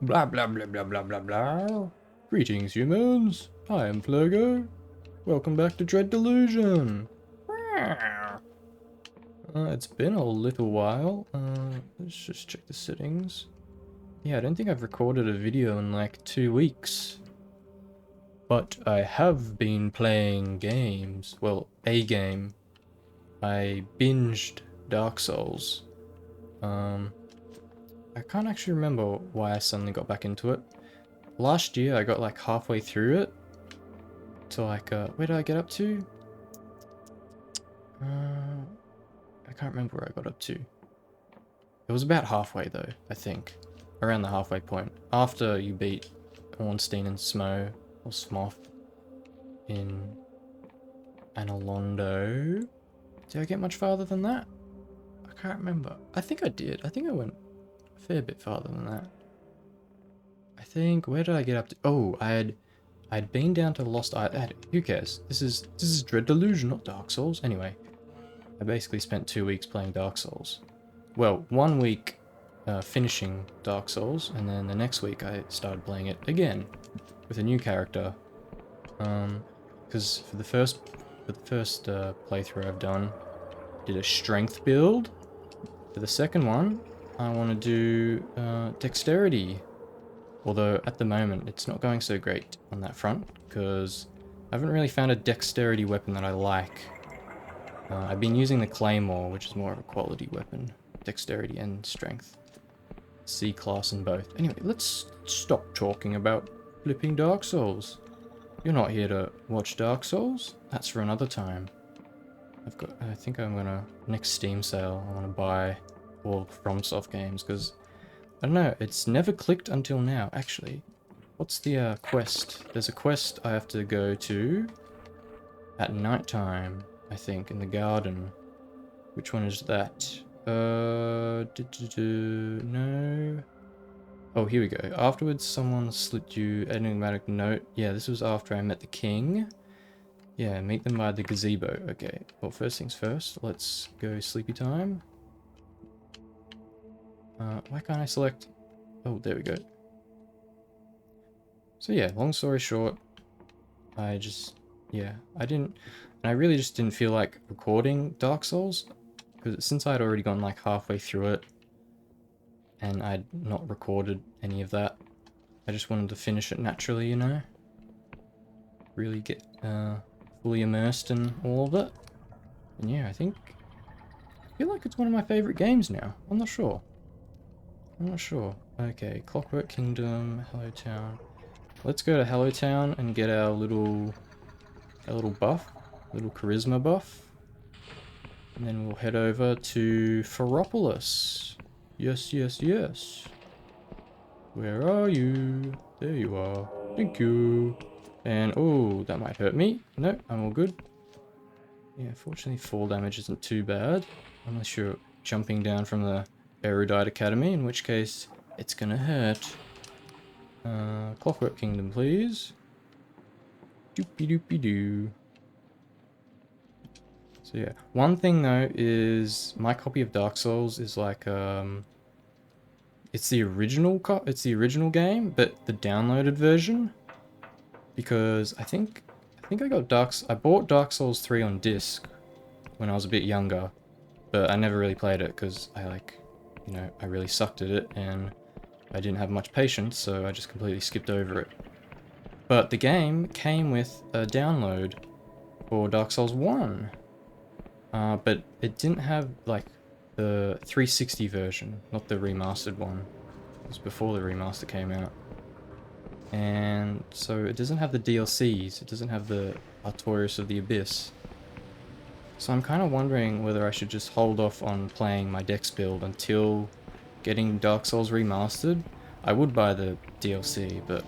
Blah blah blah blah blah blah blah. Greetings, humans. I am Flergo. Welcome back to Dread Delusion. It's been a little while. Let's just check the settings. Yeah, I don't think I've recorded a video in like 2 weeks. But I have been playing games. Well, a game. I binged Dark Souls. I can't actually remember why I suddenly got back into it. Last year I got like halfway through it. To like, where did I get up to? I can't remember where I got up to. It was about halfway though, I think. Around the halfway point. After you beat Ornstein and Smo, or Smoth, in Analondo. Did I get much farther than that? I can't remember. I think I did. I think I went a fair bit farther than that. I think, where did I get up to? Oh, I'd been down to Lost Island. Who cares? This is Dread Delusion, not Dark Souls. Anyway, I basically spent 2 weeks playing Dark Souls. Well, 1 week finishing Dark Souls, and then the next week I started playing it again with a new character. Because for the first playthrough I've done, did a strength build. For the second one, I want to do dexterity. Although at the moment it's not going so great on that front because I haven't really found a dexterity weapon that I like. I've been using the claymore, which is more of a quality weapon. Dexterity and strength. C class in both. Anyway, let's stop talking about flipping Dark Souls. You're not here to watch Dark Souls? That's for another time. I think I'm gonna, next Steam sale, I want to buy all FromSoft games because I don't know, it's never clicked until now, actually. What's the quest? There's a quest I have to go to at nighttime, I think, in the garden. Which one is that? No. Oh, here we go. Afterwards, someone slipped you an enigmatic note. Yeah, this was after I met the king. Yeah, meet them by the gazebo. Okay, well, first things first, let's go sleepy time. Why can't I select? Oh, there we go. So yeah, long story short, I really just didn't feel like recording Dark Souls, because since I'd already gone like halfway through it, and I'd not recorded any of that, I just wanted to finish it naturally, you know? Really get fully immersed in all of it. And yeah, I feel like it's one of my favorite games now. I'm not sure. Okay, Clockwork Kingdom, Hello Town. Let's go to Hello Town and get our little buff, little charisma buff. And then we'll head over to Ferropolis. Yes, yes, yes. Where are you? There you are. Thank you. And, oh, that might hurt me. No, I'm all good. Yeah, fortunately fall damage isn't too bad. Unless you're jumping down from the Erudite Academy, in which case it's gonna hurt. Clockwork Kingdom, please. Doopy doopy doo. So yeah, one thing though is my copy of Dark Souls is like it's the original game, but the downloaded version. Because I think I bought Dark Souls 3 on disc when I was a bit younger, but I never really played it because I really sucked at it and I didn't have much patience, so I just completely skipped over it. But the game came with a download for Dark Souls 1. But it didn't have, like, the 360 version, not the remastered one. It was before the remaster came out. And so it doesn't have the DLCs, it doesn't have the Artorias of the Abyss. So I'm kind of wondering whether I should just hold off on playing my Dex build until getting Dark Souls remastered. I would buy the DLC, but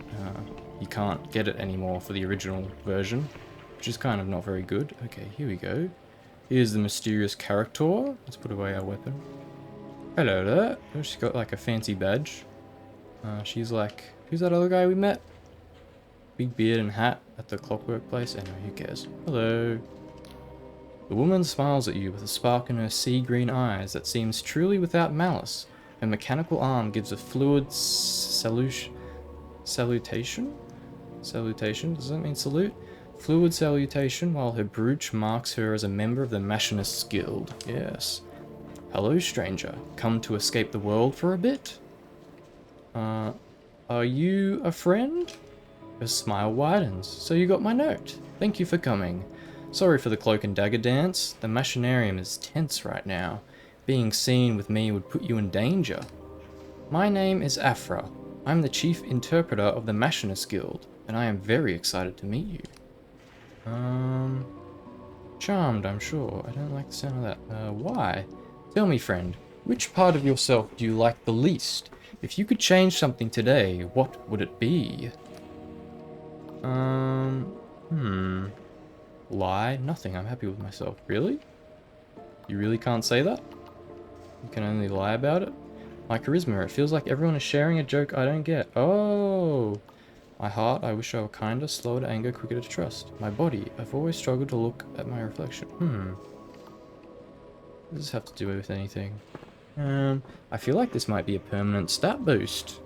you can't get it anymore for the original version, which is kind of not very good. Okay, here we go. Here's the mysterious character. Let's put away our weapon. Hello there. Oh, she's got like a fancy badge. She's like, who's that other guy we met? Big beard and hat at the Clockwork place? Anyway, who cares? Hello. The woman smiles at you with a spark in her sea green eyes that seems truly without malice. A mechanical arm gives a fluid salutation? Salutation? Does that mean salute? Fluid salutation, while her brooch marks her as a member of the Machinists Guild. Yes. Hello, stranger. Come to escape the world for a bit? Are you a friend? Her smile widens. So you got my note. Thank you for coming. Sorry for the cloak and dagger dance. The machinarium is tense right now. Being seen with me would put you in danger. My name is Aphra. I'm the chief interpreter of the Machinists Guild, and I am very excited to meet you. Charmed, I'm sure. I don't like the sound of that. Why? Tell me, friend, which part of yourself do you like the least? If you could change something today, what would it be? Lie? Nothing. I'm happy with myself. Really? You really can't say that? You can only lie about it? My charisma. It feels like everyone is sharing a joke I don't get. Oh! My heart. I wish I were kinder, slower to anger, quicker to trust. My body. I've always struggled to look at my reflection. Does this have to do with anything? I feel like this might be a permanent stat boost.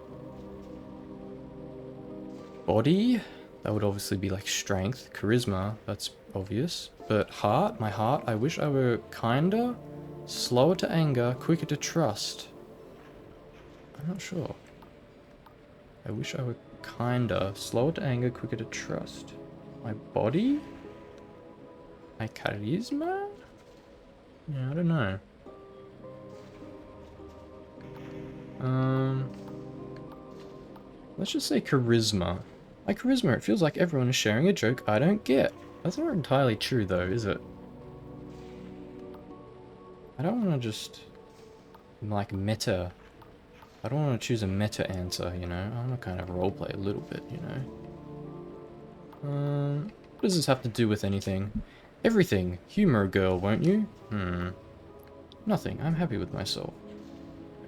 Body? That would obviously be like strength. Charisma, that's obvious. But heart? My heart? I wish I were kinder, slower to anger, quicker to trust. I'm not sure. I wish I were kinder, slower to anger, quicker to trust. My body? My charisma? Yeah, I don't know. Let's just say charisma. My charisma, it feels like everyone is sharing a joke I don't get. That's not entirely true though, is it? I don't want to just, like, meta. I don't want to choose a meta answer, you know? I want to kind of roleplay a little bit, you know? What does this have to do with anything? Everything. Humor a girl, won't you? Nothing. I'm happy with myself.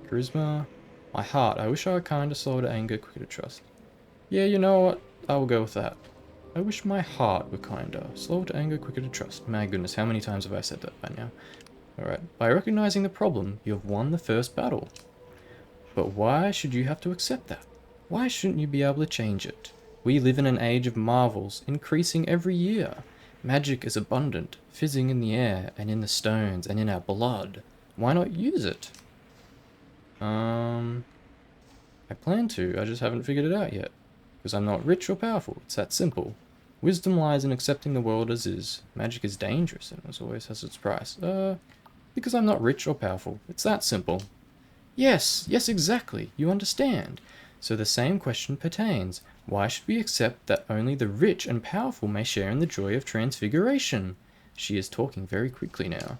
Charisma. My heart. I wish I were kinder, slower to anger, quicker to trust. Yeah, you know what? I will go with that. I wish my heart were kinder, slower to anger, quicker to trust. My goodness, how many times have I said that by now? Alright. By recognizing the problem, you have won the first battle. But why should you have to accept that? Why shouldn't you be able to change it? We live in an age of marvels, increasing every year. Magic is abundant, fizzing in the air, and in the stones, and in our blood. Why not use it? I plan to, I just haven't figured it out yet. Because I'm not rich or powerful, it's that simple. Wisdom lies in accepting the world as is. Magic is dangerous, and it always has its price. Because I'm not rich or powerful, it's that simple. Yes, exactly, you understand. So the same question pertains. Why should we accept that only the rich and powerful may share in the joy of transfiguration? She is talking very quickly now.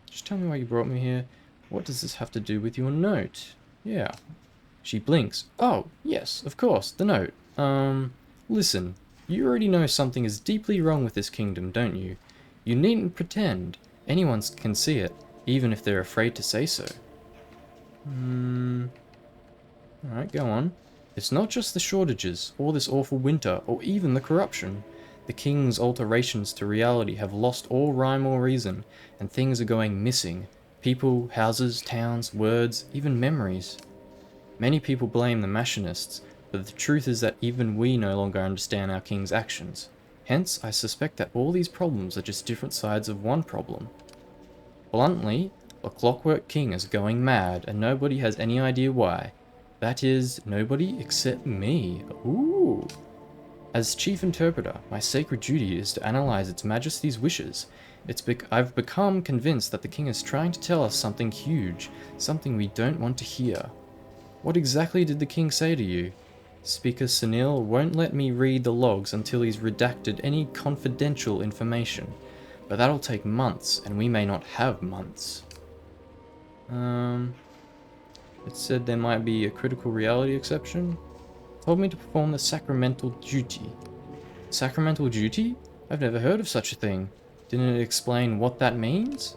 Just tell me why you brought me here. What does this have to do with your note? Yeah. She blinks. Oh, yes, of course, the note. Listen, you already know something is deeply wrong with this kingdom, don't you? You needn't pretend. Anyone can see it, even if they're afraid to say so. Alright, go on. It's not just the shortages, or this awful winter, or even the corruption. The king's alterations to reality have lost all rhyme or reason, and things are going missing. People, houses, towns, words, even memories. Many people blame the Machinists, but the truth is that even we no longer understand our king's actions. Hence, I suspect that all these problems are just different sides of one problem. Bluntly, the Clockwork King is going mad, and nobody has any idea why. That is, nobody except me. Ooh. As chief interpreter, my sacred duty is to analyze its majesty's wishes. I've become convinced that the king is trying to tell us something huge, something we don't want to hear. What exactly did the king say to you? Speaker Sunil won't let me read the logs until he's redacted any confidential information. But that'll take months, and we may not have months. It said there might be a critical reality exception. Told me to perform the sacramental duty. Sacramental duty? I've never heard of such a thing. Didn't it explain what that means?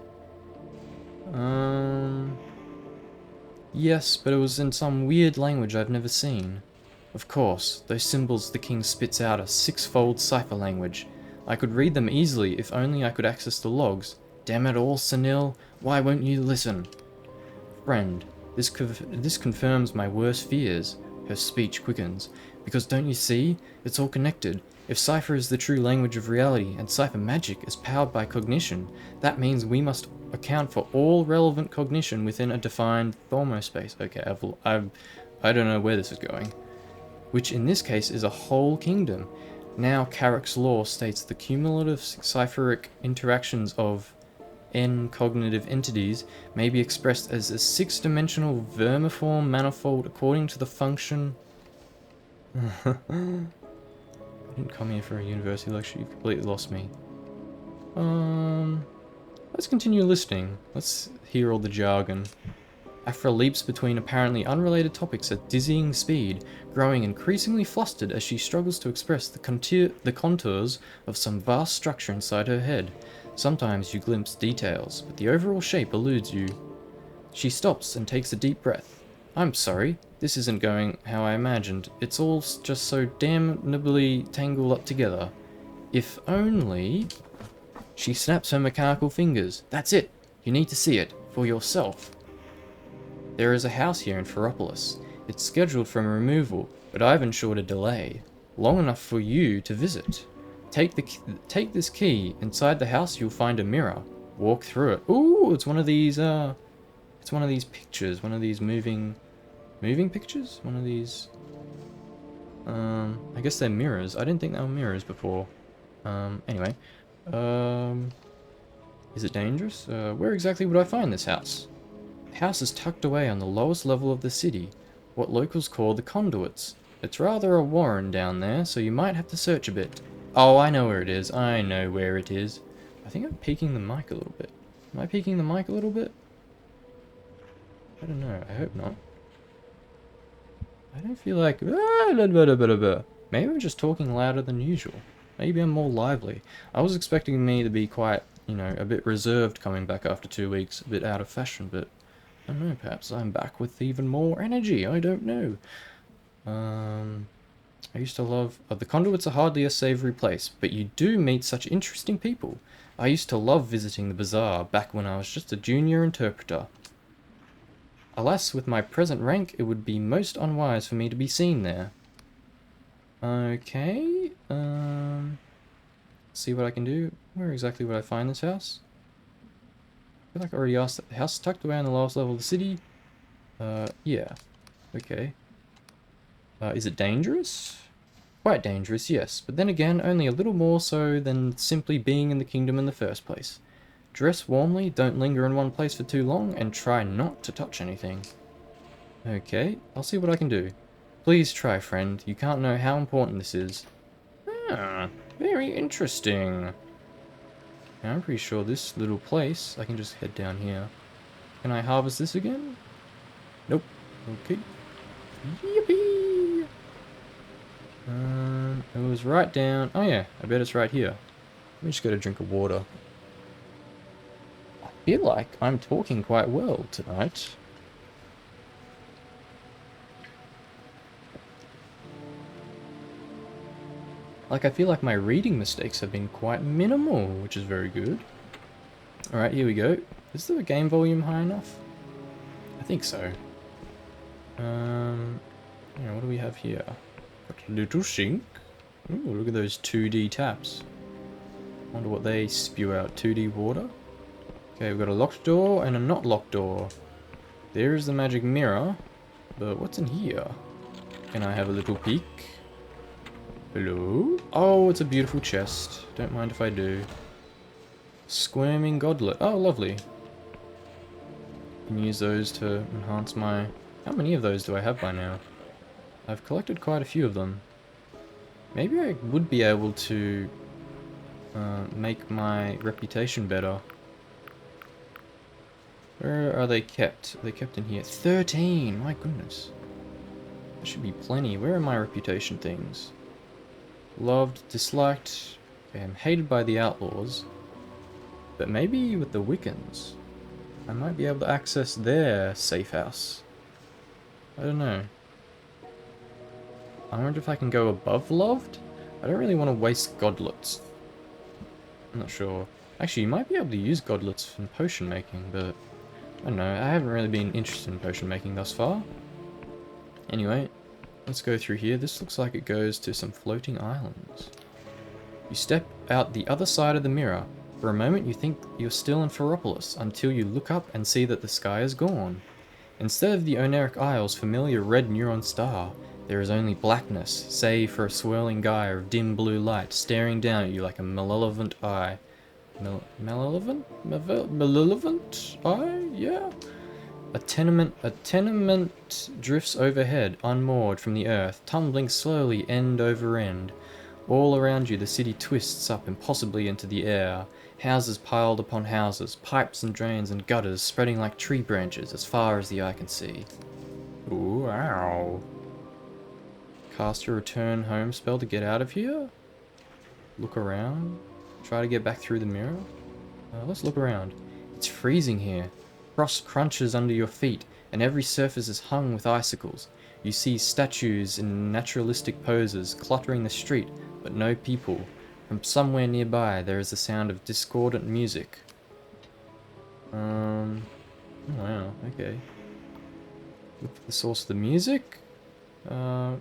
Yes, but it was in some weird language I've never seen. Of course, those symbols the king spits out are six-fold cipher language. I could read them easily if only I could access the logs. Damn it all, Sunil, why won't you listen? Friend, this confirms my worst fears. Her speech quickens. Because don't you see? It's all connected. If cipher is the true language of reality, and cipher magic is powered by cognition, that means we must account for all relevant cognition within a defined thaumaspace. Okay, I don't know where this is going. Which in this case is a whole kingdom. Now Carrick's law states the cumulative cipheric interactions of n cognitive entities may be expressed as a six-dimensional vermiform manifold according to the function... I didn't come here for a university lecture, you've completely lost me. Let's continue listening. Let's hear all the jargon. Aphra leaps between apparently unrelated topics at dizzying speed, growing increasingly flustered as she struggles to express the contours of some vast structure inside her head. Sometimes you glimpse details, but the overall shape eludes you. She stops and takes a deep breath. I'm sorry, this isn't going how I imagined. It's all just so damnably tangled up together. If only... She snaps her mechanical fingers. That's it! You need to see it, for yourself. There is a house here in Ferropolis. It's scheduled for removal, but I've ensured a delay, long enough for you to visit. Take this key. Inside the house you'll find a mirror. Walk through it. Ooh, it's one of these pictures, one of these moving pictures? One of these I guess they're mirrors. I didn't think they were mirrors before. Anyway. Is it dangerous? Where exactly would I find this house? The house is tucked away on the lowest level of the city, what locals call the conduits. It's rather a warren down there, so you might have to search a bit. Oh, I know where it is. I know where it is. I think I'm peeking the mic a little bit. Am I peeking the mic a little bit? I don't know. I hope not. I don't feel like... Maybe I'm just talking louder than usual. Maybe I'm more lively. I was expecting me to be quite, you know, a bit reserved coming back after 2 weeks. A bit out of fashion, but... I don't know, perhaps I'm back with even more energy. I don't know. I used to love... the conduits are hardly a savoury place, but you do meet such interesting people. I used to love visiting the bazaar back when I was just a junior interpreter. Alas, with my present rank, it would be most unwise for me to be seen there. Okay, see what I can do. Where exactly would I find this house? I feel like I already asked that. The house is tucked away on the lowest level of the city. Yeah. Okay. Is it dangerous? Quite dangerous, yes, but then again, only a little more so than simply being in the kingdom in the first place. Dress warmly, don't linger in one place for too long, and try not to touch anything. Okay, I'll see what I can do. Please try, friend. You can't know how important this is. Ah, very interesting. Now, I'm pretty sure this little place, I can just head down here. Can I harvest this again? Nope. Okay. Yippee! It was right down... Oh yeah, I bet it's right here. Let me just get a drink of water. I feel like I'm talking quite well tonight. Like, I feel like my reading mistakes have been quite minimal, which is very good. Alright, here we go. Is the game volume high enough? I think so. Yeah, what do we have here? Got a little sink. Ooh, look at those 2D taps. Wonder what they spew out. 2D water? Okay, we've got a locked door and a not locked door. There is the magic mirror. But what's in here? Can I have a little peek? Hello? Oh, it's a beautiful chest. Don't mind if I do. Squirming goblet. Oh, lovely. Can use those to enhance my... How many of those do I have by now? I've collected quite a few of them. Maybe I would be able to make my reputation better. Where are they kept? Are they kept in here? 13! My goodness. There should be plenty. Where are my reputation things? Loved, disliked. Okay, I'm hated by the outlaws. But maybe with the Wiccans, I might be able to access their safe house. I don't know. I wonder if I can go above loved? I don't really want to waste godlets. I'm not sure. Actually, you might be able to use godlets in potion making, but I don't know, I haven't really been interested in potion making thus far. Anyway, let's go through here. This looks like it goes to some floating islands. You step out the other side of the mirror. For a moment you think you're still in Ferropolis, until you look up and see that the sky is gone. Instead of the Oneric Isle's familiar red neon star, there is only blackness, save for a swirling gyre of dim blue light staring down at you like a malevolent eye. Malevolent? Malevolent eye? Yeah? A tenement drifts overhead, unmoored from the earth, tumbling slowly end over end. All around you the city twists up impossibly into the air. Houses piled upon houses, pipes and drains and gutters spreading like tree branches as far as the eye can see. Ooh, wow. Cast your return home spell to get out of here? Look around? Try to get back through the mirror? Let's look around. It's freezing here. Frost crunches under your feet, and every surface is hung with icicles. You see statues in naturalistic poses cluttering the street, but no people. From somewhere nearby, there is the sound of discordant music. Oh, wow, okay. Look for the source of the music?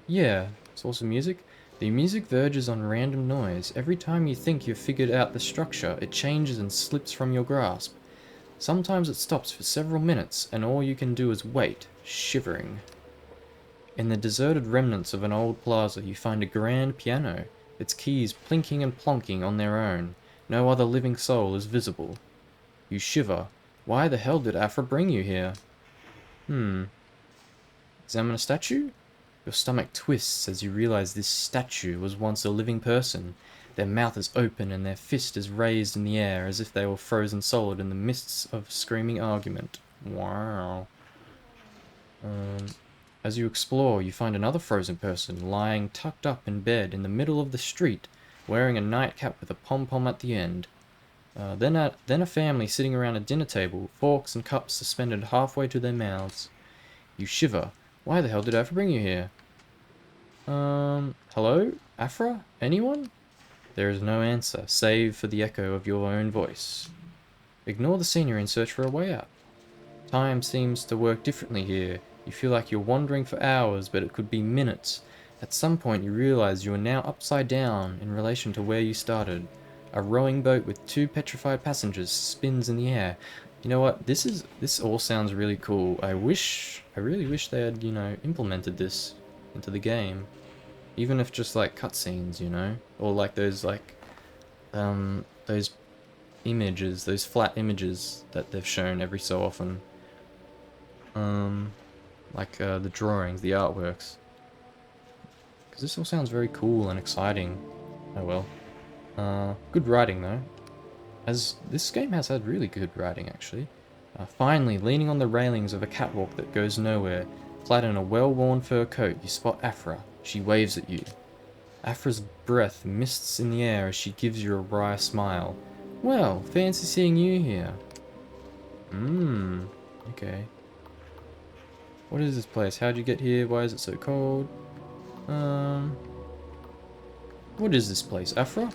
Yeah, source of music. The music verges on random noise. Every time you think you've figured out the structure, it changes and slips from your grasp. Sometimes it stops for several minutes, and all you can do is wait, shivering. In the deserted remnants of an old plaza, you find a grand piano, its keys plinking and plonking on their own. No other living soul is visible. You shiver. Why the hell did Aphra bring you here? Examine a statue? Your stomach twists as you realize this statue was once a living person. Their mouth is open and their fist is raised in the air as if they were frozen solid in the mists of screaming argument. Wow. As you explore, you find another frozen person lying tucked up in bed in the middle of the street, wearing a nightcap with a pom-pom at the end. Then a family sitting around a dinner table, forks and cups suspended halfway to their mouths. You shiver. Why the hell did Aphra bring you here? Hello? Aphra? Anyone? There is no answer, save for the echo of your own voice. Ignore the scenery and search for a way out. Time seems to work differently here. You feel like you're wandering for hours, but it could be minutes. At some point you realize you are now upside down in relation to where you started. A rowing boat with 2 petrified passengers spins in the air. You know what? This all sounds really cool. I really wish they had, implemented this into the game. Even if just like cutscenes, or like those those images, those flat images that they've shown every so often. Like the drawings, the artworks. Because this all sounds very cool and exciting. Oh well. Good writing though. As this game has had really good writing actually. Finally, leaning on the railings of a catwalk that goes nowhere, clad in a well-worn fur coat, you spot Aphra. She waves at you. Aphra's breath mists in the air as she gives you a wry smile. Well, fancy seeing you here. Okay. What is this place? How'd you get here? Why is it so cold? What is this place, Aphra?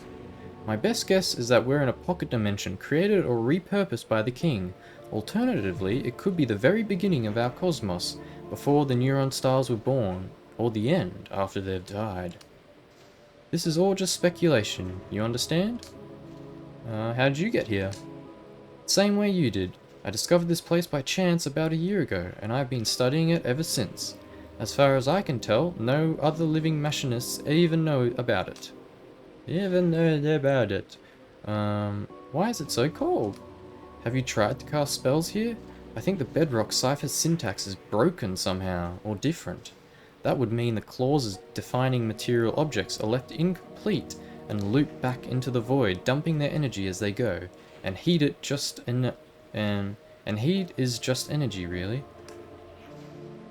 My best guess is that we're in a pocket dimension created or repurposed by the king. Alternatively, it could be the very beginning of our cosmos, before the neuron stars were born, or the end, after they've died. This is all just speculation, you understand? How did you get here? Same way you did. I discovered this place by chance about a year ago, and I've been studying it ever since. As far as I can tell, no other living machinists even know about it. Why is it so cold? Have you tried to cast spells here? I think the bedrock cipher's syntax is broken somehow, or different. That would mean the clauses defining material objects are left incomplete and loop back into the void, dumping their energy as they go. And heat is just energy, really.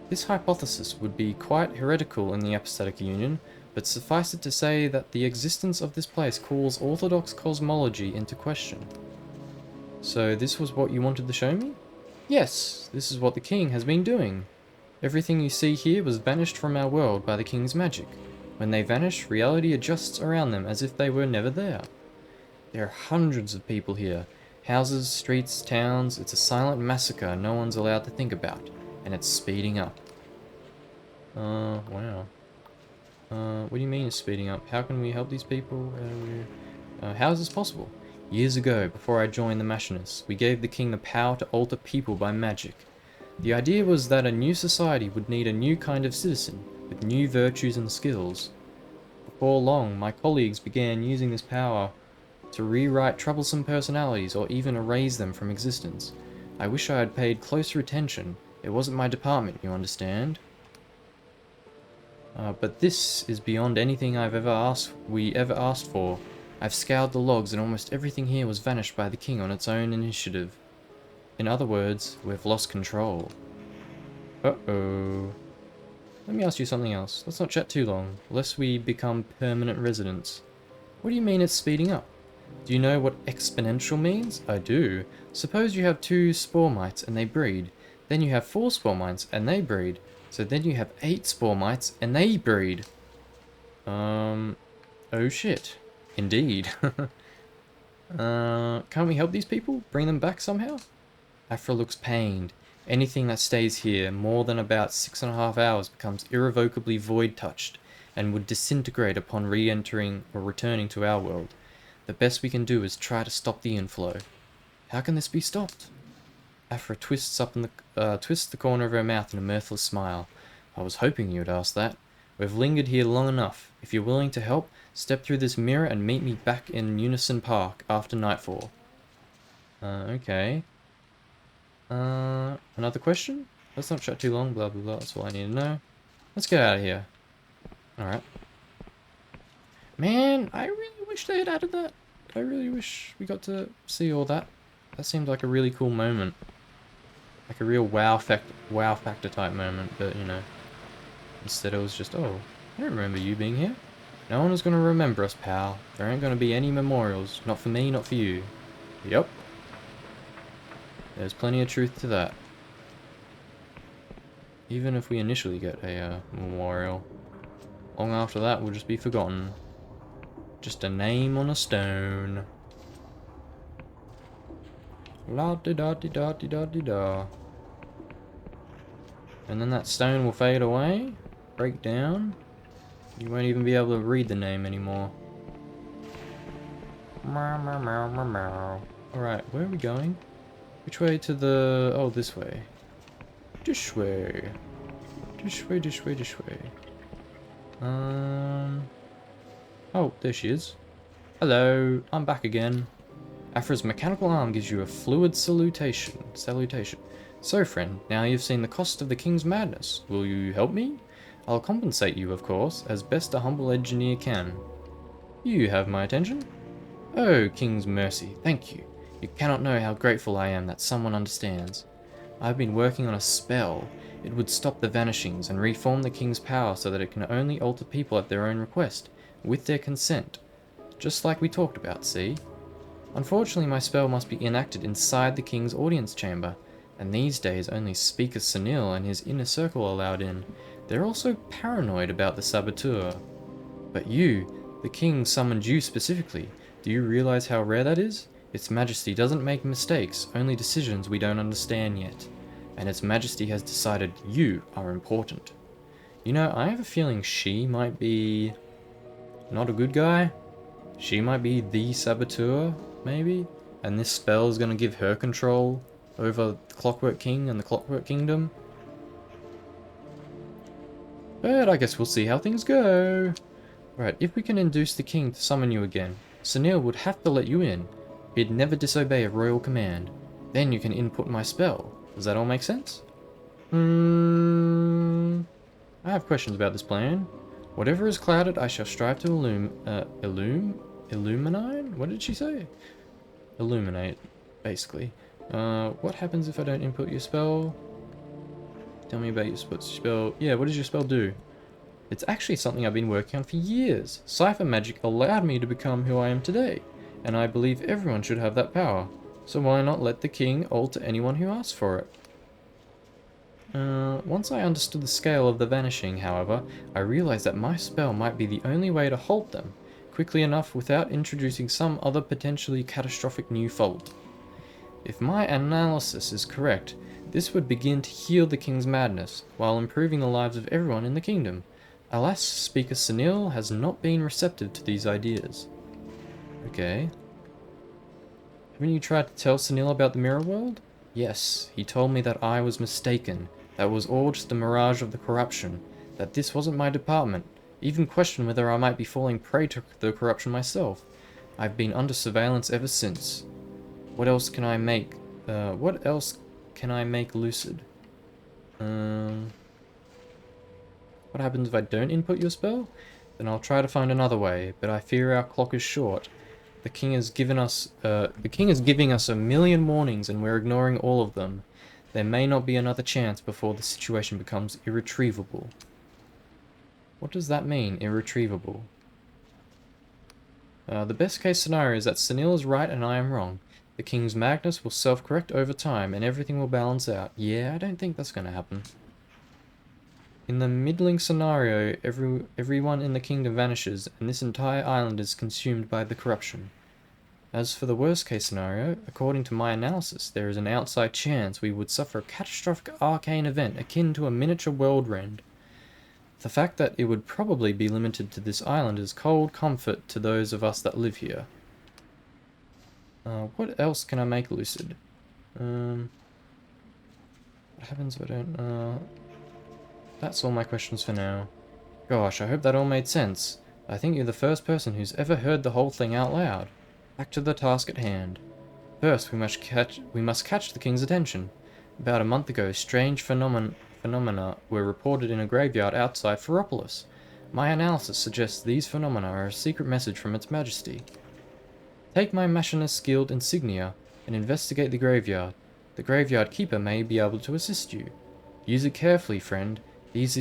This hypothesis would be quite heretical in the Apostatic Union, but suffice it to say that the existence of this place calls orthodox cosmology into question. So this was what you wanted to show me? Yes, this is what the king has been doing. Everything you see here was banished from our world by the king's magic. When they vanish, reality adjusts around them as if they were never there. There are hundreds of people here. Houses, streets, towns, it's a silent massacre no one's allowed to think about. And it's speeding up. Wow. What do you mean it's speeding up? How can we help these people? How is this possible? Years ago, before I joined the Machinists, we gave the king the power to alter people by magic. The idea was that a new society would need a new kind of citizen, with new virtues and skills. Before long, my colleagues began using this power to rewrite troublesome personalities or even erase them from existence. I wish I had paid closer attention. It wasn't my department, you understand? But this is beyond anything we ever asked for. I've scoured the logs and almost everything here was vanished by the king on its own initiative. In other words, we've lost control. Uh-oh. Let me ask you something else. Let's not chat too long, lest we become permanent residents. What do you mean it's speeding up? Do you know what exponential means? I do. Suppose you have 2 spore mites and they breed. Then you have 4 spore mites and they breed. So then you have 8 spore mites and they breed. Oh shit. Indeed. Can't we help these people? Bring them back somehow? Aphra looks pained. Anything that stays here more than about 6.5 hours becomes irrevocably void-touched and would disintegrate upon re-entering or returning to our world. The best we can do is try to stop the inflow. How can this be stopped? Aphra twists the corner of her mouth in a mirthless smile. I was hoping you would ask that. We've lingered here long enough. If you're willing to help, step through this mirror and meet me back in Unison Park after nightfall. Okay. Another question? Let's not chat too long, blah blah blah, that's all I need to know. Let's get out of here. Alright. Man, I really wish they had added that. I really wish we got to see all that. That seemed like a really cool moment. Like a real wow factor type moment, but you know. Instead it was just, oh, I don't remember you being here. No one is going to remember us, pal. There ain't going to be any memorials. Not for me, not for you. Yep. There's plenty of truth to that. Even if we initially get a memorial, long after that we'll just be forgotten. Just a name on a stone. La-di-da-di-da-di-da-di-da. And then that stone will fade away, break down. You won't even be able to read the name anymore. Alright, where are we going? Which way to the... oh, this way. This way. This way, this way, this way. Oh, there she is. Hello, I'm back again. Aphra's mechanical arm gives you a fluid salutation. So, friend, now you've seen the cost of the king's madness. Will you help me? I'll compensate you, of course, as best a humble engineer can. You have my attention. Oh, king's mercy, thank you. You cannot know how grateful I am that someone understands. I've been working on a spell. It would stop the vanishings and reform the king's power so that it can only alter people at their own request, with their consent. Just like we talked about, see? Unfortunately, my spell must be enacted inside the king's audience chamber, and these days only Speaker Sunil and his inner circle are allowed in. They're also paranoid about the saboteur. But you, the king summoned you specifically. Do you realize how rare that is? Its Majesty doesn't make mistakes, only decisions we don't understand yet. And Its Majesty has decided you are important. You know, I have a feeling she might be not a good guy. She might be the saboteur, maybe? And this spell is going to give her control over the Clockwork King and the Clockwork Kingdom. But I guess we'll see how things go. Right, if we can induce the king to summon you again, Sunil would have to let you in. He'd never disobey a royal command. Then you can input my spell. Does that all make sense? I have questions about this plan. Whatever is clouded, I shall strive to illuminate? What did she say? Illuminate, basically. What happens if I don't input your spell? Tell me about your spell. Yeah, what does your spell do? It's actually something I've been working on for years. Cipher magic allowed me to become who I am today, and I believe everyone should have that power. So why not let the king alter anyone who asks for it? Once I understood the scale of the vanishing, however, I realized that my spell might be the only way to halt them quickly enough without introducing some other potentially catastrophic new fault. If my analysis is correct, this would begin to heal the king's madness, while improving the lives of everyone in the kingdom. Alas, Speaker Sunil has not been receptive to these ideas. Okay. Haven't you tried to tell Sunil about the mirror world? Yes, he told me that I was mistaken, that it was all just a mirage of the corruption, that this wasn't my department, even questioned whether I might be falling prey to the corruption myself. I've been under surveillance ever since. What else can I make? What else can I make lucid? What happens if I don't input your spell? Then I'll try to find another way, but I fear our clock is short. The king is giving us a million warnings and we're ignoring all of them. There may not be another chance before the situation becomes irretrievable. What does that mean, irretrievable? The best case scenario is that Sunil is right and I am wrong. The king's madness will self-correct over time and everything will balance out. Yeah, I don't think that's going to happen. In the middling scenario, everyone in the kingdom vanishes and this entire island is consumed by the corruption. As for the worst case scenario, according to my analysis, there is an outside chance we would suffer a catastrophic arcane event akin to a miniature world rend. The fact that it would probably be limited to this island is cold comfort to those of us that live here. What else can I make lucid? What happens if I don't... That's all my questions for now. Gosh, I hope that all made sense. I think you're the first person who's ever heard the whole thing out loud. Back to the task at hand. First, we must catch the king's attention. About a month ago, strange phenomena were reported in a graveyard outside Ferropolis. My analysis suggests these phenomena are a secret message from Its Majesty. Take my Machinists Guild Insignia and investigate the graveyard. The graveyard keeper may be able to assist you. Use it carefully, friend. These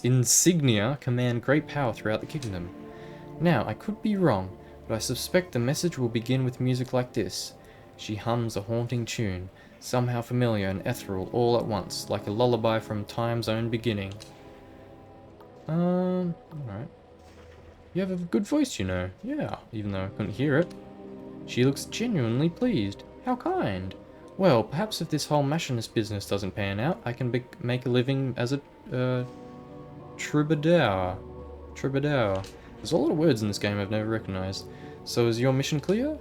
insignia command great power throughout the kingdom. Now, I could be wrong, but I suspect the message will begin with music like this. She hums a haunting tune, somehow familiar and ethereal all at once, like a lullaby from time's own beginning. Alright. You have a good voice, you know. Yeah, even though I couldn't hear it. She looks genuinely pleased. How kind. Well, perhaps if this whole machinist business doesn't pan out, I can make a living as a troubadour. Troubadour. There's a lot of words in this game I've never recognized. So is your mission clear?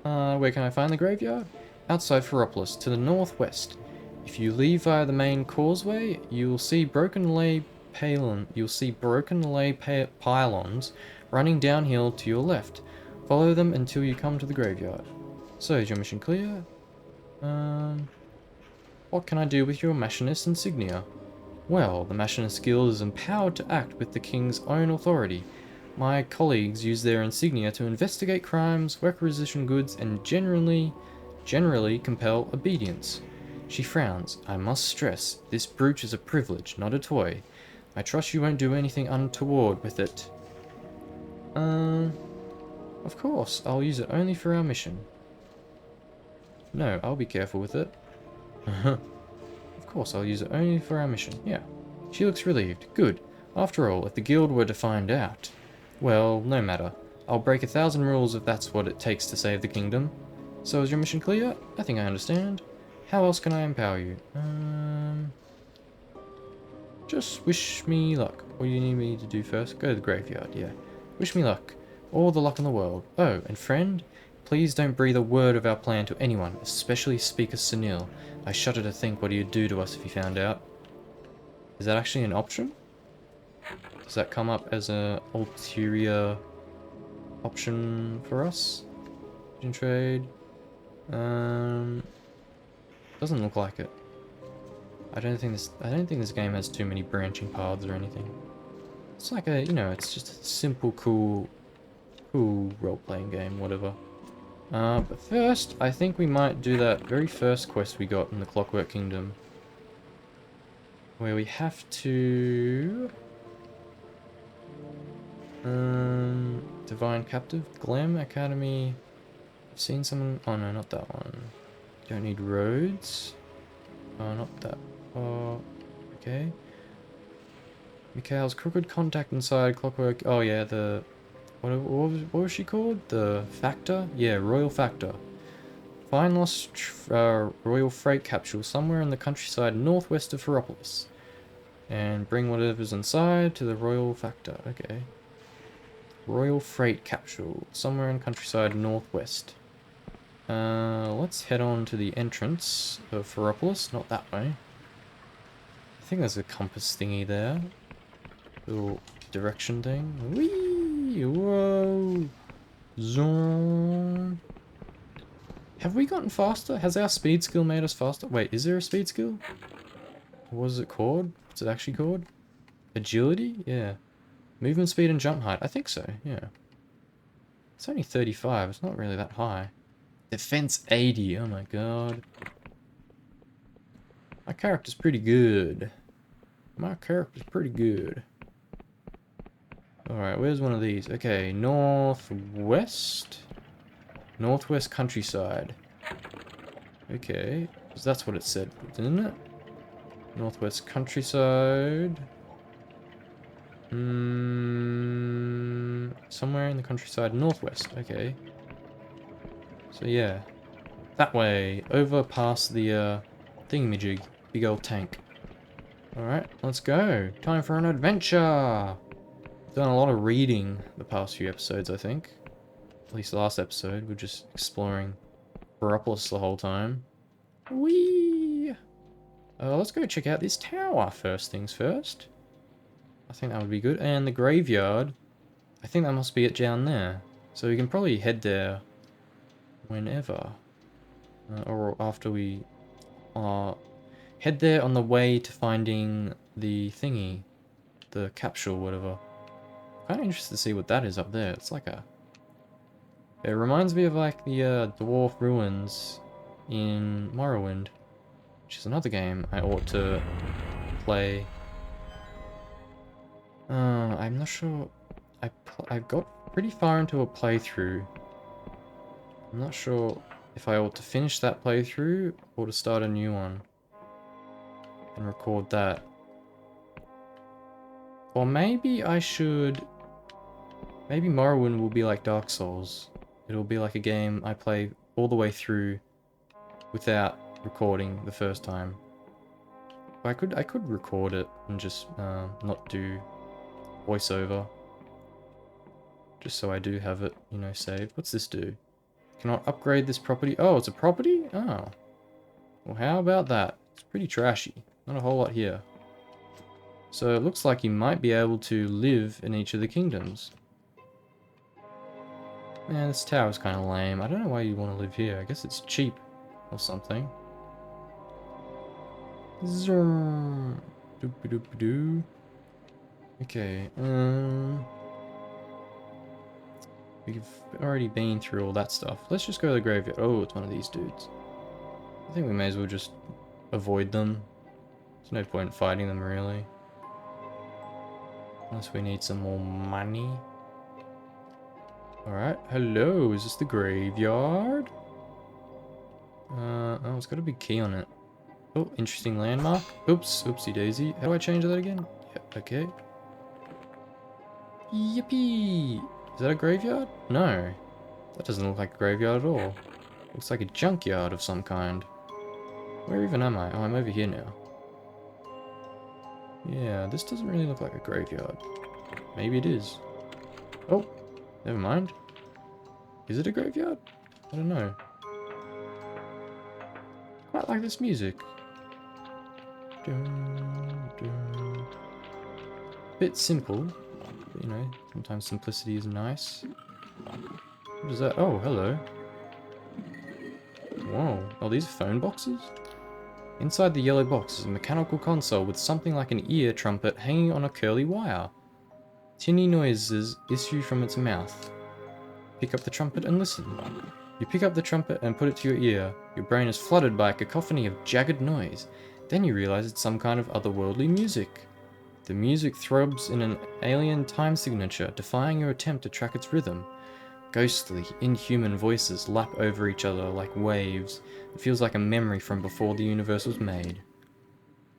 Where can I find the graveyard? Outside Ferropolis, to the northwest. If you leave via the main causeway, you'll see broken lay pylons running downhill to your left. Follow them until you come to the graveyard. So, is your mission clear? What can I do with your Machinist Insignia? Well, the Machinists Guild is empowered to act with the king's own authority. My colleagues use their insignia to investigate crimes, requisition goods, and generally compel obedience. She frowns. I must stress, this brooch is a privilege, not a toy. I trust you won't do anything untoward with it. Of course, I'll use it only for our mission. No, I'll be careful with it. Of course, I'll use it only for our mission. Yeah. She looks relieved. Good. After all, if the guild were to find out... Well, no matter. I'll break 1,000 rules if that's what it takes to save the kingdom. So is your mission clear? I think I understand. How else can I empower you? Just wish me luck. What do you need me to do first? Go to the graveyard, yeah. Wish me luck. All the luck in the world. Oh, and friend, please don't breathe a word of our plan to anyone, especially Speaker Sunil. I shudder to think what he'd do to us if he found out. Is that actually an option? Does that come up as an ulterior option for us? In trade? Doesn't look like it. I don't think this game has too many branching paths or anything. It's like a, it's just a simple, cool role-playing game, whatever. But first, I think we might do that very first quest we got in the Clockwork Kingdom. Where we have to... Divine Captive, Glam Academy. I've seen someone... Oh no, not that one. Don't need roads. Oh, not that. Oh, okay. Mikhail's crooked contact inside Clockwork. Oh yeah, the what was she called? The Factor? Yeah, Royal Factor. Find lost Royal Freight capsule somewhere in the countryside northwest of Ferropolis. And bring whatever's inside to the Royal Factor. Okay. Royal Freight capsule somewhere in countryside northwest. Let's head on to the entrance of Ferropolis. Not that way. I think there's a compass thingy there. Little direction thing. Whee! Whoa! Zoom! Have we gotten faster? Has our speed skill made us faster? Wait, is there a speed skill? What is it called? What's it actually called? Agility? Yeah. Movement speed and jump height. I think so, yeah. It's only 35. It's not really that high. Defense 80. Oh my god. My character's pretty good. My character's pretty good. Alright, where's one of these? Okay, northwest? Northwest countryside. Okay, because that's what it said, didn't it? Northwest countryside. Somewhere in the countryside northwest. Okay. So yeah, that way, over past the thingamajig, big old tank. Alright, let's go. Time for an adventure! Done a lot of reading the past few episodes, I think. At least the last episode, we're just exploring Ferropolis the whole time. Whee! Let's go check out this tower first things first. I think that would be good. And the graveyard, I think that must be it down there. So we can probably head there whenever. Or after we head there on the way to finding the thingy. The capsule, whatever. Kind of interested to see what that is up there. It's like a... It reminds me of like the dwarf ruins in Morrowind, which is another game I ought to play. I'm not sure. I got pretty far into a playthrough. I'm not sure if I ought to finish that playthrough or to start a new one and record that. Or maybe I should... Maybe Morrowind will be like Dark Souls. It'll be like a game I play all the way through without recording the first time. I could record it and just not do voiceover. Just so I do have it, you know, saved. What's this do? Cannot upgrade this property. Oh, it's a property? Oh. Well, how about that? It's pretty trashy. Not a whole lot here. So it looks like you might be able to live in each of the kingdoms. Man, this tower's kind of lame. I don't know why you want to live here. I guess it's cheap or something. Zoom. Doop-a-doop-a-doo. Okay, we've already been through all that stuff. Let's just go to the graveyard. Oh, it's one of these dudes. I think we may as well just avoid them. There's no point in fighting them, really. Unless we need some more money. Alright, hello, is this the graveyard? Oh, it's got a big key on it. Oh, interesting landmark. Oops, oopsie daisy. How do I change that again? Yep, okay. Yippee! Is that a graveyard? No. That doesn't look like a graveyard at all. Looks like a junkyard of some kind. Where even am I? Oh, I'm over here now. Yeah, this doesn't really look like a graveyard. Maybe it is. Oh, never mind. Is it a graveyard? I don't know. Quite like this music. Dun, dun. Bit simple, but, you know, sometimes simplicity is nice. What is that? Oh, hello. Whoa. Oh, these are phone boxes? Inside the yellow box is a mechanical console with something like an ear trumpet hanging on a curly wire. Tinny noises issue from its mouth. Pick up the trumpet and listen. You pick up the trumpet and put it to your ear. Your brain is flooded by a cacophony of jagged noise. Then you realize it's some kind of otherworldly music. The music throbs in an alien time signature, defying your attempt to track its rhythm. Ghostly, inhuman voices lap over each other like waves. It feels like a memory from before the universe was made.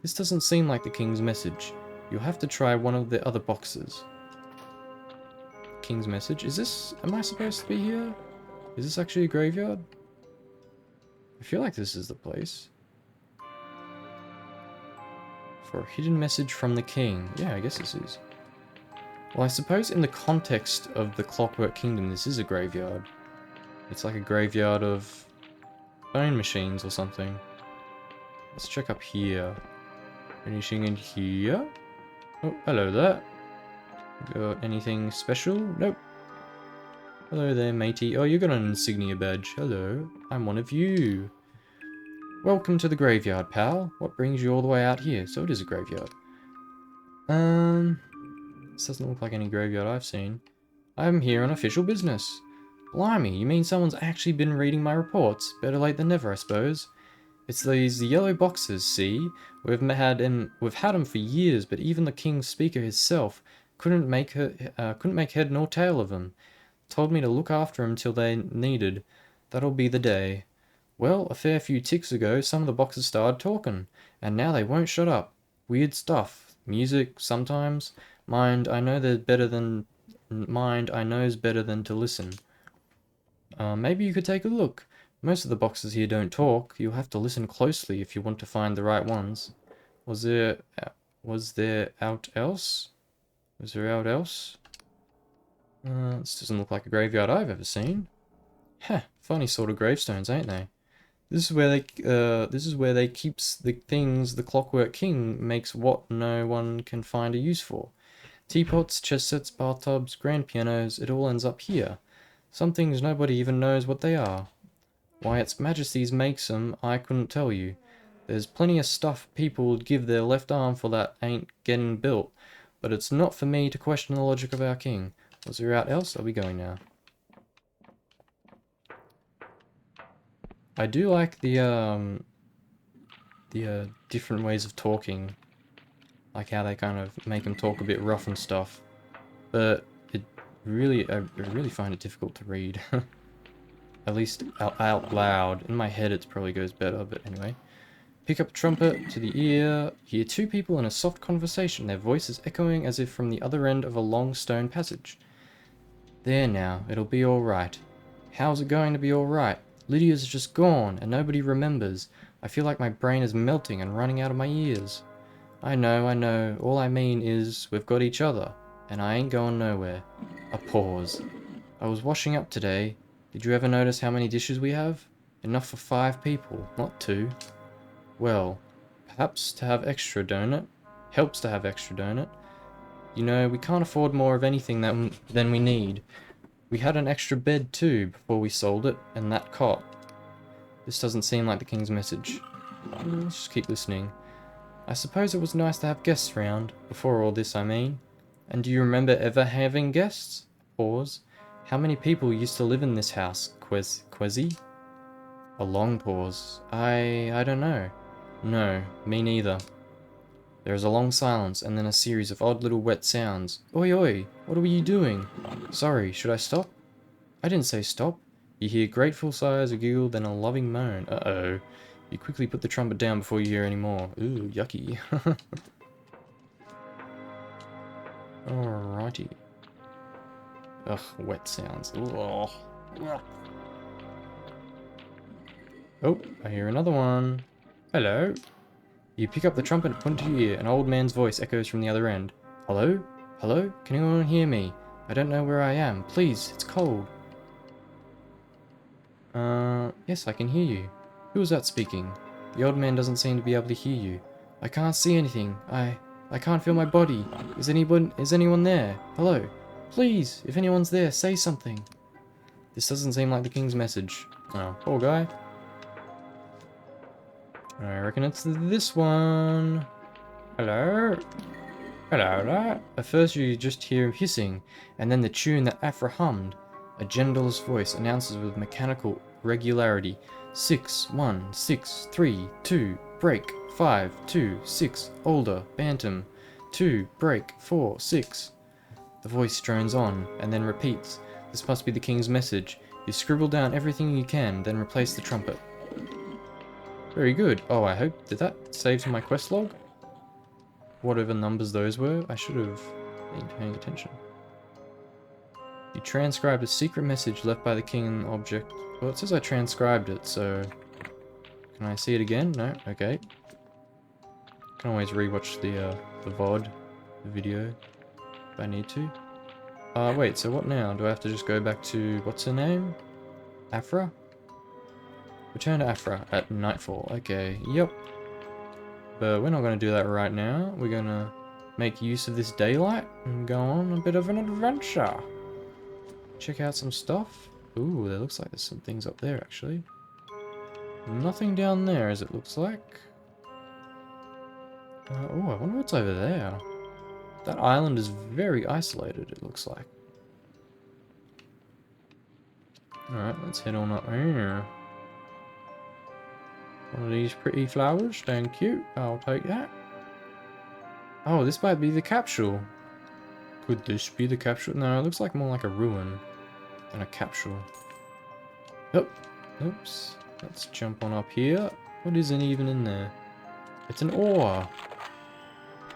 This doesn't seem like the king's message. You'll have to try one of the other boxes. king's message. Is this... Am I supposed to be here? Is this actually a graveyard? I feel like this is the place. For a hidden message from the king. Yeah, I guess this is. Well, I suppose in the context of the Clockwork Kingdom, this is a graveyard. It's like a graveyard of bone machines or something. Let's check up here. Anything in here? Oh, hello there. Got anything special? Nope. Hello there, matey. Oh, you got an insignia badge. Hello. I'm one of you. Welcome to the graveyard, pal. What brings you all the way out here? So it is a graveyard. This doesn't look like any graveyard I've seen. I'm here on official business. Blimey, you mean someone's actually been reading my reports? Better late than never, I suppose. It's these yellow boxes, see? We've had them for years, but even the king's speaker himself couldn't make head nor tail of them. Told me to look after them till they needed. That'll be the day. Well, a fair few ticks ago, some of the boxes started talking, and now they won't shut up. Weird stuff. Music, sometimes. Mind, I know better than to listen. Maybe you could take a look. Most of the boxes here don't talk. You'll have to listen closely if you want to find the right ones. Was there out else? This doesn't look like a graveyard I've ever seen. Heh, funny sort of gravestones, ain't they? This is where they keeps the things the Clockwork King makes what no one can find a use for. Teapots, chess sets, bathtubs, grand pianos, it all ends up here. Some things nobody even knows what they are. Why its majesties makes them, I couldn't tell you. There's plenty of stuff people would give their left arm for that ain't getting built, but it's not for me to question the logic of our king. Was there out else? Are we going now? I do like the different ways of talking. Like how they kind of make them talk a bit rough and stuff. But I really find it difficult to read. At least out loud. In my head it probably goes better, but anyway. Pick up a trumpet to the ear. Hear two people in a soft conversation, their voices echoing as if from the other end of a long stone passage. There now, it'll be alright. How's it going to be alright? Lydia's just gone, and nobody remembers. I feel like my brain is melting and running out of my ears. I know. All I mean is, we've got each other, and I ain't going nowhere. A pause. I was washing up today. Did you ever notice how many dishes we have? Enough for 5 people, not 2. Well, perhaps to have extra, don't it? Helps to have extra, don't it? You know, we can't afford more of anything than we need. We had an extra bed too before we sold it, and that cot. This doesn't seem like the king's message. Let's just keep listening. I suppose it was nice to have guests round, before all this I mean. And do you remember ever having guests? Pause. How many people used to live in this house, Quezzy? A long pause. I don't know. No, me neither. There is a long silence, and then a series of odd little wet sounds. Oi oi, what are you doing? Sorry, should I stop? I didn't say stop. You hear grateful sighs, a giggle, then a loving moan. Uh-oh. You quickly put the trumpet down before you hear any more. Ooh, yucky. Alrighty. Ugh, wet sounds. Ugh. Oh, I hear another one. Hello? You pick up the trumpet and point it to your ear. An old man's voice echoes from the other end. Hello? Hello? Can anyone hear me? I don't know where I am. Please, it's cold. Yes, I can hear you. Who is that speaking? The old man doesn't seem to be able to hear you. I can't see anything. I can't feel my body. Is anyone there? Hello? Please, if anyone's there, say something. This doesn't seem like the king's message. Oh, poor guy. I reckon it's this one. Hello? Hello there. At first you just hear hissing, and then the tune that Aphra hummed. A genderless voice announces with mechanical regularity. 6, 1, 6, 3, 2, break, 5, 2, 6, older, bantam, 2, break, 4, 6. The voice drones on, and then repeats. This must be the king's message. You scribble down everything you can, then replace the trumpet. Very good. Oh, I hope... Did that save to my quest log? Whatever numbers those were, I should have been paying attention. You transcribed a secret message left by the king in the object. Well, it says I transcribed it, so... Can I see it again? No? Okay. Can always rewatch the VOD, the video, if I need to. Wait, so what now? Do I have to just go back to... What's her name? Aphra? Return to Aphra at nightfall. Okay, yep. But we're not going to do that right now. We're going to make use of this daylight and go on a bit of an adventure. Check out some stuff. Ooh, there looks like there's some things up there, actually. Nothing down there, as it looks like. Oh, I wonder what's over there. That island is very isolated, it looks like. Alright, let's head on up here. One of these pretty flowers, thank you. I'll take that. Oh, this might be the capsule. Could this be the capsule? No, it looks like more like a ruin than a capsule. Oh, oops. Let's jump on up here. What isn't even in there? It's an ore,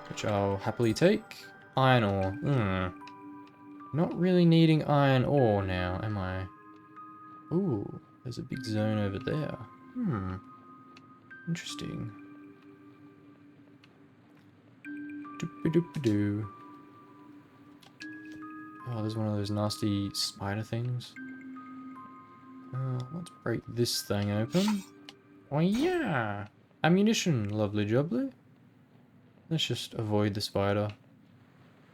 which I'll happily take. Iron ore. Not really needing iron ore now, am I? Ooh, there's a big zone over there. Interesting. Doop-a-doop-a-doo. Oh, there's one of those nasty spider things. Let's break this thing open. Oh yeah! Ammunition, lovely jubbly. Let's just avoid the spider.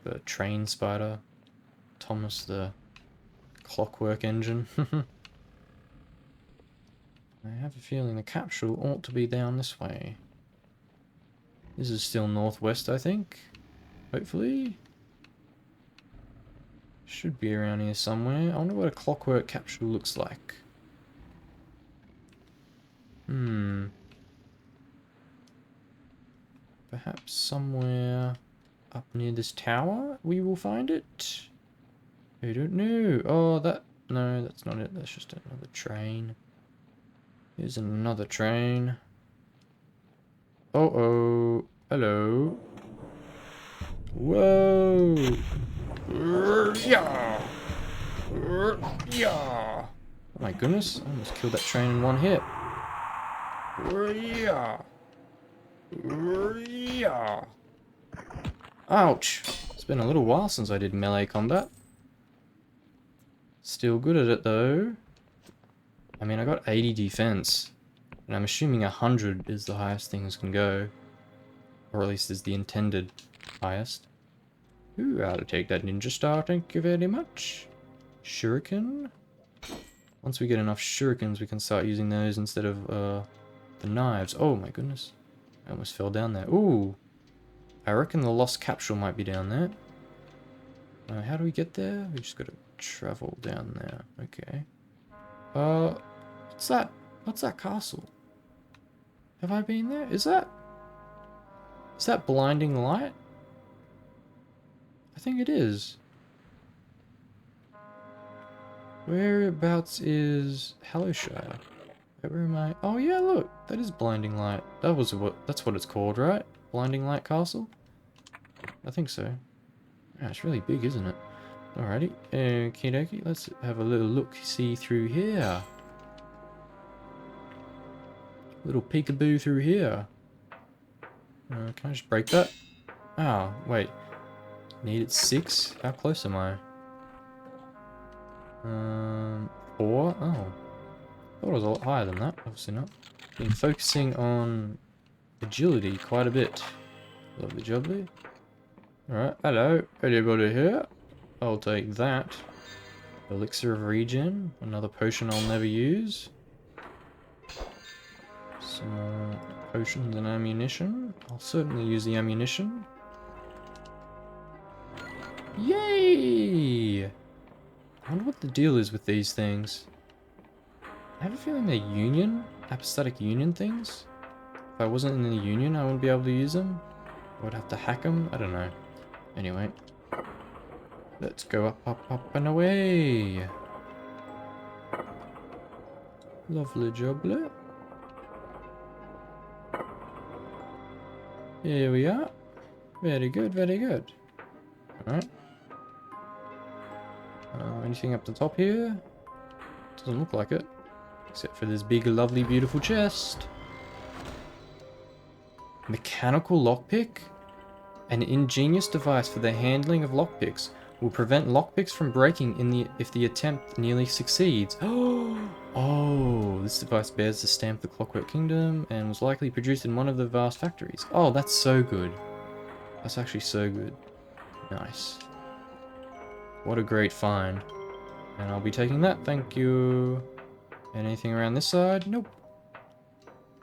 The train spider. Thomas the clockwork engine. I have a feeling the capsule ought to be down this way. This is still northwest, I think. Hopefully. Should be around here somewhere. I wonder what a clockwork capsule looks like. Perhaps somewhere up near this tower we will find it. I don't know. Oh, no, that's not it. That's just another train. Here's another train. Oh, hello. Whoa. Yeah. Yeah. Oh my goodness, I almost killed that train in one hit. Yeah. Yeah. Ouch. It's been a little while since I did melee combat. Still good at it though. I mean, I got 80 defense, and I'm assuming 100 is the highest things can go. Or at least is the intended highest. Ooh, I'll take that ninja star, thank you very much. Shuriken. Once we get enough shurikens, we can start using those instead of the knives. Oh my goodness. I almost fell down there. Ooh. I reckon the lost capsule might be down there. How do we get there? We just gotta travel down there. Okay. What's that? What's that castle? Have I been there? Is that blinding light? I think it is. Whereabouts is Hallowshire? Where am I? Oh yeah, look, that is blinding light. That's what it's called, right? Blinding light castle? I think so. Yeah, it's really big, isn't it? Alrighty, okie dokie, let's have a little look-see through here. Little peekaboo through here. Can I just break that? Oh, wait. Needed 6? How close am I? 4? Oh. Thought it was a lot higher than that. Obviously not. Been focusing on agility quite a bit. Lovely jubbly. Alright, hello. Anybody here? I'll take that. Elixir of regen. Another potion I'll never use. Some more potions and ammunition. I'll certainly use the ammunition. Yay! I wonder what the deal is with these things. I have a feeling they're Union, apostatic Union things. If I wasn't in the Union, I wouldn't be able to use them. I would have to hack them. I don't know. Anyway. Let's go up, up, up, and away. Lovely jubbly. Here we are. Very good, very good. Alright. Anything up the top here? Doesn't look like it. Except for this big, lovely, beautiful chest. Mechanical lockpick? An ingenious device for the handling of lockpicks. Will prevent lockpicks from breaking if the attempt nearly succeeds. Oh, this device bears the stamp of the Clockwork Kingdom and was likely produced in one of the vast factories. Oh, that's so good. That's actually so good. Nice. What a great find. And I'll be taking that, thank you. Anything around this side? Nope.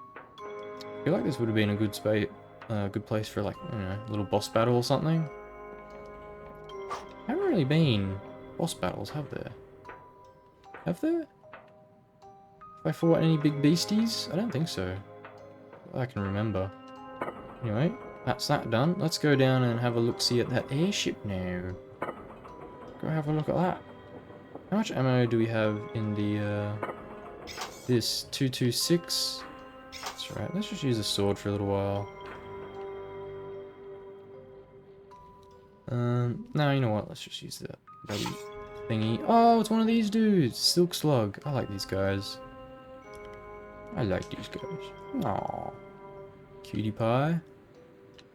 I feel like this would have been a good space, good place for like, you know, a little boss battle or something. Haven't really been boss battles, have there? Have there? Have I fought any big beasties? I don't think so. I can remember. Anyway, that's that done. Let's go down and have a look-see at that airship now. Go have a look at that. How much ammo do we have in the, this 226? That's right, let's just use a sword for a little while. No, you know what, let's just use the bloody thingy. Oh, it's one of these dudes! Silk Slug. I like these guys. I like these guys. Aww. Cutie pie.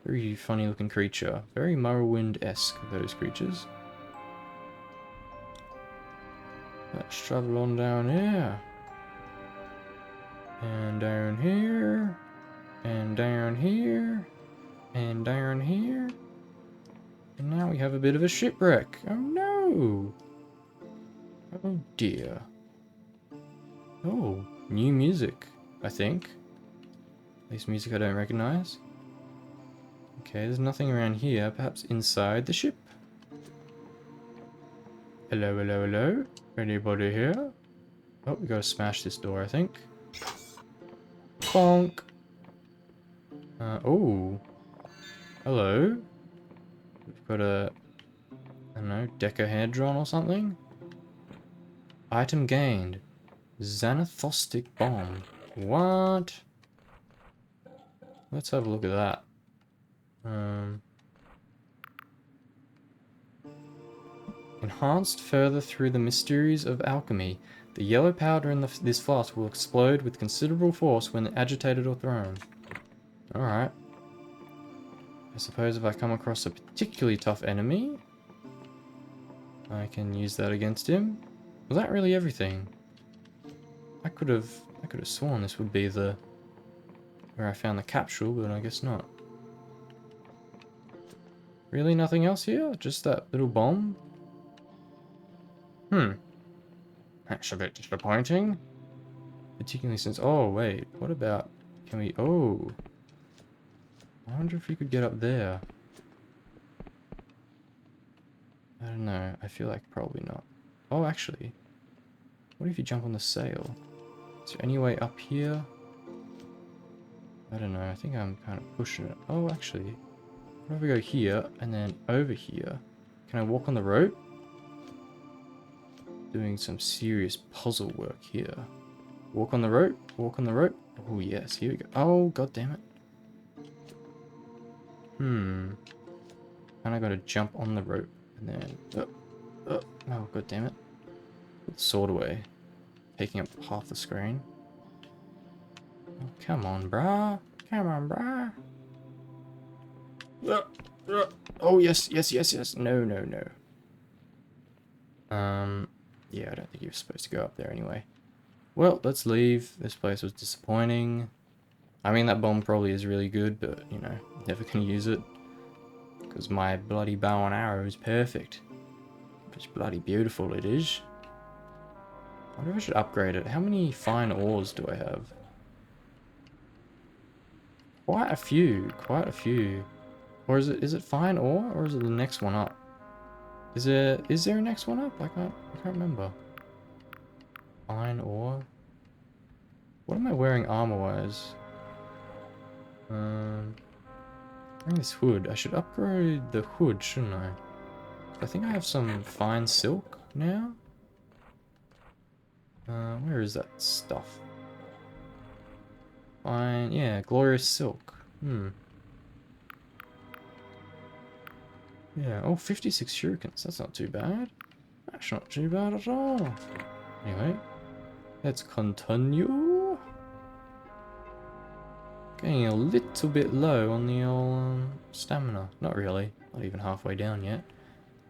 Very funny looking creature. Very Morrowind-esque, those creatures. Let's travel on down here. And down here. And down here. And down here. And now we have a bit of a shipwreck. Oh no! Oh dear. Oh, new music, I think. At least music I don't recognize. Okay, there's nothing around here. Perhaps inside the ship? Hello, hello, hello? Anybody here? Oh, we gotta smash this door, I think. Bonk! Oh. Hello? We've got a... I don't know, decahedron or something? Item gained. Xanathostic bomb. What? Let's have a look at that. Enhanced further through the mysteries of alchemy. The yellow powder in this flask will explode with considerable force when agitated or thrown. Alright. I suppose if I come across a particularly tough enemy, I can use that against him. Was that really everything? I could have sworn this would be the where I found the capsule, but I guess not. Really nothing else here? Just that little bomb? That's a bit disappointing. Particularly since... Oh, wait. What about... Can we... Oh. I wonder if we could get up there. I don't know. I feel like probably not. Oh, actually. What if you jump on the sail? Is there any way up here? I don't know. I think I'm kind of pushing it. Oh, actually. What if we go here and then over here? Can I walk on the rope? Doing some serious puzzle work here. Walk on the rope. Walk on the rope. Oh, yes. Here we go. Oh, god damn it. And I gotta jump on the rope and then... Oh, god damn it. Put the sword away. Taking up half the screen. Oh, come on, brah. Come on, brah. Oh, yes, yes, yes, yes. No, no, no. Yeah, I don't think you're supposed to go up there anyway. Well, let's leave. This place was disappointing. I mean, that bomb probably is really good, but, you know, never gonna use it. Because my bloody bow and arrow is perfect. It's bloody beautiful it is. I wonder if I should upgrade it. How many fine ores do I have? Quite a few. Quite a few. Or is it fine ore, or is it the next one up? Is there a next one up? I can't remember. Fine ore. What am I wearing armor-wise? Wearing this hood. I should upgrade the hood, shouldn't I? I think I have some fine silk now. Where is that stuff? Fine, yeah, glorious silk. Yeah, oh, 56 shurikens. That's not too bad. That's not too bad at all. Anyway, let's continue. Getting a little bit low on the old stamina. Not really. Not even halfway down yet.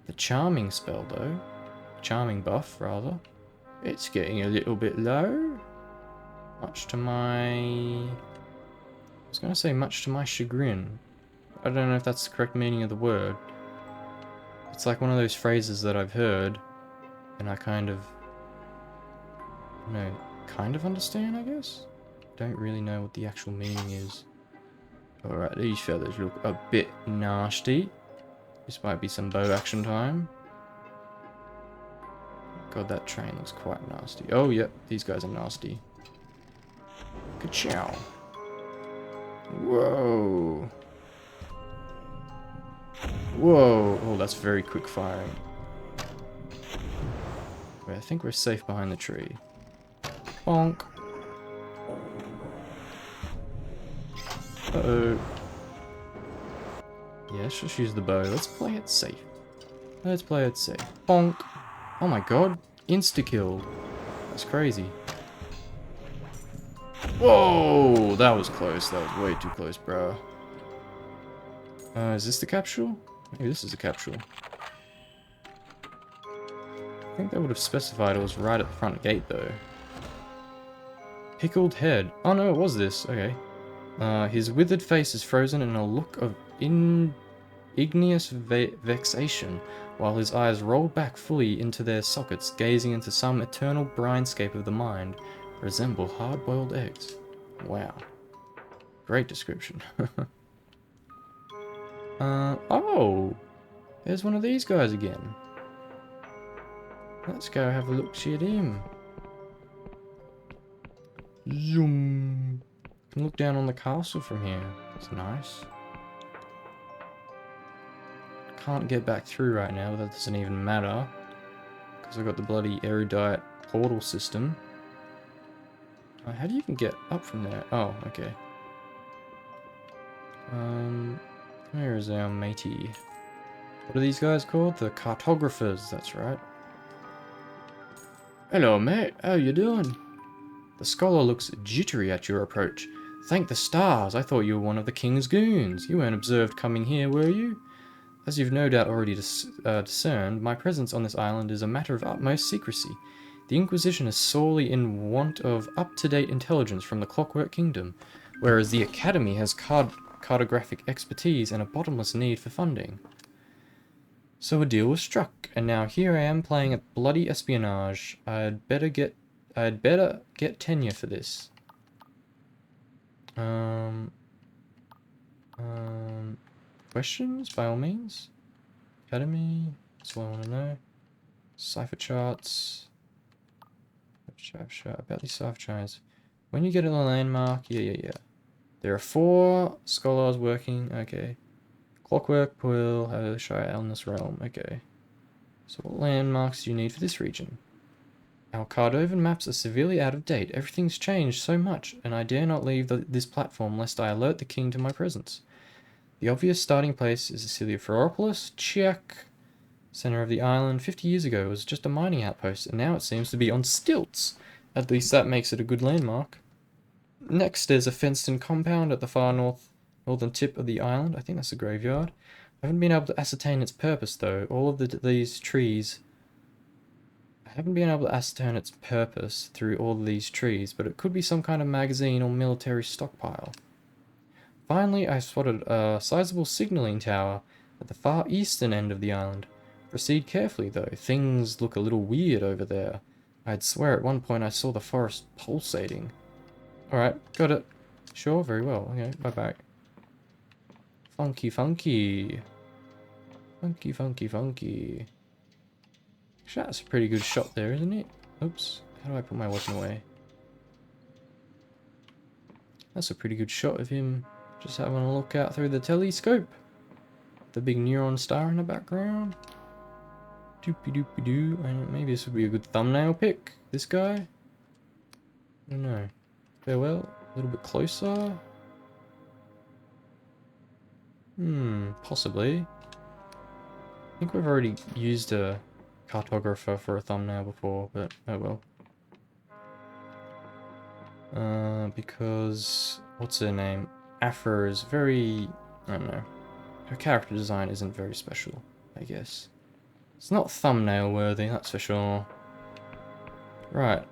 The charming spell though. Charming buff, rather. It's getting a little bit low. Much to my... I was going to say much to my chagrin. I don't know if that's the correct meaning of the word. It's like one of those phrases that I've heard, and I kind of... kind of understand, I guess? Don't really know what the actual meaning is. Alright, these feathers look a bit nasty. This might be some bow action time. God, that train looks quite nasty. Oh, yep, these guys are nasty. Ka-chow. Whoa. Whoa. Oh, that's very quick firing. Wait, I think we're safe behind the tree. Bonk. Uh-oh. Yeah, let's just use the bow. Let's play it safe. Let's play it safe. Bonk. Oh my god. Insta-killed. That's crazy. Whoa! That was close. That was way too close, bro. Is this the capsule? Maybe this is a capsule. I think they would have specified it was right at the front gate, though. Pickled head. Oh no, it was this. Okay. His withered face is frozen in a look of igneous vexation, while his eyes roll back fully into their sockets, gazing into some eternal brinescape of the mind, resemble hard-boiled eggs. Wow. Great description. Oh! There's one of these guys again. Let's go have a look-see at him. Zoom! Can look down on the castle from here. It's nice. Can't get back through right now, but that doesn't even matter. Because I've got the bloody erudite portal system. How do you even get up from there? Oh, okay. Where is our matey? What are these guys called? The cartographers, that's right. Hello, mate. How you doing? The scholar looks jittery at your approach. Thank the stars, I thought you were one of the king's goons. You weren't observed coming here, were you? As you've no doubt already discerned, my presence on this island is a matter of utmost secrecy. The Inquisition is sorely in want of up-to-date intelligence from the Clockwork Kingdom, whereas the Academy has cartographic expertise and a bottomless need for funding. So a deal was struck, and now here I am playing at bloody espionage. I'd better get tenure for this. Questions, by all means. Academy, that's all I want to know. Cipher charts. About these cipher charts. When you get a landmark, yeah. There are 4 scholars working, okay. Clockwork Quill, how shall I own this realm, okay. So what landmarks do you need for this region? Our Cardovan maps are severely out of date. Everything's changed so much, and I dare not leave this platform lest I alert the king to my presence. The obvious starting place is the city of Ferropolis. Check. Center of the island. 50 years ago it was just a mining outpost, and now it seems to be on stilts. At least that makes it a good landmark. Next there's a fenced-in compound at the far northern tip of the island. I think that's a graveyard. I haven't been able to ascertain its purpose though. All of these trees... I haven't been able to ascertain its purpose through all of these trees, but it could be some kind of magazine or military stockpile. Finally, I spotted a sizable signaling tower at the far eastern end of the island. Proceed carefully though, things look a little weird over there. I'd swear at one point I saw the forest pulsating. Alright, got it. Sure, very well. Okay, bye-bye. Funky. Funky. Actually, that's a pretty good shot there, isn't it? Oops. How do I put my weapon away? That's a pretty good shot of him just having a look out through the telescope. The big neutron star in the background. Doopy-doopy-doo. Maybe this would be a good thumbnail pick. This guy? I don't know. Farewell. A little bit closer. Possibly. I think we've already used a cartographer for a thumbnail before, but oh well. Because what's her name? Aphra is very, I don't know. Her character design isn't very special, I guess. It's not thumbnail worthy, that's for sure. Right.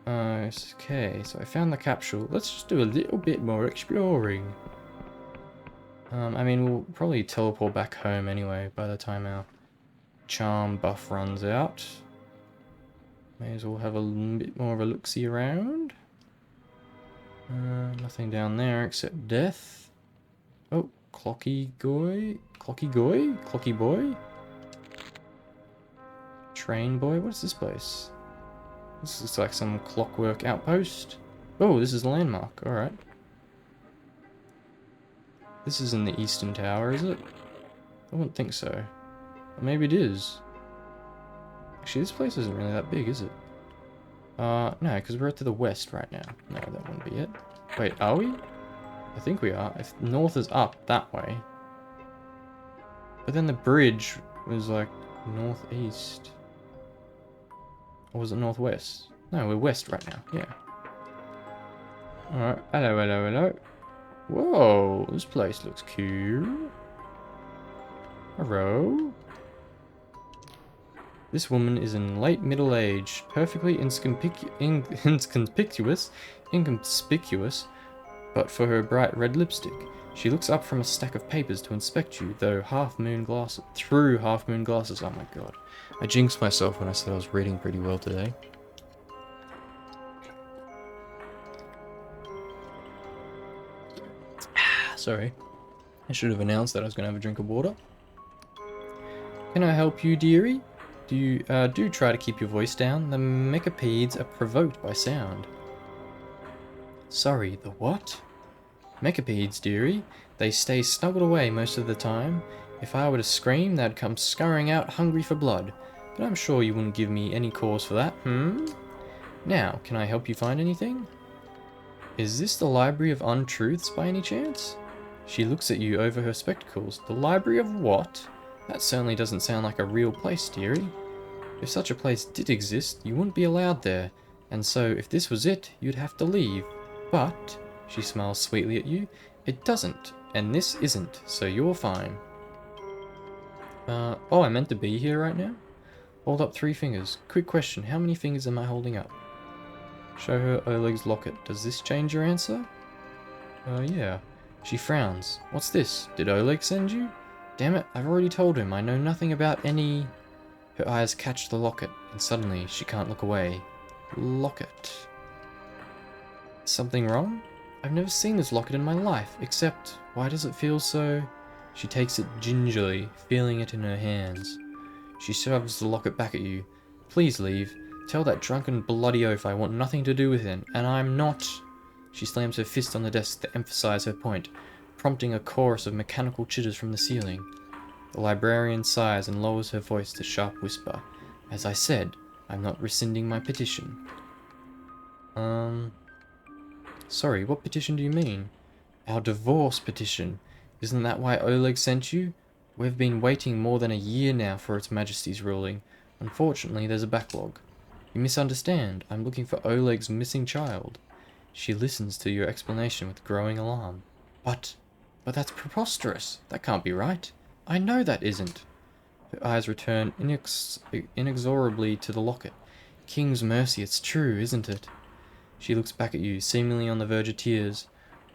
Okay, so I found the capsule. Let's just do a little bit more exploring. I mean, we'll probably teleport back home anyway by the time our charm buff runs out. May as well have a bit more of a look-see around. Nothing down there except death. Oh, Clocky Goy? Clocky Goy? Clocky Boy? Train Boy? What's this place? This looks like some clockwork outpost. Oh, this is a landmark. Alright. This is in the Eastern Tower, is it? I wouldn't think so. Or maybe it is. Actually, this place isn't really that big, is it? No, because we're to the west right now. No, that wouldn't be it. Wait, are we? I think we are. If north is up that way. But then the bridge was like northeast. Or was it northwest? No, we're west right now. Yeah. Alright. Hello, hello, hello. Whoa, this place looks cute. Hello. This woman is in late middle age, perfectly inconspicuous, but for her bright red lipstick. She looks up from a stack of papers to inspect you, through half moon glasses. Oh my god. I jinxed myself when I said I was reading pretty well today. Sorry. I should have announced that I was going to have a drink of water. Can I help you, dearie? Do try to keep your voice down. The mechapeds are provoked by sound. Sorry, the what? Mechapeds, dearie. They stay snuggled away most of the time. If I were to scream, they'd come scurrying out hungry for blood. But I'm sure you wouldn't give me any cause for that, Now, can I help you find anything? Is this the Library of Untruths by any chance? She looks at you over her spectacles. The Library of what? That certainly doesn't sound like a real place, dearie. If such a place did exist, you wouldn't be allowed there, and so if this was it, you'd have to leave. But, she smiles sweetly at you, it doesn't, and this isn't, so you're fine. Oh, I meant to be here right now? Hold up 3 fingers. Quick question, how many fingers am I holding up? Show her Oleg's locket. Does this change your answer? Yeah. She frowns. What's this? Did Oleg send you? Damn it, I've already told him. I know nothing about any... Her eyes catch the locket, and suddenly she can't look away. Locket. Something wrong? I've never seen this locket in my life, except, why does it feel so... She takes it gingerly, feeling it in her hands. She shoves the locket back at you. Please leave. Tell that drunken bloody oaf I want nothing to do with him, and I'm not... She slams her fist on the desk to emphasize her point, prompting a chorus of mechanical chitters from the ceiling. The librarian sighs and lowers her voice to sharp whisper. As I said, I'm not rescinding my petition. Sorry, what petition do you mean? Our divorce petition. Isn't that why Oleg sent you? We've been waiting more than a year now for Its Majesty's ruling. Unfortunately, there's a backlog. You misunderstand. I'm looking for Oleg's missing child. She listens to your explanation with growing alarm. But that's preposterous. That can't be right. I know that isn't. Her eyes return inexorably to the locket. King's mercy, it's true, isn't it? She looks back at you, seemingly on the verge of tears.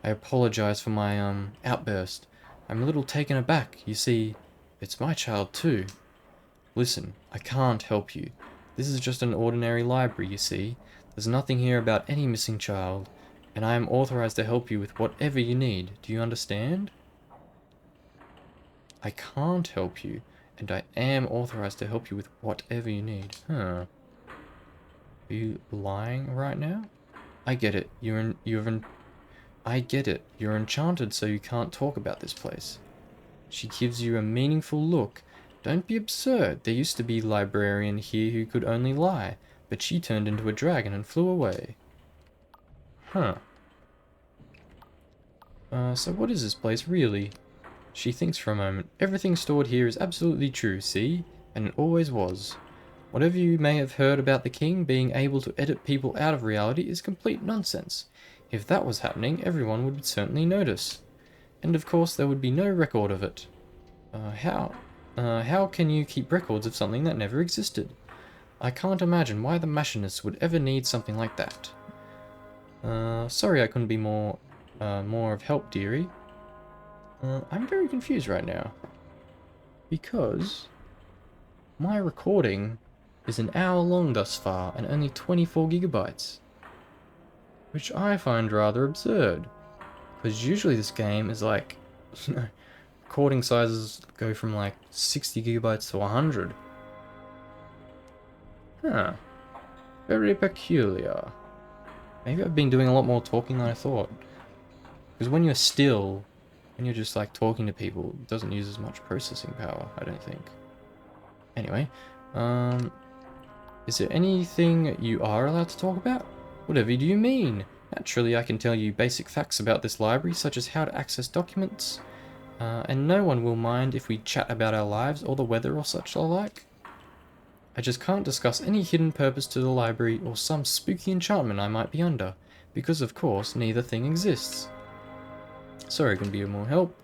I apologize for my, outburst. I'm a little taken aback. You see, it's my child too. Listen, I can't help you. This is just an ordinary library, you see. There's nothing here about any missing child, and I am authorized to help you with whatever you need. Do you understand? I can't help you, and I am authorized to help you with whatever you need. Huh. Are you lying right now? I get it. I get it. You're enchanted, so you can't talk about this place. She gives you a meaningful look. Don't be absurd. There used to be a librarian here who could only lie, but she turned into a dragon and flew away. Huh. So what is this place, really? She thinks for a moment. Everything stored here is absolutely true, see? And it always was. Whatever you may have heard about the king being able to edit people out of reality is complete nonsense. If that was happening, everyone would certainly notice. And of course, there would be no record of it. How can you keep records of something that never existed? I can't imagine why the Machinists would ever need something like that. Sorry I couldn't be more of help, dearie. I'm very confused right now. Because my recording is an hour long thus far and only 24 gigabytes. Which I find rather absurd. Because usually this game is like, recording sizes go from like 60 gigabytes to 100. Huh. Very peculiar. Maybe I've been doing a lot more talking than I thought. Because when you're still, when you're just like talking to people, it doesn't use as much processing power, I don't think. Anyway, is there anything you are allowed to talk about? Whatever do you mean? Naturally, I can tell you basic facts about this library, such as how to access documents, and no one will mind if we chat about our lives or the weather or such alike. I just can't discuss any hidden purpose to the library or some spooky enchantment I might be under, because of course neither thing exists. Sorry I couldn't be of more help.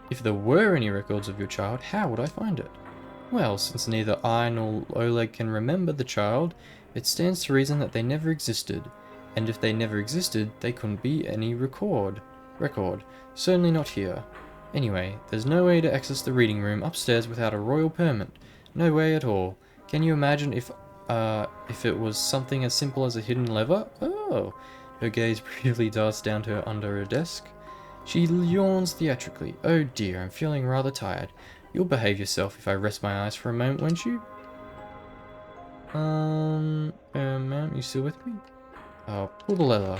If there were any records of your child, how would I find it? Well, since neither I nor Oleg can remember the child, it stands to reason that they never existed, and if they never existed, they couldn't be any record. Certainly not here. Anyway, there's no way to access the reading room upstairs without a royal permit. No way at all. Can you imagine if it was something as simple as a hidden lever? Oh! Her gaze briefly darts down to her under her desk. She yawns theatrically. Oh dear, I'm feeling rather tired. You'll behave yourself if I rest my eyes for a moment, won't you? Ma'am, you still with me? Pull the lever.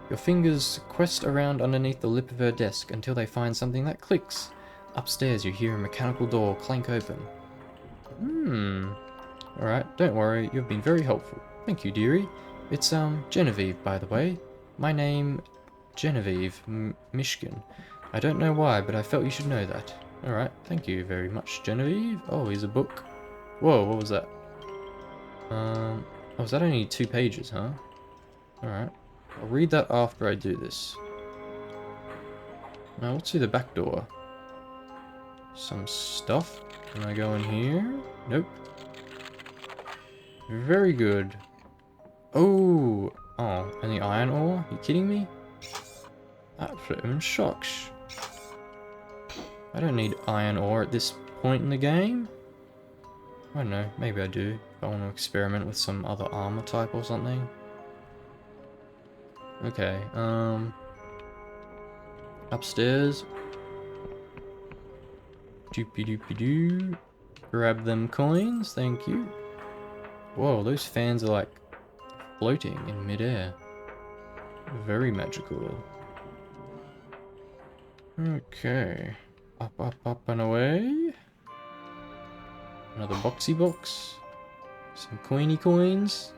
Your fingers quest around underneath the lip of her desk until they find something that clicks. Upstairs, you hear a mechanical door clank open. Alright, don't worry, you've been very helpful. Thank you, dearie. It's, Genevieve, by the way. My name, Genevieve Mishkin. I don't know why, but I felt you should know that. Alright, thank you very much, Genevieve. Oh, here's a book. Whoa, what was that? Oh, was that only 2 pages, huh? Alright. I'll read that after I do this. Now, let's see the back door. Some stuff. Can I go in here? Nope. Very good. Oh! Oh, and the iron ore? You kidding me? Aphra and shocks. I don't need iron ore at this point in the game. I don't know, maybe I do. If I want to experiment with some other armor type or something. Okay, upstairs. Doopy doopy doo. Grab them coins, thank you. Whoa, those fans are like floating in midair. Very magical. Okay. Up, up, up and away. Another boxy box. Some coiny coins.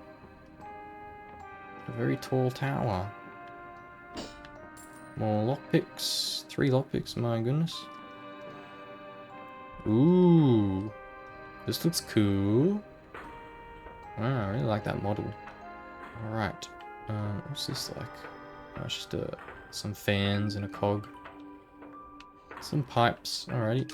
A very tall tower. More lockpicks. 3 lockpicks, my goodness. Ooh. This looks cool. Wow, I really like that model. Alright. What's this like? Oh, it's just some fans and a cog. Some pipes. Alrighty.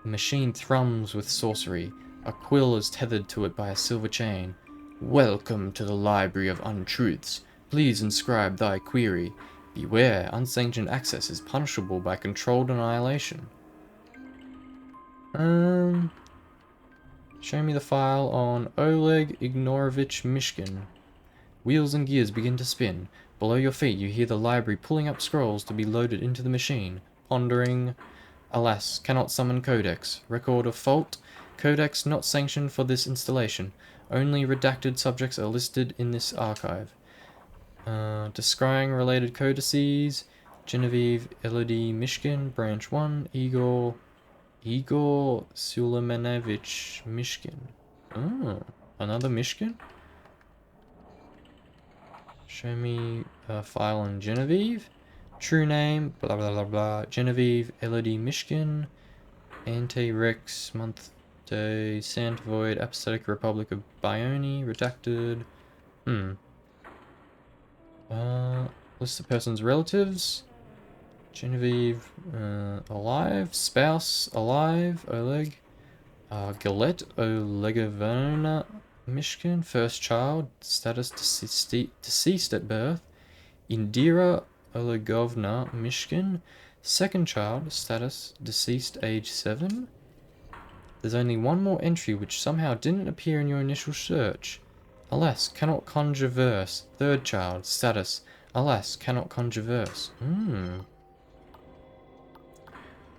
The machine thrums with sorcery. A quill is tethered to it by a silver chain. Welcome to the Library of Untruths. Please inscribe thy query. Beware, unsanctioned access is punishable by controlled annihilation. Show me the file on Oleg Ignorovich Mishkin. Wheels and gears begin to spin. Below your feet you hear the library pulling up scrolls to be loaded into the machine. Pondering. Alas, cannot summon codex. Record of fault. Codex not sanctioned for this installation. Only redacted subjects are listed in this archive. Descrying related codices. Genevieve Elodie Mishkin, Branch 1, Igor Sulemanevich Mishkin. Oh, another Mishkin? Show me a file on Genevieve. True name, blah blah blah blah. Genevieve Elodie Mishkin. Ante Rex, month, birthday, Santa Void, Apathetic Republic of Bione, redacted. List the person's relatives. Genevieve, alive. Spouse, alive. Oleg. Gillette, Olegavona, Michigan. First child, status deceased at birth. Indira Olegovna, Michigan. Second child, status deceased, age 7. There's only one more entry which somehow didn't appear in your initial search. Alas, cannot conjure verse. Third child, status. Alas, cannot conjure verse.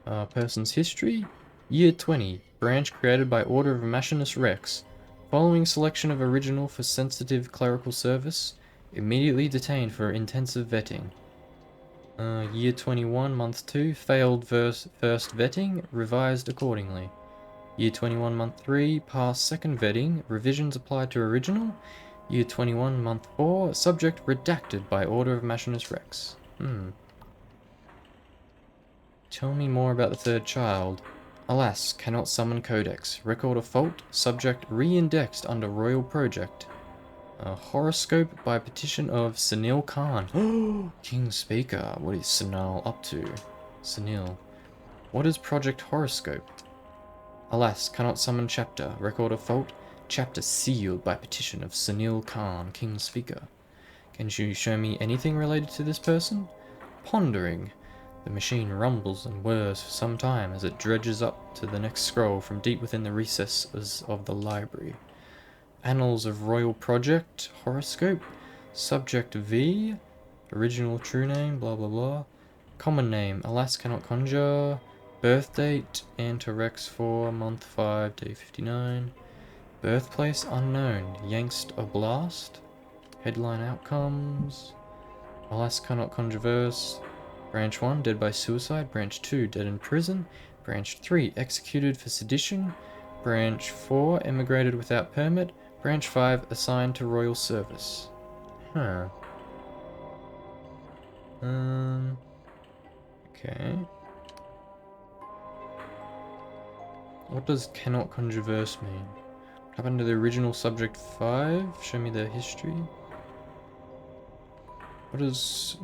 Person's history. Year 20. Branch created by order of Machinist Rex. Following selection of original for sensitive clerical service. Immediately detained for intensive vetting. Year 21, month 2. Failed first vetting. Revised accordingly. Year 21, month 3, passed second vetting, revisions applied to original. Year 21, month 4, subject redacted by order of Machinist Rex. Tell me more about the third child. Alas, cannot summon codex. Record of fault, subject re-indexed under royal project. Horoscope by petition of Sunil Khan. King Speaker, what is Sunil up to? Sunil. What is Project Horoscope? Alas, cannot summon chapter. Record of fault. Chapter sealed by petition of Sunil Khan, King's Speaker. Can you show me anything related to this person? Pondering. The machine rumbles and whirs for some time as it dredges up to the next scroll from deep within the recesses of the library. Annals of Royal Project. Horoscope. Subject V. Original true name. Blah blah blah. Common name. Alas, cannot conjure. Birth date, Antorex 4, month 5, day 59. Birthplace unknown, Yangst Oblast. Headline outcomes. Alas, cannot controverse. Branch 1, dead by suicide. Branch 2, dead in prison. Branch 3, executed for sedition. Branch 4, emigrated without permit. Branch 5, assigned to royal service. Okay. What does cannot controverse mean? What happened to the original subject 5? Show me their history. What is...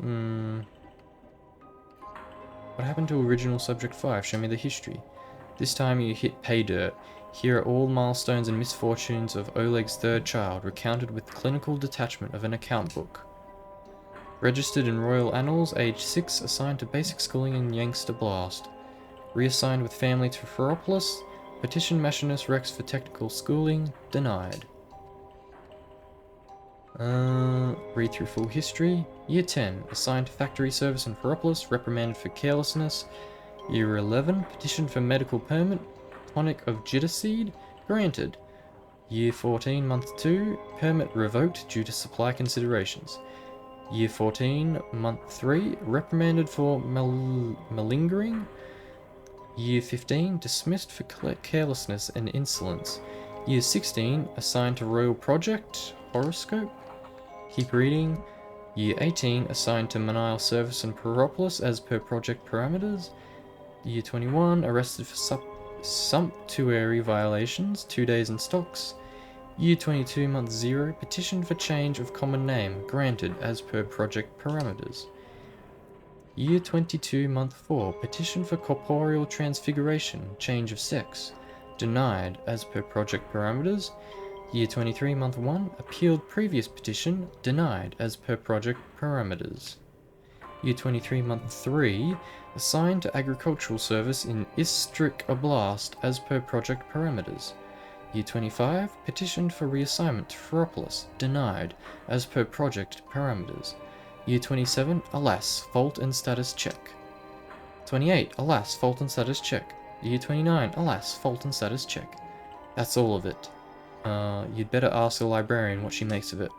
What happened to original subject 5? Show me the history. This time you hit pay dirt. Here are all milestones and misfortunes of Oleg's third child, recounted with clinical detachment of an account book. Registered in Royal Annals, age 6, assigned to basic schooling in Yangster Blast. Reassigned with family to Ferropolis. Petition Machinist Rex for technical schooling, denied. Read through full history. Year 10, assigned to factory service in Ferropolis, reprimanded for carelessness. Year 11, petition for medical permit, tonic of Jitterseed, granted. Year 14, month 2, permit revoked due to supply considerations. Year 14, month 3, reprimanded for malingering. Year 15, dismissed for carelessness and insolence. Year 16, assigned to Royal Project, Horoscope. Keep reading. Year 18, assigned to Menial Service in Ferropolis as per project parameters. Year 21, arrested for sumptuary violations, 2 days in stocks. Year 22, month 0, petition for change of common name, granted as per project parameters. Year 22, month 4, petition for corporeal transfiguration, change of sex, denied as per project parameters. Year 23, month 1, appealed previous petition, denied as per project parameters. Year 23, month 3, assigned to agricultural service in Istrik Oblast as per project parameters. Year 25, petitioned for reassignment to Ferropolis, denied as per project parameters. Year 27, alas, fault and status check. 28, alas, fault and status check. Year 29, alas, fault and status check. That's all of it. You'd better ask the librarian what she makes of it.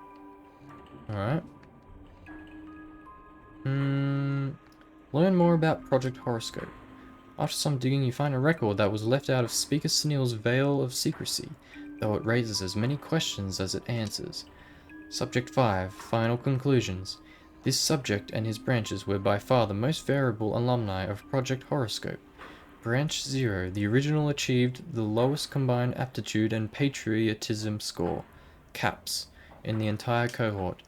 Alright. Learn more about Project Horoscope. After some digging, you find a record that was left out of Speaker Sunil's veil of secrecy, though it raises as many questions as it answers. Subject 5. Final conclusions. This subject and his branches were by far the most variable alumni of Project Horoscope. Branch 0. The original achieved the lowest combined aptitude and patriotism score, CAPS, in the entire cohort,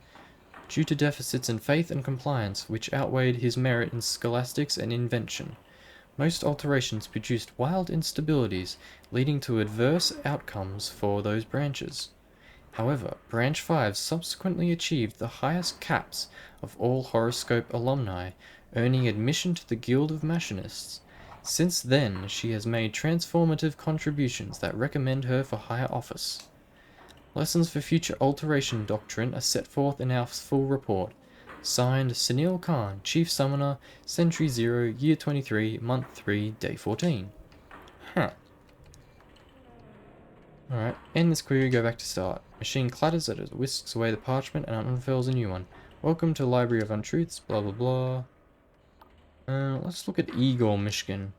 due to deficits in faith and compliance, which outweighed his merit in scholastics and invention. Most alterations produced wild instabilities, leading to adverse outcomes for those branches. However, Branch 5 subsequently achieved the highest caps of all horoscope alumni, earning admission to the Guild of Machinists. Since then, she has made transformative contributions that recommend her for higher office. Lessons for future alteration doctrine are set forth in our full report. Signed, Sunil Khan, Chief Summoner, Century 0, Year 23, Month 3, Day 14. Huh. Alright, end this query, go back to start. Machine clatters as it whisks away the parchment and unfurls a new one. Welcome to Library of Untruths, blah blah blah. Let's look at Igor Mishkin.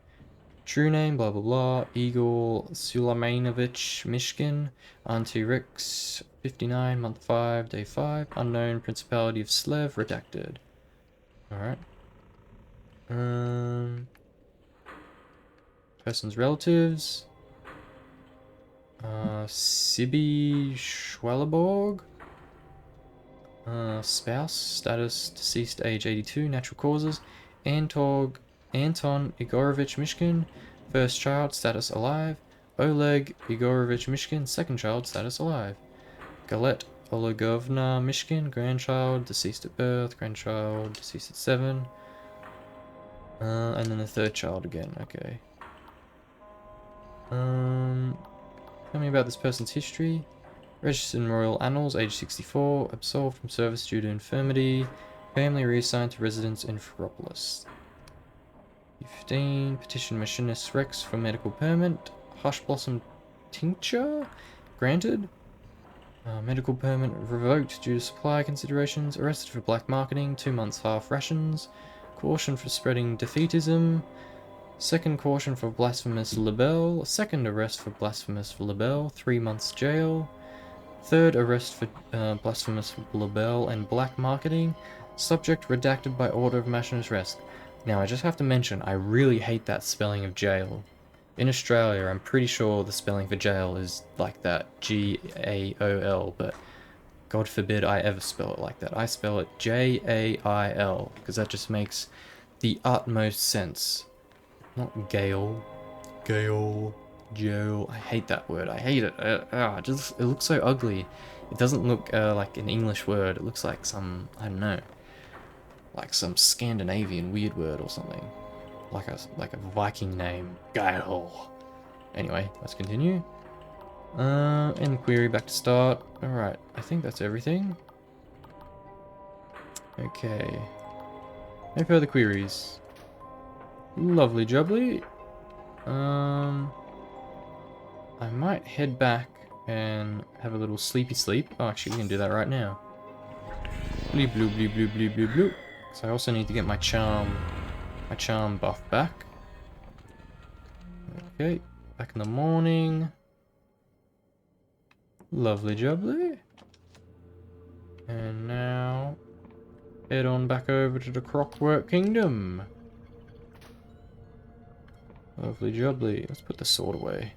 True name, blah blah blah. Igor Suleimanovich Mishkin. Auntie Rix, 59, month 5, day 5. Unknown, Principality of Slev, redacted. Alright. Person's relatives. Sibi Schwelleborg. Spouse, status, deceased, age 82, natural causes. Anton Igorovich Mishkin, first child, status alive. Oleg Igorovich Mishkin, second child, status alive. Galet Olegovna Mishkin, grandchild, deceased at birth, grandchild, deceased at 7. And then the third child again, okay. Tell me about this person's history. Registered in Royal Annals, age 64, absolved from service due to infirmity, family reassigned to residence in Ferropolis. 15, petition Machinist Rex for medical permit, Hush Blossom Tincture, granted. Medical permit revoked due to supply considerations, arrested for black marketing, 2 months half rations, caution for spreading defeatism, second caution for blasphemous libel, second arrest for blasphemous libel, 3 months jail, third arrest for blasphemous libel and black marketing, subject redacted by order of Machinist Rest. Now I just have to mention, I really hate that spelling of jail. In Australia, I'm pretty sure the spelling for jail is like that, G-A-O-L, but God forbid I ever spell it like that. I spell it J-A-I-L, because that just makes the utmost sense. Not Gale. Gale. Jail. I hate that word. I hate it. It looks so ugly. It doesn't look like an English word. It looks like some, I don't know, like some Scandinavian weird word or something. Like a Viking name. Gale. Anyway, let's continue. End query, back to start. Alright, I think that's everything. Okay. No further queries. Lovely jubbly. I might head back and have a little sleepy sleep. Oh, actually, we can do that right now. Bleep, bloop, bleep, bloop, bleep, bloop, bloop. So I also need to get my charm buff back. Okay, back in the morning. Lovely jubbly. And now, head on back over to the Clockwork Kingdom. Lovely jubbly. Let's put the sword away.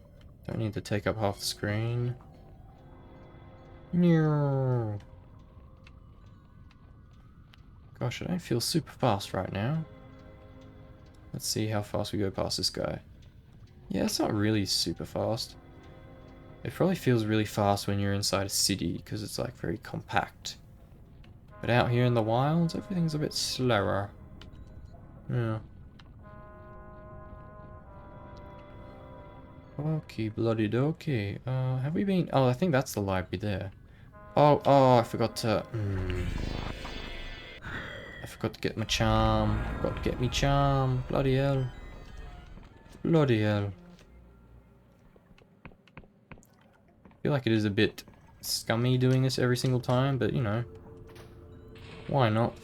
Don't need to take up half the screen. No. Gosh, I don't feel super fast right now. Let's see how fast we go past this guy. Yeah, it's not really super fast. It probably feels really fast when you're inside a city, because it's like very compact. But out here in the wilds, everything's a bit slower. Yeah. Okay, bloody dokey. Have we been... Oh, I think that's the library there. Oh, I forgot to... I forgot to get my charm. Forgot to get me charm. Bloody hell. Bloody hell. I feel like it is a bit scummy doing this every single time, but you know. Why not?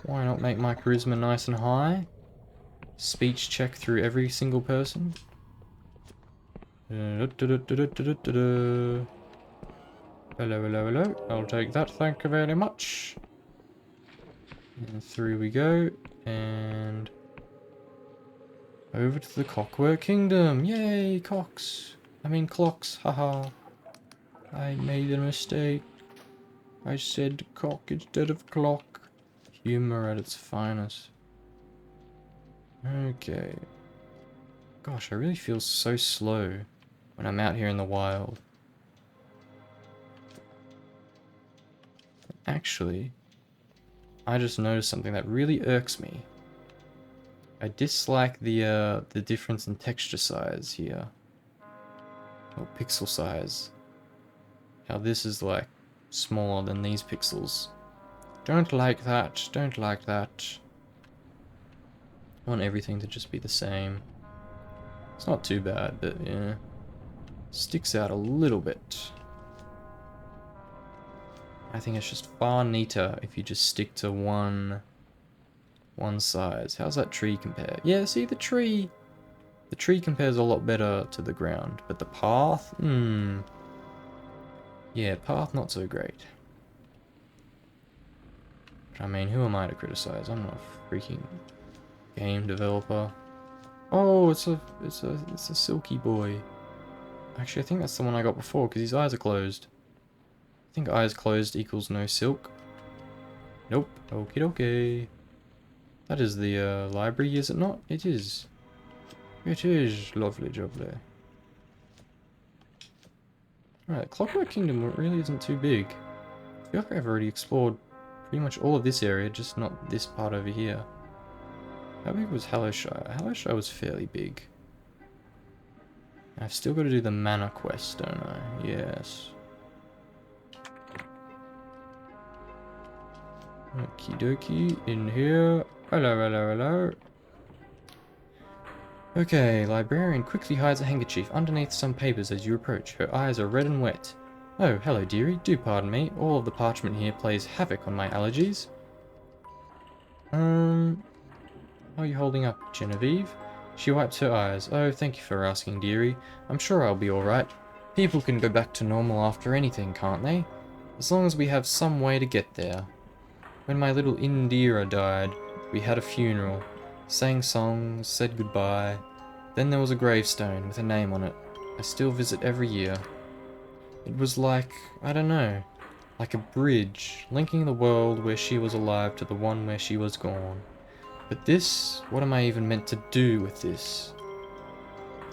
Why not make my charisma nice and high? Speech check through every single person. Hello, hello. I'll take that, thank you very much. And through we go, and Over to the Clockwork Kingdom. Yay, cocks. I mean clocks, haha. I made a mistake. I said cock instead of clock. Humor at its finest. Okay. Gosh, I really feel so slow when I'm out here in the wild. Actually, I just noticed something that really irks me. I dislike the difference in texture size here. Or pixel size. How this is like smaller than these pixels. Don't like that, don't like that. I want everything to just be the same. It's not too bad, but yeah. Sticks out a little bit. I think it's just far neater if you just stick to one size. How's that tree compare? Yeah, see the tree compares a lot better to the ground, but the path, yeah, path not so great. But I mean, who am I to criticize? I'm not a freaking game developer. Oh, it's a silky boy. Actually, I think that's the one I got before because his eyes are closed. I think eyes closed equals no silk. Nope. Okie dokie. That is the library, is it not? It is. It is lovely, lovely. Alright, Clockwork Kingdom really isn't too big. I feel like I've already explored pretty much all of this area, just not this part over here. How big was Hallowshire? Hallowshire was fairly big. I've still got to do the mana quest, don't I? Yes. Okie dokie, in here. Hello, hello, hello. Okay, librarian quickly hides a handkerchief underneath some papers as you approach. Her eyes are red and wet. Oh, hello dearie, do pardon me. All of the parchment here plays havoc on my allergies. How are you holding up, Genevieve? She wipes her eyes. Oh, thank you for asking, dearie. I'm sure I'll be alright. People can go back to normal after anything, can't they? As long as we have some way to get there. When my little Indira died, we had a funeral, sang songs, said goodbye. Then there was a gravestone with a name on it. I still visit every year. It was like, I don't know, like a bridge, linking the world where she was alive to the one where she was gone. But this, what am I even meant to do with this?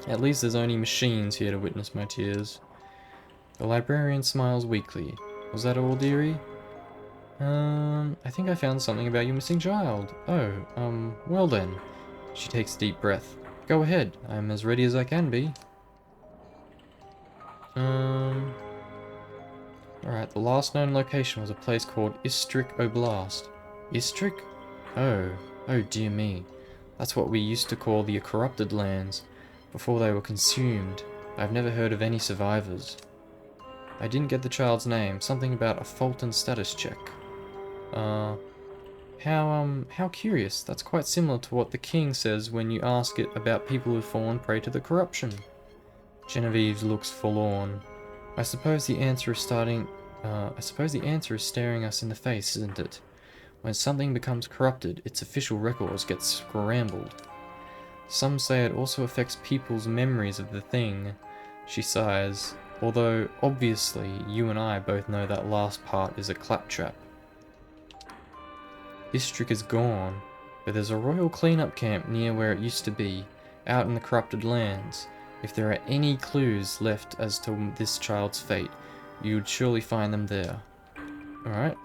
At least there's only machines here to witness my tears. The librarian smiles weakly. Was that all, dearie? I think I found something about your missing child. Oh, well then. She takes a deep breath. Go ahead, I'm as ready as I can be. Alright, the last known location was a place called Istrik Oblast. Istrik? Oh dear me. That's what we used to call the corrupted lands, before they were consumed. I've never heard of any survivors. I didn't get the child's name, something about a Fulton status check. How curious. That's quite similar to what the king says when you ask it about people who've fallen prey to the corruption. Genevieve looks forlorn. I suppose the answer is staring us in the face, isn't it? When something becomes corrupted, its official records get scrambled. Some say it also affects people's memories of the thing. She sighs, although obviously you and I both know that last part is a claptrap. Istrik is gone, but there's a royal cleanup camp near where it used to be, out in the corrupted lands. If there are any clues left as to this child's fate, you would surely find them there. Alright.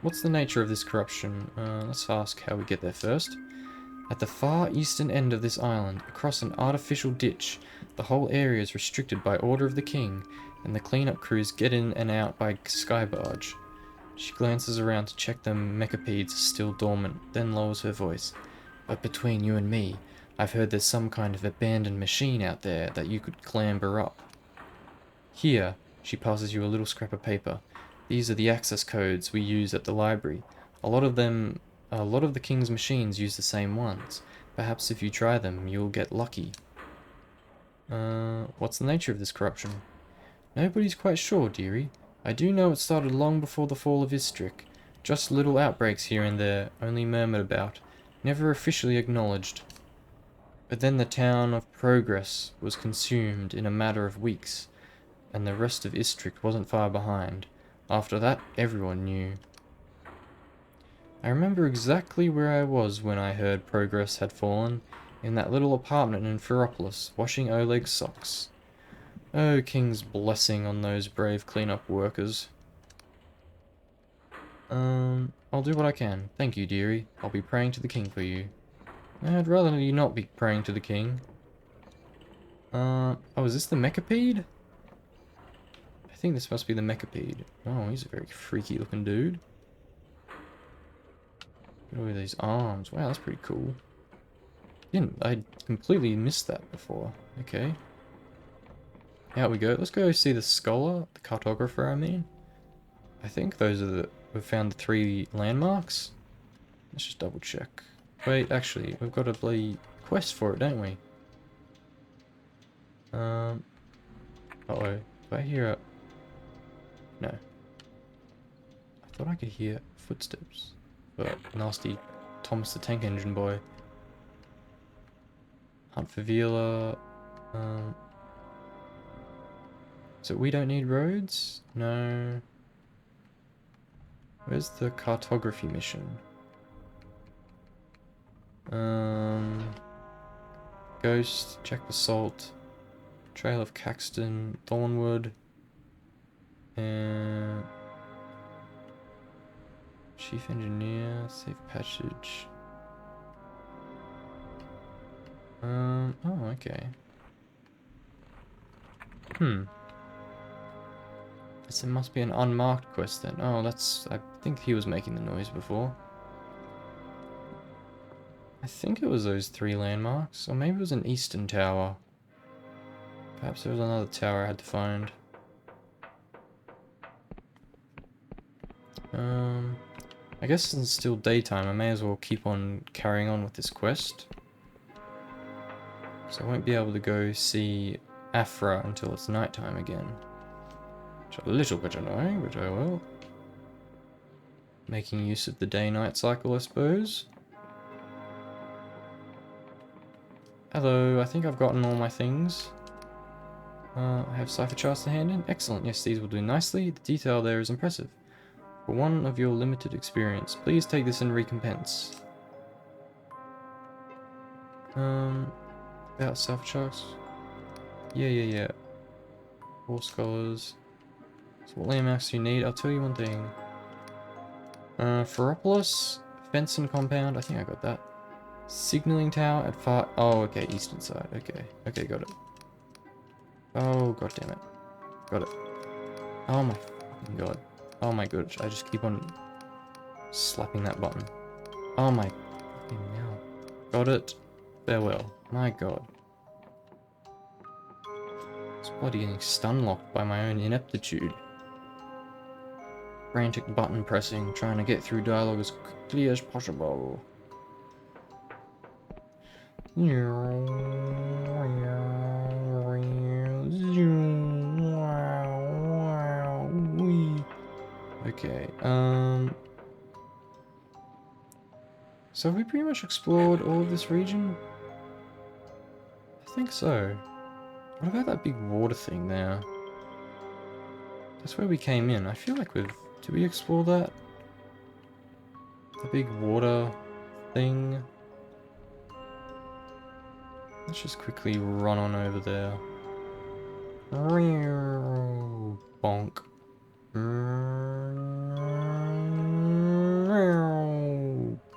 What's the nature of this corruption? Let's ask how we get there first. At the far eastern end of this island, across an artificial ditch, the whole area is restricted by order of the king, and the cleanup crews get in and out by skybarge. She glances around to check the mechapeds are still dormant, then lowers her voice. But between you and me, I've heard there's some kind of abandoned machine out there that you could clamber up. Here, she passes you a little scrap of paper. These are the access codes we use at the library. A lot of the king's machines use the same ones. Perhaps if you try them, you'll get lucky. What's the nature of this corruption? Nobody's quite sure, dearie. I do know it started long before the fall of Istrik. Just little outbreaks here and there, only murmured about. never officially acknowledged. But then the town of Progress was consumed in a matter of weeks, and the rest of Istrict wasn't far behind. After that, everyone knew. I remember exactly where I was when I heard Progress had fallen, in that little apartment in Ferropolis, washing Oleg's socks. Oh, King's blessing on those brave cleanup workers. I'll do what I can. Thank you, dearie. I'll be praying to the king for you. I'd rather you not be praying to the king. Oh, is this the Mechapede? I think this must be the Mechapede. Oh, he's a very freaky looking dude. Look at these arms. Wow, that's pretty cool. I completely missed that before. Okay. Out we go. Let's go see the scholar, the cartographer, I mean. I think those are we've found the 3 landmarks. Let's just double check. Wait, actually, we've got a bloody quest for it, don't we? Uh-oh. Do I hear a... No. I thought I could hear footsteps. But nasty Thomas the Tank Engine boy. Hunt for Vila. So we don't need roads? No. Where's the cartography mission? Ghost, check the salt, Trail of Caxton, Thornwood, and Chief Engineer, safe passage. Oh, okay. It must be an unmarked quest then. Oh, that's... I think he was making the noise before. I think it was those 3 landmarks. Or maybe it was an eastern tower. Perhaps there was another tower I had to find. I guess since it's still daytime, I may as well keep on carrying on with this quest. So I won't be able to go see Aphra until it's nighttime again. Which is a little bit annoying, but oh well. Making use of the day-night cycle, I suppose. Hello, I think I've gotten all my things. I have cipher charts to hand in. Excellent, yes, these will do nicely. The detail there is impressive. For one of your limited experience, please take this in recompense. About cipher charts? Yeah. 4 scholars. So what landmarks do you need? I'll tell you one thing. Ferropolis, fence and compound. I think I got that. Signaling tower at far... Oh, okay, eastern side. Okay, got it. Oh, god damn it. Got it. Oh my fucking god. Oh my god, I just keep on slapping that button. Oh my fucking hell. Got it. Farewell. My god. It's bloody getting stun locked by my own ineptitude. Frantic button pressing, trying to get through dialogue as quickly as possible. Okay, so have we pretty much explored all of this region? I think so. What about that big water thing there? That's where we came in. I feel like we've... Did we explore that? The big water thing? Let's just quickly run on over there. Bonk.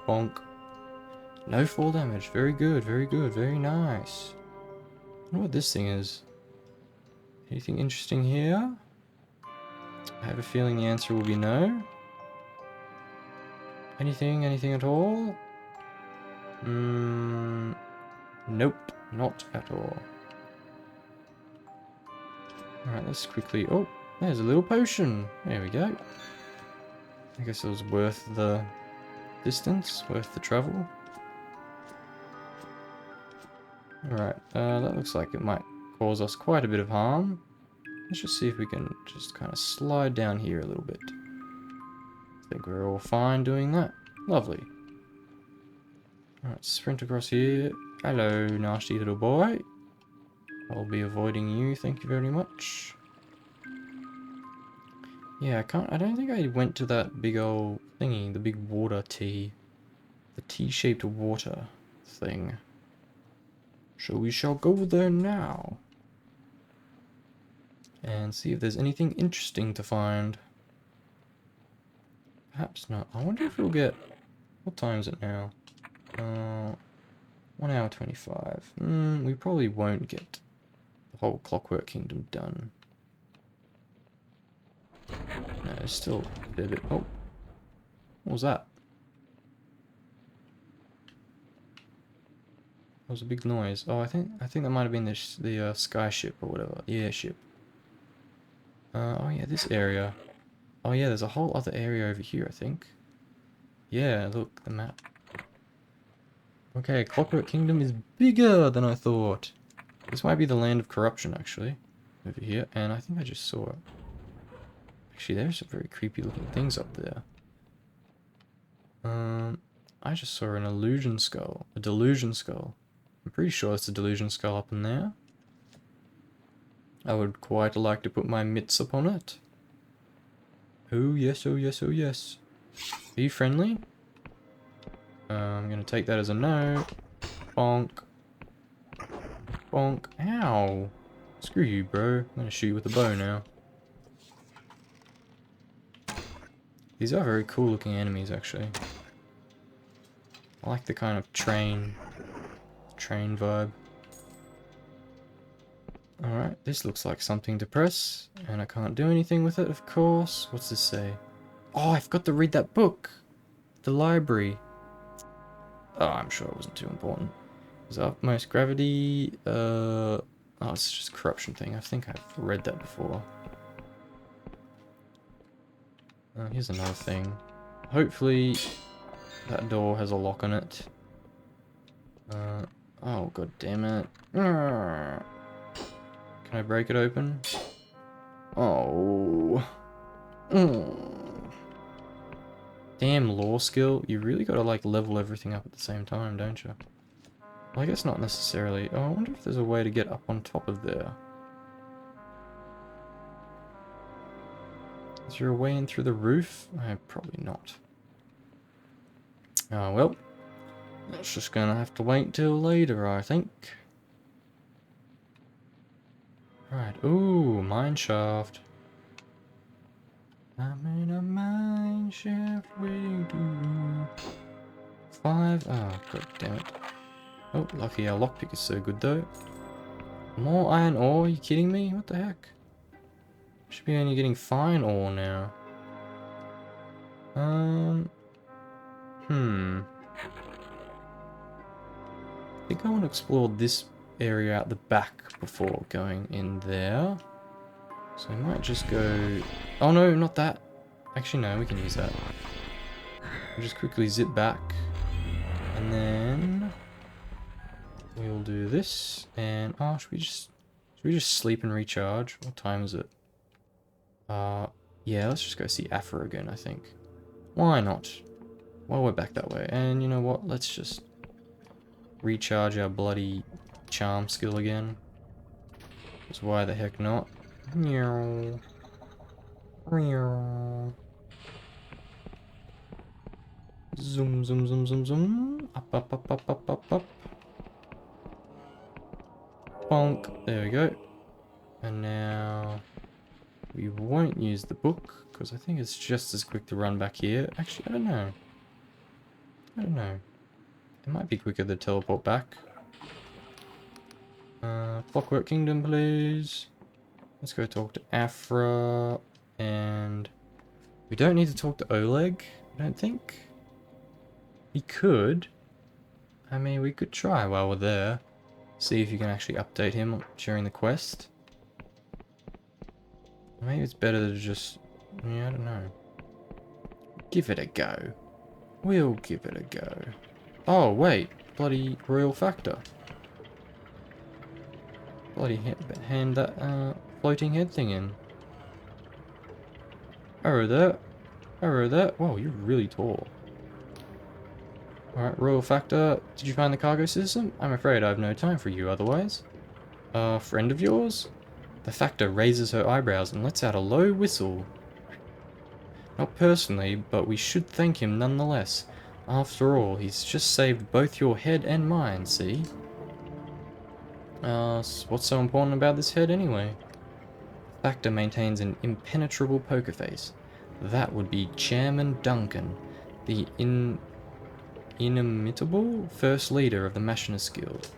Bonk. No fall damage. Very good, very nice. I wonder what this thing is. Anything interesting here? I have a feeling the answer will be no. Anything at all? Nope, not at all. Alright, let's quickly... Oh, there's a little potion. There we go. I guess it was worth the distance, worth the travel. Alright, that looks like it might cause us quite a bit of harm. Let's just see if we can just kind of slide down here a little bit. I think we're all fine doing that. Lovely. Alright, sprint across here. Hello, nasty little boy. I'll be avoiding you, thank you very much. Yeah, I don't think I went to that big old thingy, the big water tea. The T-shaped water thing. So we shall go there now. And see if there's anything interesting to find. Perhaps not. I wonder if we'll get... What time is it now? 1 hour 25. We probably won't get the whole Clockwork Kingdom done. No, it's still a bit... Oh. What was that? That was a big noise. Oh, I think that might have been the sky ship or whatever. The airship. Oh yeah, this area. Oh yeah, there's a whole other area over here, I think. Yeah, look, the map. Okay, Clockwork Kingdom is bigger than I thought. This might be the land of corruption, actually. Over here, and I think I just saw it. Actually, there's some very creepy looking things up there. I just saw an illusion skull. A delusion skull. I'm pretty sure it's a delusion skull up in there. I would quite like to put my mitts upon it. Oh yes, oh yes, oh yes. Are you friendly? I'm gonna take that as a no. Bonk. Bonk. Ow. Screw you, bro. I'm gonna shoot you with a bow now. These are very cool looking enemies, actually. I like the kind of train vibe. Alright, this looks like something to press, and I can't do anything with it, of course. What's this say? Oh, I've got to read that book! The library. Oh, I'm sure it wasn't too important. Is utmost gravity, oh, it's just a corruption thing. I think I've read that before. Here's another thing. Hopefully, that door has a lock on it. Oh, god damn it. Can I break it open? Oh. Damn law skill. You really gotta like level everything up at the same time, don't you? Well, I guess not necessarily. Oh, I wonder if there's a way to get up on top of there. Is there a way in through the roof? Probably not. Oh, well. That's just gonna have to wait till later, I think. Right. Ooh, mine shaft. I'm in a mine shaft waiting to 5. Oh, god damn it. Oh, lucky our lockpick is so good though. More iron ore? Are you kidding me? What the heck? Should be only getting fine ore now. I think I want to explore this area at the back before going in there. So I might just go... Oh no, not that. Actually no, we can use that. We'll just quickly zip back. And then... we'll do this. And... oh, should we just sleep and recharge? What time is it? Yeah, let's just go see Aphra again, I think. Why not? Well, we're back that way. And you know what? Let's just recharge our bloody charm skill again. Because why the heck not? Meow. Meow. Zoom, zoom, zoom, zoom, zoom. Up, up, up, up, up, up, up. Bonk. There we go. And now we won't use the book because I think it's just as quick to run back here. Actually, I don't know. I don't know. It might be quicker to teleport back. Clockwork Kingdom, please. Let's go talk to Aphra. And we don't need to talk to Oleg, I don't think. We could. I mean, we could try while we're there. See if you can actually update him during the quest. Maybe it's better to just... yeah, I don't know. Give it a go. We'll give it a go. Oh, wait. Bloody royal factor. Bloody hand that floating head thing in. Hello there. Hello there. Whoa, you're really tall. Alright, Royal Factor, did you find the cargo system? I'm afraid I have no time for you otherwise. A friend of yours? The Factor raises her eyebrows and lets out a low whistle. Not personally, but we should thank him nonetheless. After all, he's just saved both your head and mine, see? What's so important about this head anyway? Factor maintains an impenetrable poker face. That would be Chairman Duncan, the inimitable first leader of the Machinists Guild.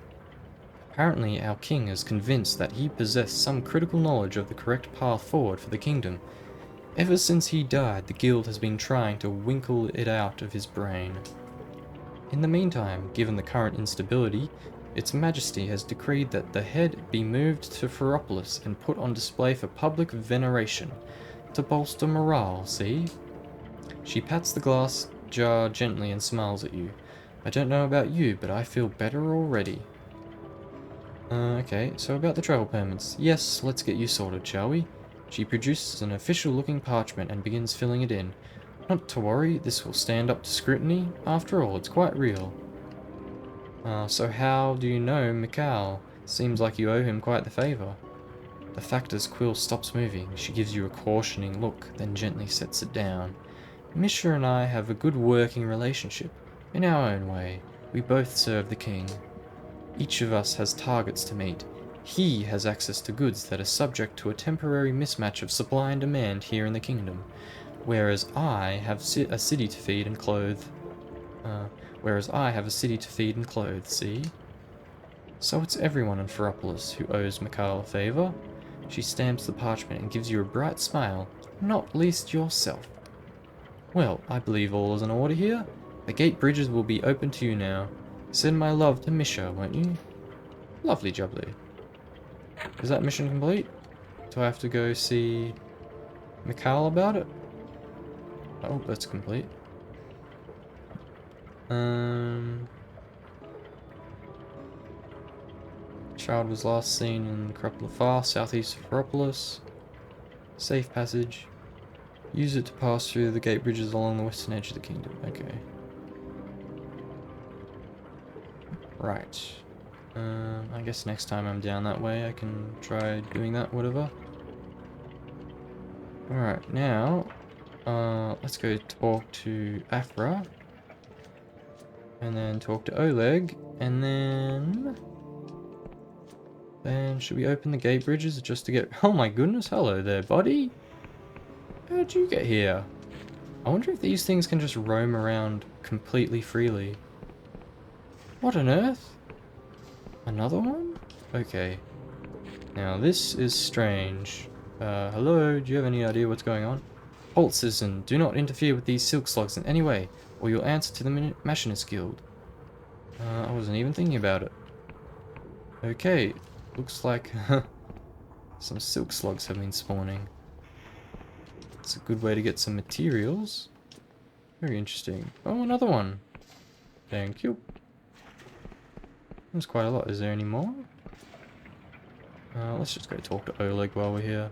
Apparently, our king is convinced that he possessed some critical knowledge of the correct path forward for the kingdom. Ever since he died, the guild has been trying to winkle it out of his brain. In the meantime, given the current instability, its Majesty has decreed that the head be moved to Ferropolis and put on display for public veneration, to bolster morale, see? She pats the glass jar gently and smiles at you. I don't know about you, but I feel better already. Okay, so about the travel permits. Yes, let's get you sorted, shall we? She produces an official-looking parchment and begins filling it in. Not to worry, this will stand up to scrutiny. After all, it's quite real. So how do you know Mikhail? Seems like you owe him quite the favour. The Factor's quill stops moving. She gives you a cautioning look, then gently sets it down. Misha and I have a good working relationship. In our own way, we both serve the king. Each of us has targets to meet. He has access to goods that are subject to a temporary mismatch of supply and demand here in the kingdom, whereas I have a city to feed and clothe. See? So it's everyone in Ferropolis who owes Mikhail a favour. She stamps the parchment and gives you a bright smile, not least yourself. Well, I believe all is in order here. The gate bridges will be open to you now. Send my love to Misha, won't you? Lovely jubbly. Is that mission complete? Do I have to go see Mikhail about it? Oh, that's complete. Child was last seen in Cartographer far southeast of Ferropolis. Safe passage. Use it to pass through the gate bridges along the western edge of the kingdom. Okay. Right. I guess next time I'm down that way I can try doing that, whatever. Alright, now let's go talk to Aphra. And then talk to Oleg. And then should we open the gate bridges just to get... Oh my goodness, hello there, buddy. How'd you get here? I wonder if these things can just roam around completely freely. What on earth? Another one? Okay. Now this is strange. Hello, do you have any idea what's going on? Halt, citizen, do not interfere with these silk slugs in any way, or you'll answer to the Machinists Guild. I wasn't even thinking about it. Okay, looks like some silk slugs have been spawning. It's a good way to get some materials. Very interesting. Oh, another one. Thank you. There's quite a lot. Is there any more? Let's just go talk to Oleg while we're here.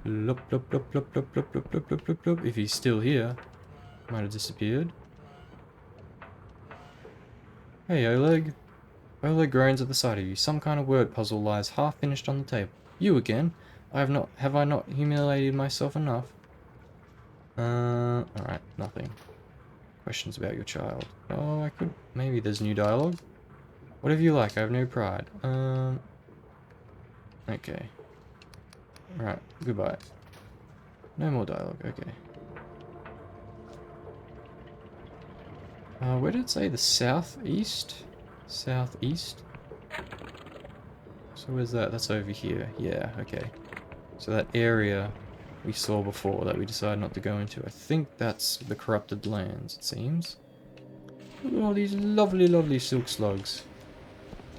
Lup, lup, lup, lup, lup, lup, lup, lup, lup, lup, lup. If he's still here. Might have disappeared. Hey, Oleg. Oleg groans at the sight of you. Some kind of word puzzle lies half finished on the table. You again? Have I not humiliated myself enough? Alright, nothing. Questions about your child. Oh, I could... Maybe there's new dialogue? Whatever you like, I have no pride. Okay. Right, goodbye. No more dialogue, okay. Where did it say? The southeast? Southeast? So where's that? That's over here. Yeah, okay. So that area we saw before that we decided not to go into. I think that's the corrupted lands, it seems. Look at all these lovely, lovely silk slugs.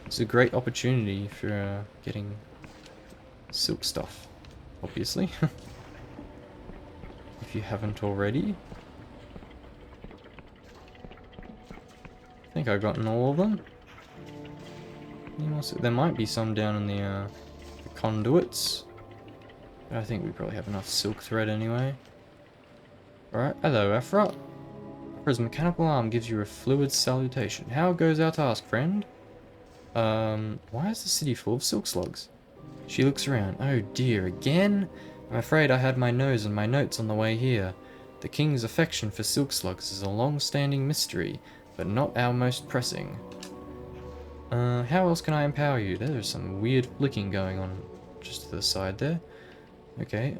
It's a great opportunity for getting silk stuff, obviously. If you haven't already. I think I've gotten all of them. There might be some down in the conduits. But I think we probably have enough silk thread anyway. Alright, hello Aphra. Aphra's mechanical arm gives you a fluid salutation. How goes our task, friend? Why is the city full of silk slugs? She looks around. Oh dear, again? I'm afraid I had my nose in my notes on the way here. The king's affection for silk slugs is a long-standing mystery, but not our most pressing. How else can I empower you? There's some weird flicking going on just to the side there. Okay,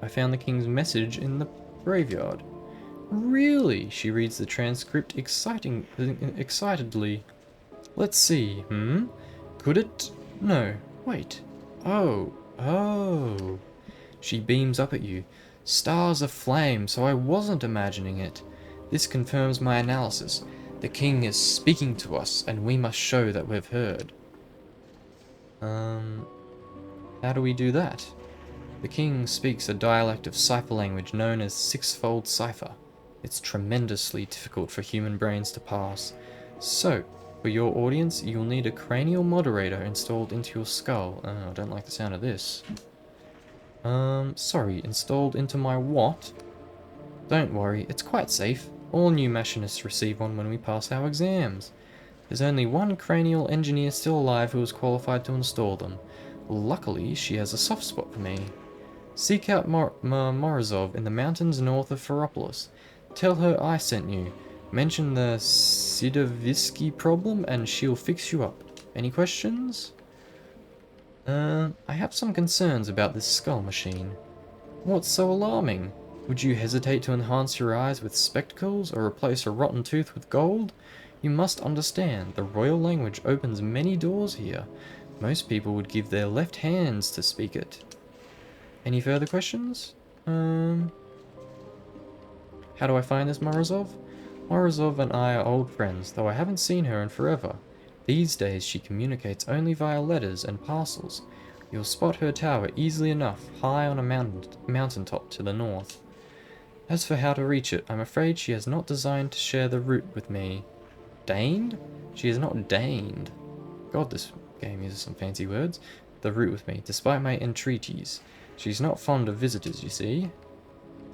I found the king's message in the graveyard. Really? She reads the transcript excitedly. Let's see, Could it? No. Wait. Oh. She beams up at you. Stars aflame, so I wasn't imagining it. This confirms my analysis. The king is speaking to us, and we must show that we've heard. How do we do that? The king speaks a dialect of cipher language known as six-fold cipher. It's tremendously difficult for human brains to parse. So, for your audience, you'll need a cranial moderator installed into your skull. Oh, I don't like the sound of this. Sorry, installed into my what? Don't worry, it's quite safe. All new machinists receive one when we pass our exams. There's only one cranial engineer still alive who is qualified to install them. Luckily, she has a soft spot for me. Seek out Morozov in the mountains north of Ferropolis. Tell her I sent you. Mention the Sidovisky problem and she'll fix you up. Any questions? I have some concerns about this skull machine. What's so alarming? Would you hesitate to enhance your eyes with spectacles or replace a rotten tooth with gold? You must understand, the royal language opens many doors here. Most people would give their left hands to speak it. Any further questions? How do I find this Morozov? Morozov and I are old friends, though I haven't seen her in forever. These days she communicates only via letters and parcels. You'll spot her tower easily enough, high on a mountaintop to the north. As for how to reach it, I'm afraid she has not designed to share the route with me. Deigned? She has not deigned. God, this game uses some fancy words. The route with me, despite my entreaties. She's not fond of visitors, you see.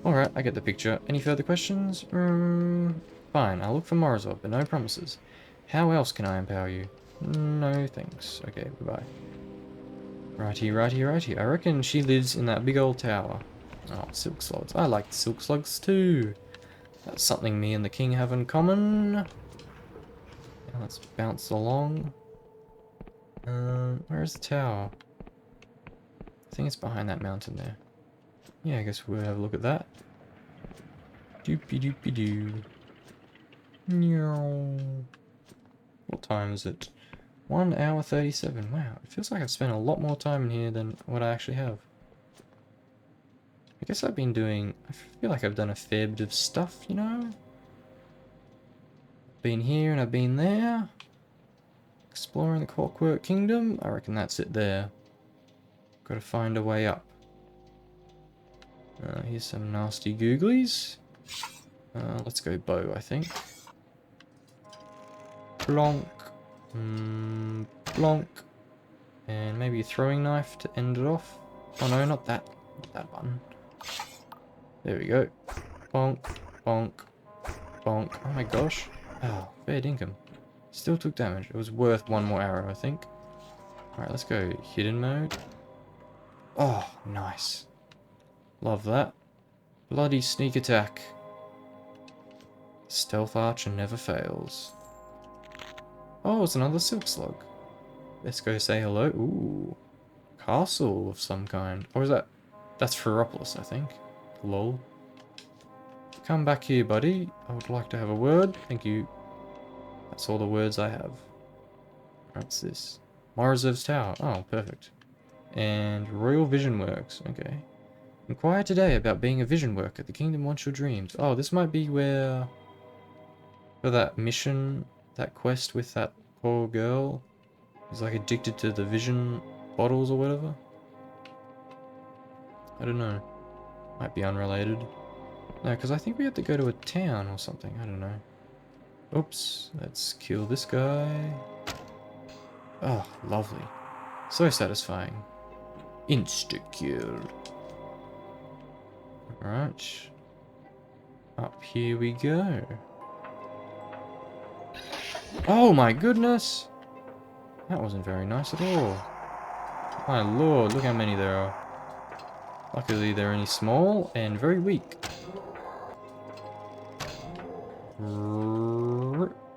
Alright, I get the picture. Any further questions? Fine, I'll look for Morozov, but no promises. How else can I empower you? No thanks. Okay, goodbye. Righty. I reckon she lives in that big old tower. Oh, silk slugs. I like the silk slugs too. That's something me and the king have in common. Now let's bounce along. Where's the tower? I think it's behind that mountain there. Yeah, I guess we'll have a look at that. Doopy-doopy-doo. What time is it? 1 hour 37. Wow, it feels like I've spent a lot more time in here than what I actually have. I guess I feel like I've done a fair bit of stuff, you know? Been here and I've been there. Exploring the Clockwork Kingdom. I reckon that's it there. Gotta find a way up. Here's some nasty googlies. Let's go bow, I think. Plonk. Plonk. And maybe a throwing knife to end it off. Oh no, not that. Not that button. There we go. Bonk. Bonk. Bonk. Oh my gosh. Oh, fair dinkum. Still took damage. It was worth one more arrow, I think. Alright, let's go hidden mode. Oh, nice. Love that. Bloody sneak attack. Stealth archer never fails. Oh, it's another silk slug. Let's go say hello. Ooh. Castle of some kind. Or is that... That's Ferropolis, I think. Lol. Come back here, buddy. I would like to have a word. Thank you. That's all the words I have. What's this? Morozov's Tower. Oh, perfect. And Royal Vision Works. Okay. Inquire today about being a vision worker. The kingdom wants your dreams. Oh, this might be where... For that mission, that quest with that poor girl. Who's like addicted to the vision bottles or whatever. I don't know. Might be unrelated. No, because I think we have to go to a town or something. I don't know. Oops. Let's kill this guy. Oh, lovely. So satisfying. Insta-kill. Alright. Up here we go. Oh my goodness! That wasn't very nice at all. My lord, look how many there are. Luckily they're only small and very weak.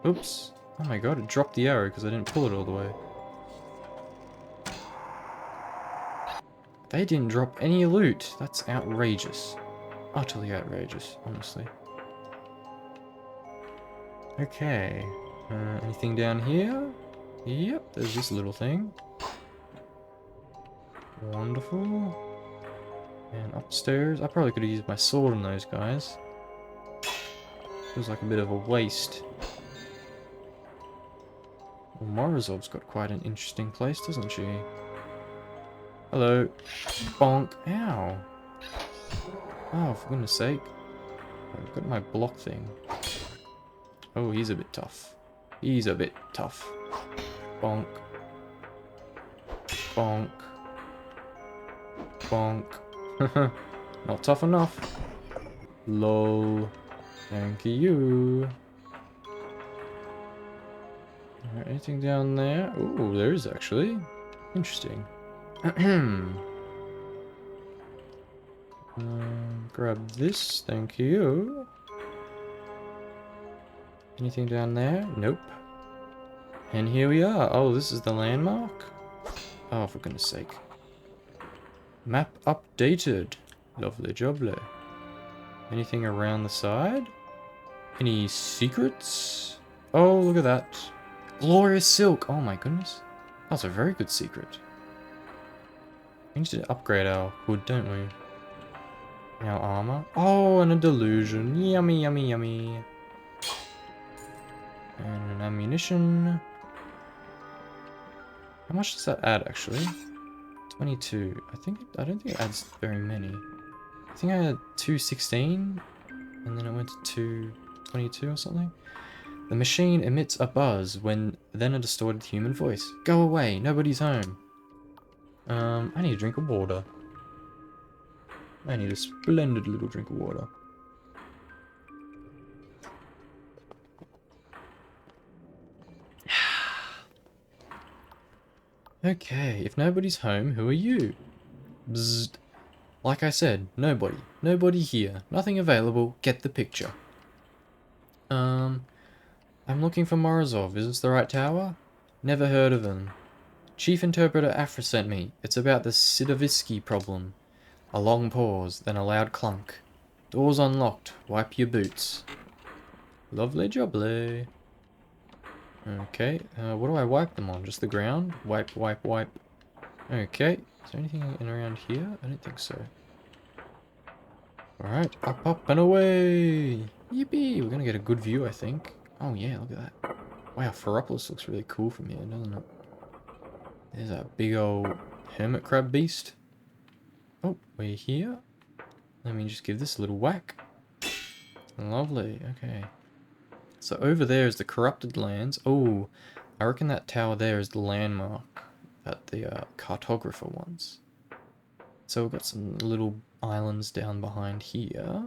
Oops. Oh my god, it dropped the arrow because I didn't pull it all the way. They didn't drop any loot. That's outrageous. Utterly outrageous, honestly. Okay. Anything down here? Yep, there's this little thing. Wonderful. And upstairs, I probably could have used my sword on those guys. Feels like a bit of a waste. Well, Morozov's got quite an interesting place, doesn't she? Hello. Bonk. Ow. Oh, for goodness sake. I've got my block thing. Oh, he's a bit tough. He's a bit tough. Bonk. Bonk. Bonk. Not tough enough. Lol. Thank you. Alright, anything down there? Ooh, there is actually. Interesting. Grab this, thank you. Anything down there? Nope. And here we are. Oh, this is the landmark? Oh, for goodness sake. Map updated. Lovely jubbly. Anything around the side? Any secrets? Oh, look at that. Glorious silk. Oh my goodness. That's a very good secret. We need to upgrade our hood, don't we? Our armor. Oh, and a delusion. Yummy, yummy, yummy. And an ammunition. How much does that add, actually? 22. I don't think it adds very many. I think I had 216, and then it went to 222 or something. The machine emits a buzz when then a distorted human voice. Go away, nobody's home. I need a drink of water. I need a splendid little drink of water. Okay, if nobody's home, who are you? Bzzzt. Like I said, nobody. Nobody here. Nothing available. Get the picture. I'm looking for Morozov. Is this the right tower? Never heard of him. Chief Interpreter Aphra sent me. It's about the Sidovisky problem. A long pause, then a loud clunk. Doors unlocked. Wipe your boots. Lovely jubbly. Okay, what do I wipe them on? Just the ground? Wipe, wipe, wipe. Okay, is there anything in around here? I don't think so. Alright, up, up, and away! Yippee! We're gonna get a good view, I think. Oh yeah, look at that. Wow, Ferropolis looks really cool from here, doesn't it? There's a big old hermit crab beast. Oh, we're here. Let me just give this a little whack. Lovely, okay. So over there is the corrupted lands. Oh, I reckon that tower there is the landmark that the cartographer wants. So we've got some little islands down behind here.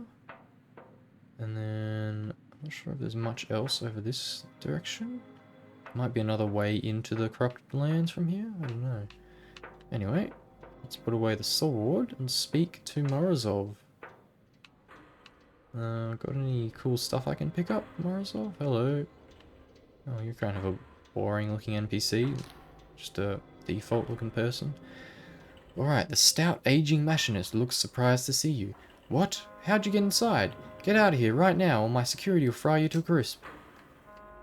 And then, I'm not sure if there's much else over this direction. Might be another way into the corrupted lands from here, I don't know. Anyway, let's put away the sword and speak to Morozov. Got any cool stuff I can pick up, Morozov? Hello. Oh, you're kind of a boring looking NPC. Just a default looking person. Alright, the stout aging machinist looks surprised to see you. What? How'd you get inside? Get out of here right now or my security will fry you to a crisp.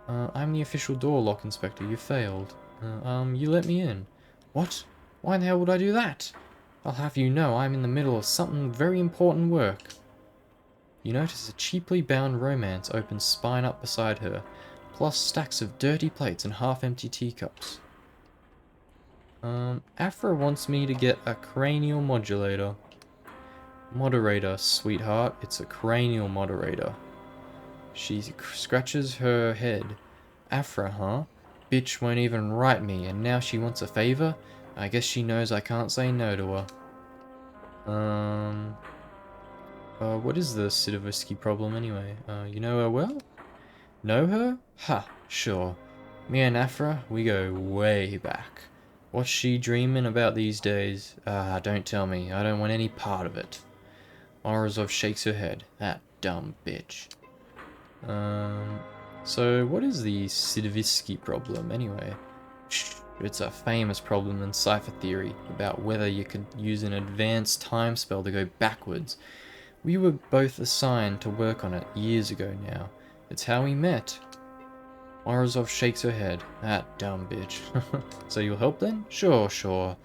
I'm the official door lock inspector. You failed. You let me in. What? Why the hell would I do that? I'll have you know I'm in the middle of something very important work. You notice a cheaply bound romance opens spine up beside her, plus stacks of dirty plates and half-empty teacups. Aphra wants me to get a cranial modulator. Moderator, sweetheart. It's a cranial moderator. She scratches her head. Aphra, huh? Bitch won't even write me, and now she wants a favor? I guess she knows I can't say no to her. What is the Sidovisky problem anyway? You know her well? Know her? Ha, sure. Me and Aphra, we go way back. What's she dreaming about these days? Ah, don't tell me. I don't want any part of it. Morozov shakes her head. That dumb bitch. So what is the Sidovisky problem anyway? It's a famous problem in cipher theory about whether you could use an advanced time spell to go backwards. We were both assigned to work on it years ago now. It's how we met. Morozov shakes her head. That dumb bitch. So you'll help then? Sure, sure.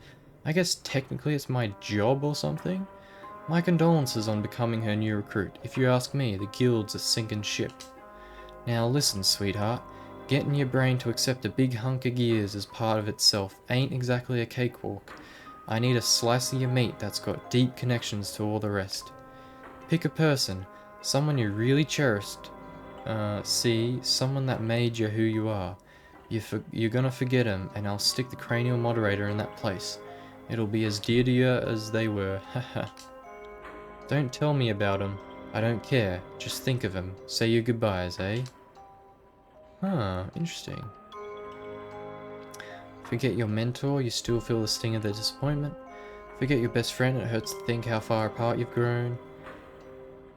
I guess technically it's my job or something? My condolences on becoming her new recruit. If you ask me, the guild's a sinking ship. Now listen, sweetheart. Getting your brain to accept a big hunk of gears as part of itself ain't exactly a cakewalk. I need a slice of your meat that's got deep connections to all the rest. Pick a person, someone you really cherished. Someone that made you who you are. You're gonna forget him, and I'll stick the cranial moderator in that place. It'll be as dear to you as they were, haha. Don't tell me about him. I don't care. Just think of him. Say your goodbyes, eh? Huh, interesting. Forget your mentor, you still feel the sting of their disappointment. Forget your best friend, it hurts to think how far apart you've grown.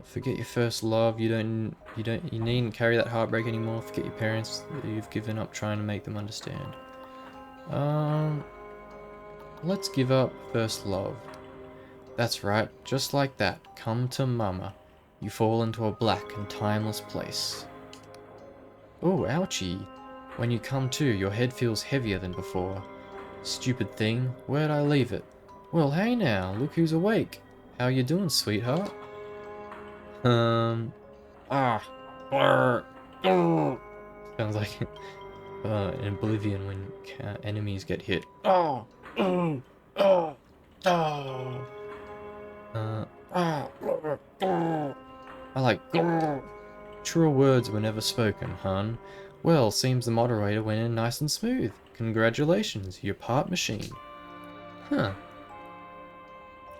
Forget your first love, you needn't carry that heartbreak anymore. Forget your parents, you've given up trying to make them understand. Let's give up first love. That's right, just like that. Come to mama. You fall into a black and timeless place. Oh, ouchie. When you come to, your head feels heavier than before. Stupid thing, where'd I leave it? Well, hey now, look who's awake. How you doing, sweetheart? Sounds like in Oblivion when enemies get hit. I like truer words were never spoken, hun. Well, seems the moderator went in nice and smooth. Congratulations, you're part machine. Huh.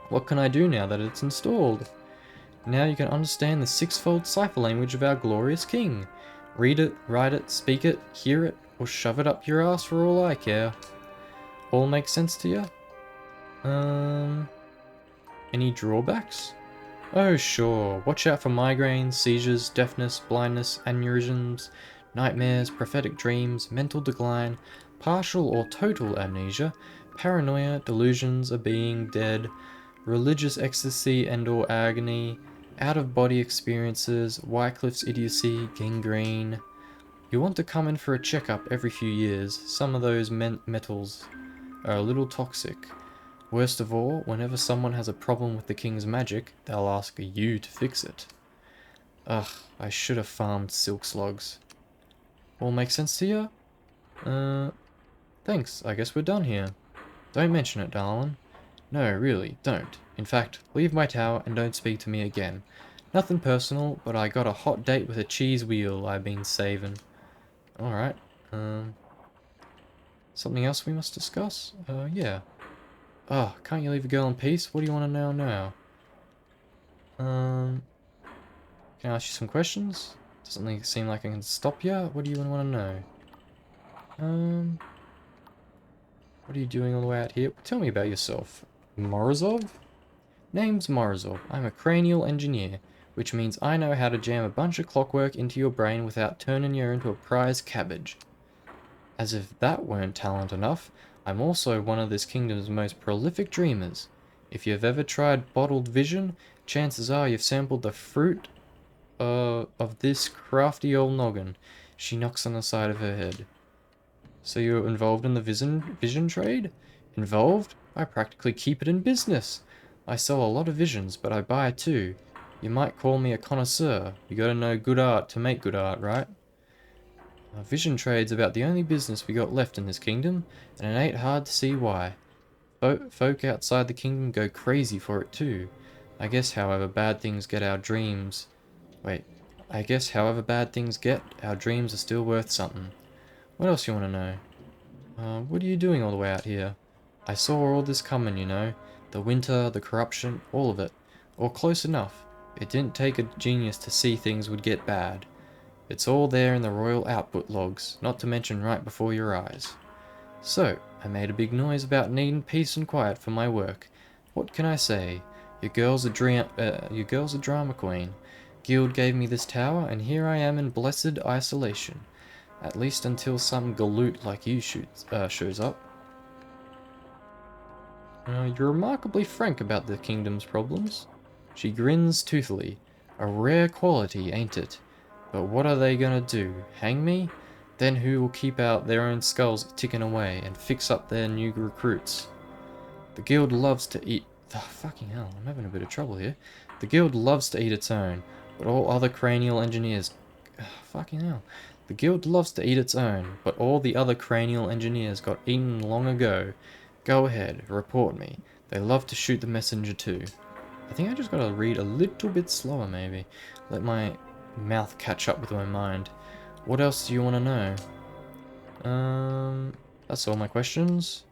What can I do now that it's installed? Now you can understand the sixfold cipher language of our glorious king. Read it, write it, speak it, hear it, or shove it up your ass for all I care. All makes sense to you? Any drawbacks? Oh sure, watch out for migraines, seizures, deafness, blindness, aneurysms, nightmares, prophetic dreams, mental decline, partial or total amnesia, paranoia, delusions of being dead, religious ecstasy and or agony, out-of-body experiences, Wycliffe's idiocy, gangrene. You want to come in for a checkup every few years. Some of those metals are a little toxic. Worst of all, whenever someone has a problem with the king's magic, they'll ask you to fix it. Ugh, I should have farmed silk slugs. All make sense to you? Thanks, I guess we're done here. Don't mention it, darling. No, really, don't. In fact, leave my tower and don't speak to me again. Nothing personal, but I got a hot date with a cheese wheel I've been saving. Alright, something else we must discuss? Yeah. Oh, can't you leave a girl in peace? What do you want to know now? Can I ask you some questions? Doesn't seem like I can stop you. What do you want to know? What are you doing all the way out here? Tell me about yourself. Morozov? Name's Morozov. I'm a cranial engineer, which means I know how to jam a bunch of clockwork into your brain without turning you into a prize cabbage. As if that weren't talent enough, I'm also one of this kingdom's most prolific dreamers. If you've ever tried bottled vision, chances are you've sampled the fruit of this crafty old noggin. She knocks on the side of her head. So you're involved in the vision trade? Involved? I practically keep it in business. I sell a lot of visions, but I buy too. You might call me a connoisseur. You gotta know good art to make good art, right? Vision trade's about the only business we got left in this kingdom, and it ain't hard to see why. Folk outside the kingdom go crazy for it too. I guess however bad things get, our dreams are still worth something. What else you want to know? What are you doing all the way out here? I saw all this coming, you know. The winter, the corruption, all of it. Or close enough. It didn't take a genius to see things would get bad. It's all there in the royal output logs, not to mention right before your eyes. So, I made a big noise about needing peace and quiet for my work. What can I say? Your girl's a drama queen. Guild gave me this tower, and here I am in blessed isolation. At least until some galoot like you shows up. You're remarkably frank about the kingdom's problems. She grins toothily. A rare quality, ain't it? But what are they gonna do? Hang me? Then who will keep out their own skulls ticking away and fix up their new recruits? The guild loves to eat... Oh, fucking hell, I'm having a bit of trouble here. The guild loves to eat its own, but all other cranial engineers... fucking hell. The guild loves to eat its own, but all the other cranial engineers got eaten long ago. Go ahead, report me. They love to shoot the messenger too. I think I just gotta read a little bit slower maybe. Let my mouth catch up with my mind. What else do you want to know? That's all my questions.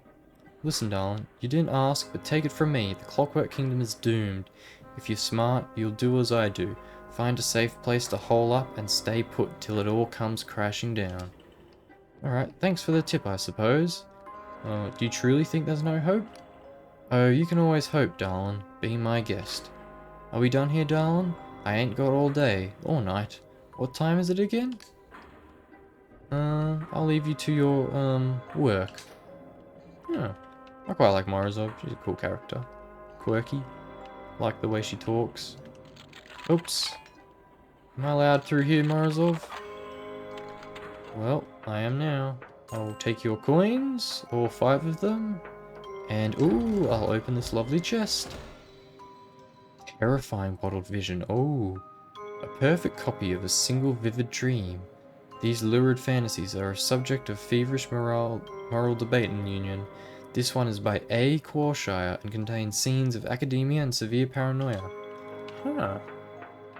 Listen, darling, you didn't ask, but take it from me, the Clockwork Kingdom is doomed. If you're smart, you'll do as I do. Find a safe place to hole up and stay put till it all comes crashing down. Alright, thanks for the tip, I suppose. Do you truly think there's no hope? Oh, you can always hope, darling. Be my guest. Are we done here, darling? I ain't got all day, or night. What time is it again? I'll leave you to your, work. Yeah, I quite like Morozov. She's a cool character. Quirky. Like the way she talks. Oops. Am I allowed through here, Morozov? Well, I am now. I'll take your coins, all 5 of them. And, ooh, I'll open this lovely chest. Terrifying bottled vision. Oh, a perfect copy of a single vivid dream. These lurid fantasies are a subject of feverish moral debate in Union. This one is by A. Quashire and contains scenes of academia and severe paranoia. Huh.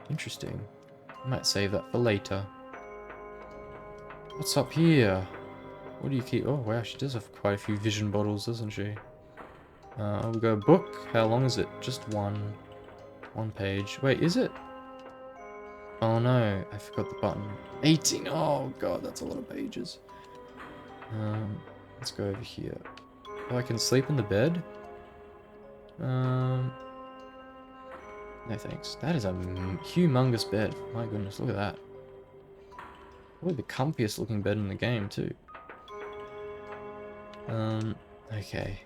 Interesting. I might save that for later. What's up here? What do you keep? Oh wow, she does have quite a few vision bottles, doesn't she? We got a book. How long is it? Just one page. Wait, is it? Oh no, I forgot the button. 18. Oh god, that's a lot of pages. Let's go over here. Oh, I can sleep in the bed? No thanks. That is a humongous bed. My goodness, look at that. Probably the comfiest looking bed in the game too. Okay.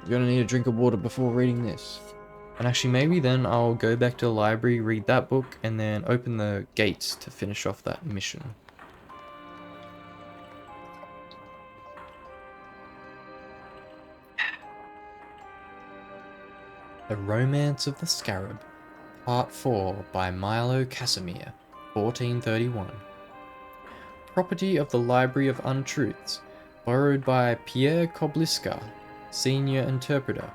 You're gonna need a drink of water before reading this. And actually maybe then I'll go back to the library, read that book, and then open the gates to finish off that mission. The Romance of the Scarab, Part 4 by Milo Casimir, 1431. Property of the Library of Untruths, borrowed by Pierre Kobliska, Senior Interpreter.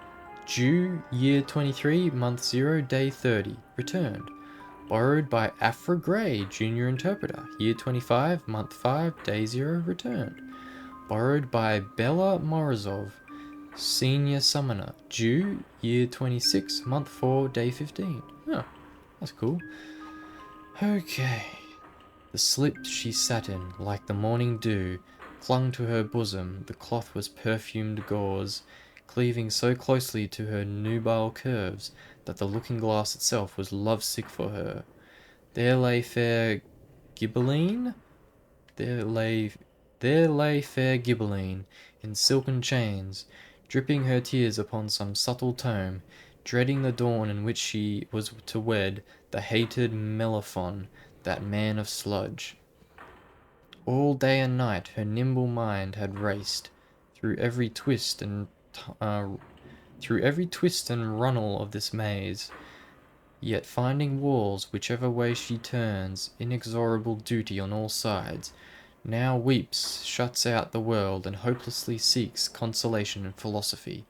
Due, year 23, month 0, day 30. Returned. Borrowed by Aphra Gray, Junior Interpreter. Year 25, month 5, day 0. Returned. Borrowed by Bella Morozov, Senior Summoner. Due, year 26, month 4, day 15. Oh, that's cool. Okay. The slip she sat in, like the morning dew, clung to her bosom. The cloth was perfumed gauze, cleaving so closely to her nubile curves that the looking-glass itself was lovesick for her. There lay fair Ghibelline, fair Ghibelline, in silken chains, dripping her tears upon some subtle tome, dreading the dawn in which she was to wed the hated Melaphon, that man of sludge. All day and night her nimble mind had raced through every twist and runnel of this maze, yet finding walls whichever way she turns, inexorable duty on all sides, now weeps, shuts out the world, and hopelessly seeks consolation in philosophy.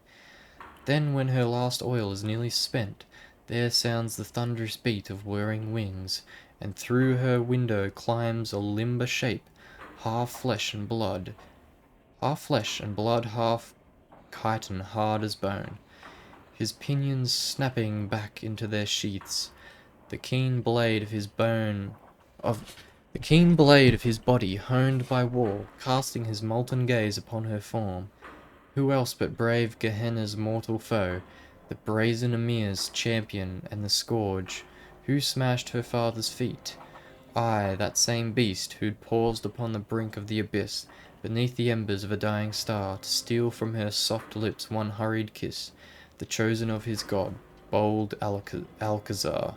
Then when her last oil is nearly spent, there sounds the thunderous beat of whirring wings, and through her window climbs a limber shape, half flesh and blood, half chitin hard as bone, his pinions snapping back into their sheaths. the keen blade of his the keen blade of his body honed by war, casting his molten gaze upon her form. Who else but brave Gehenna's mortal foe, the brazen Emir's champion and the scourge, who smashed her father's feet? I, that same beast who'd paused upon the brink of the abyss, beneath the embers of a dying star, to steal from her soft lips one hurried kiss, the chosen of his god, bold Alcazar.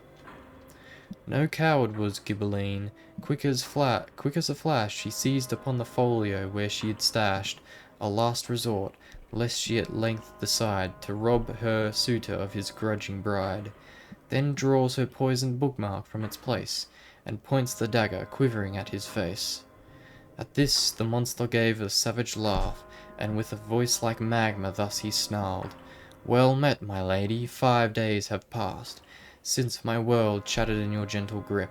No coward was Ghibelline. Quick as a flash, she seized upon the folio where she had stashed a last resort, lest she at length decide to rob her suitor of his grudging bride. Then draws her poisoned bookmark from its place, and points the dagger quivering at his face. At this the monster gave a savage laugh, and with a voice like magma thus he snarled, "Well met, my lady, 5 days have passed since my world chattered in your gentle grip.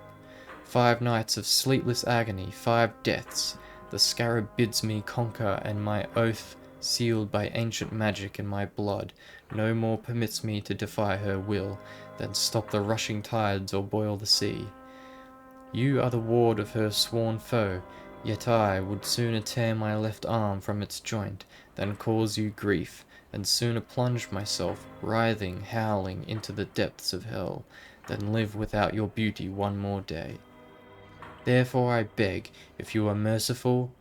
5 nights of sleepless agony, 5 deaths, the scarab bids me conquer, and my oath, sealed by ancient magic in my blood, no more permits me to defy her will, than stop the rushing tides or boil the sea. You are the ward of her sworn foe, yet I would sooner tear my left arm from its joint, than cause you grief, and sooner plunge myself, writhing, howling, into the depths of hell, than live without your beauty one more day. Therefore I beg, if you are merciful..."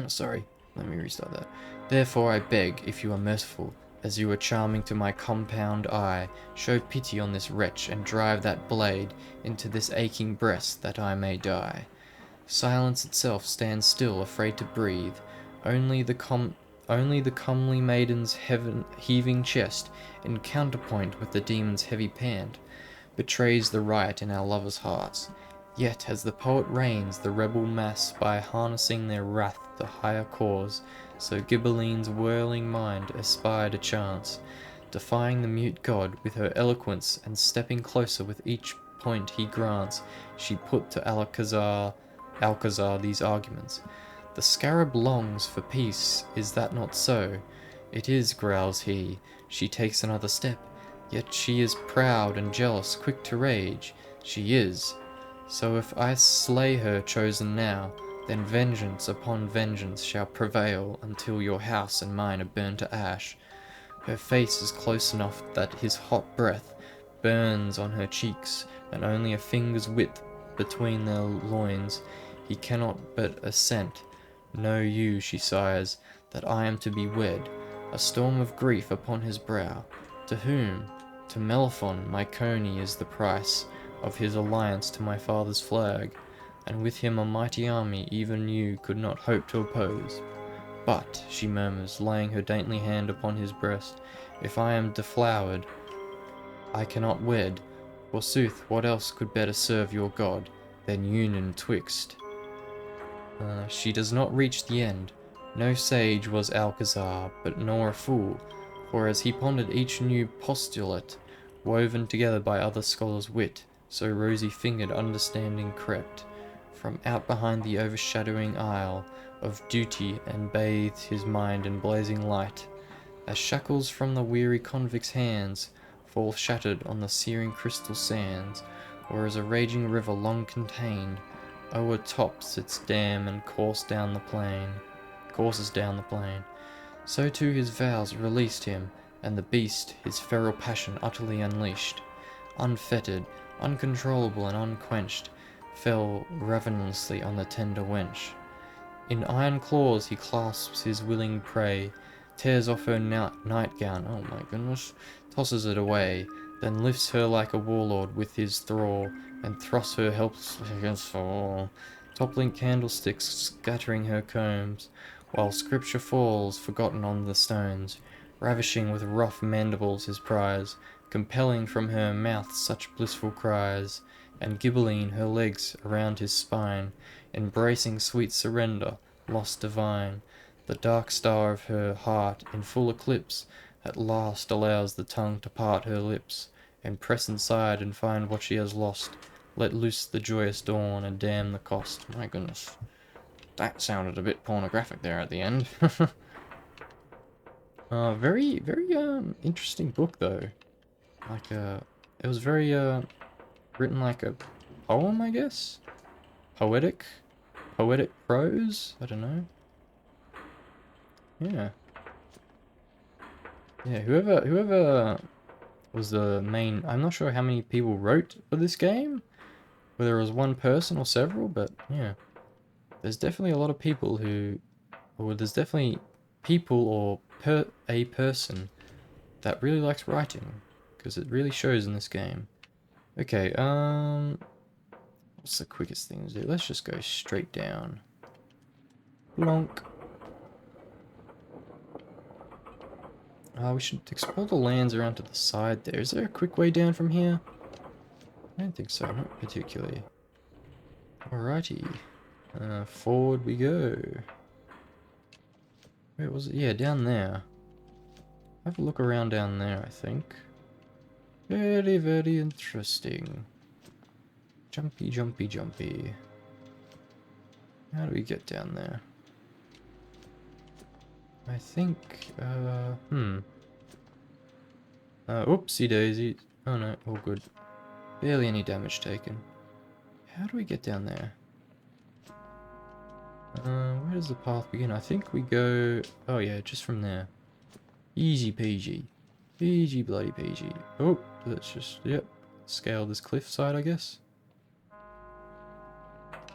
Sorry, let me restart that. "Therefore I beg, if you are merciful, as you are charming to my compound eye, show pity on this wretch, and drive that blade into this aching breast, that I may die. Silence itself stands still, afraid to breathe. Only the comely maiden's heaving chest, in counterpoint with the demon's heavy pant, betrays the riot in our lovers' hearts. Yet as the poet reigns the rebel mass by harnessing their wrath to higher cause, so Ghibelline's whirling mind espied a chance, defying the mute god with her eloquence, and stepping closer with each point he grants, she put to Alcazar these arguments. The scarab longs for peace, is that not so? It is, growls he. She takes another step, yet she is proud and jealous, quick to rage. She is. So if I slay her chosen now, then vengeance upon vengeance shall prevail until your house and mine are burned to ash. Her face is close enough that his hot breath burns on her cheeks, and only a finger's width between their loins. He cannot but assent. Know you, she sighs, that I am to be wed. A storm of grief upon his brow. To whom? To Melephon, my coney, is the price of his alliance to my father's flag, and with him a mighty army even you could not hope to oppose. But, she murmurs, laying her dainty hand upon his breast, if I am deflowered, I cannot wed. Forsooth, what else could better serve your god than union twixt? She does not reach the end. No sage was Alcazar, but nor a fool, for as he pondered each new postulate, woven together by other scholars' wit, so rosy-fingered understanding crept from out behind the overshadowing isle of duty, and bathed his mind in blazing light, as shackles from the weary convict's hands fall shattered on the searing crystal sands, or as a raging river long contained o'ertops its dam and courses down the plain. So too his vows released him, and the beast, his feral passion utterly unleashed, unfettered, uncontrollable and unquenched, fell ravenously on the tender wench. In iron claws he clasps his willing prey, tears off her nightgown, oh my goodness, tosses it away, then lifts her like a warlord with his thrall, and thrusts her helplessly against the wall, toppling candlesticks, scattering her combs, while scripture falls forgotten on the stones, ravishing with rough mandibles his prize, compelling from her mouth such blissful cries, and Ghibelline her legs around his spine, embracing sweet surrender, lost divine. The dark star of her heart, in full eclipse, at last allows the tongue to part her lips, and press inside and find what she has lost. Let loose the joyous dawn, and damn the cost. My goodness. That sounded a bit pornographic there at the end. Very interesting book though. Like, it was very, written like a poem, I guess? Poetic prose? I don't know. Yeah. Yeah, whoever was the main... I'm not sure how many people wrote for this game, whether it was one person or several, but yeah. There's definitely a lot of people who... Or there's definitely people or a person that really likes writing, because it really shows in this game. Okay, what's the quickest thing to do? Let's just go straight down. Blonk. We should explore the lands around to the side there. Is there a quick way down from here? I don't think so, not particularly. Alrighty. Forward we go. Where was it? Yeah, down there. Have a look around down there, I think. Very, very interesting. Jumpy, jumpy, jumpy. How do we get down there? I think, oopsie daisy. Oh no, all good. Barely any damage taken. How do we get down there? Where does the path begin? I think we go... Oh yeah, just from there. Easy peasy. Easy bloody peasy. Oh, let's just, yep, scale this cliffside, I guess.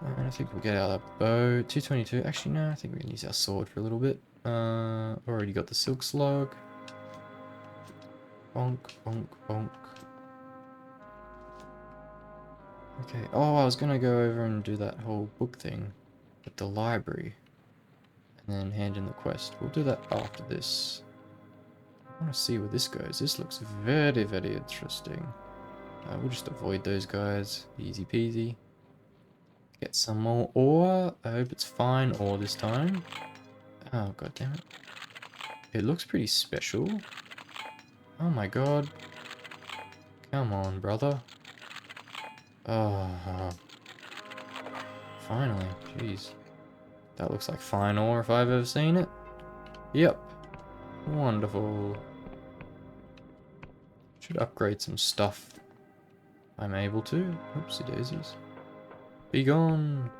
And I think we'll get out that bow. 222. Actually, no, I think we can use our sword for a little bit. Already got the silk slug. Bonk, bonk, bonk. Okay. Oh, I was gonna go over and do that whole book thing at the library. And then hand in the quest. We'll do that after this. I want to see where this goes. This looks very, very interesting. We'll just avoid those guys. Easy peasy. Get some more ore. I hope it's fine ore this time. Oh, god damn it. It looks pretty special. Oh my god. Come on, brother. Oh. Finally. Jeez. That looks like fine ore if I've ever seen it. Yep. Wonderful. Should upgrade some stuff. I'm able to. Oopsie daisies. Be gone.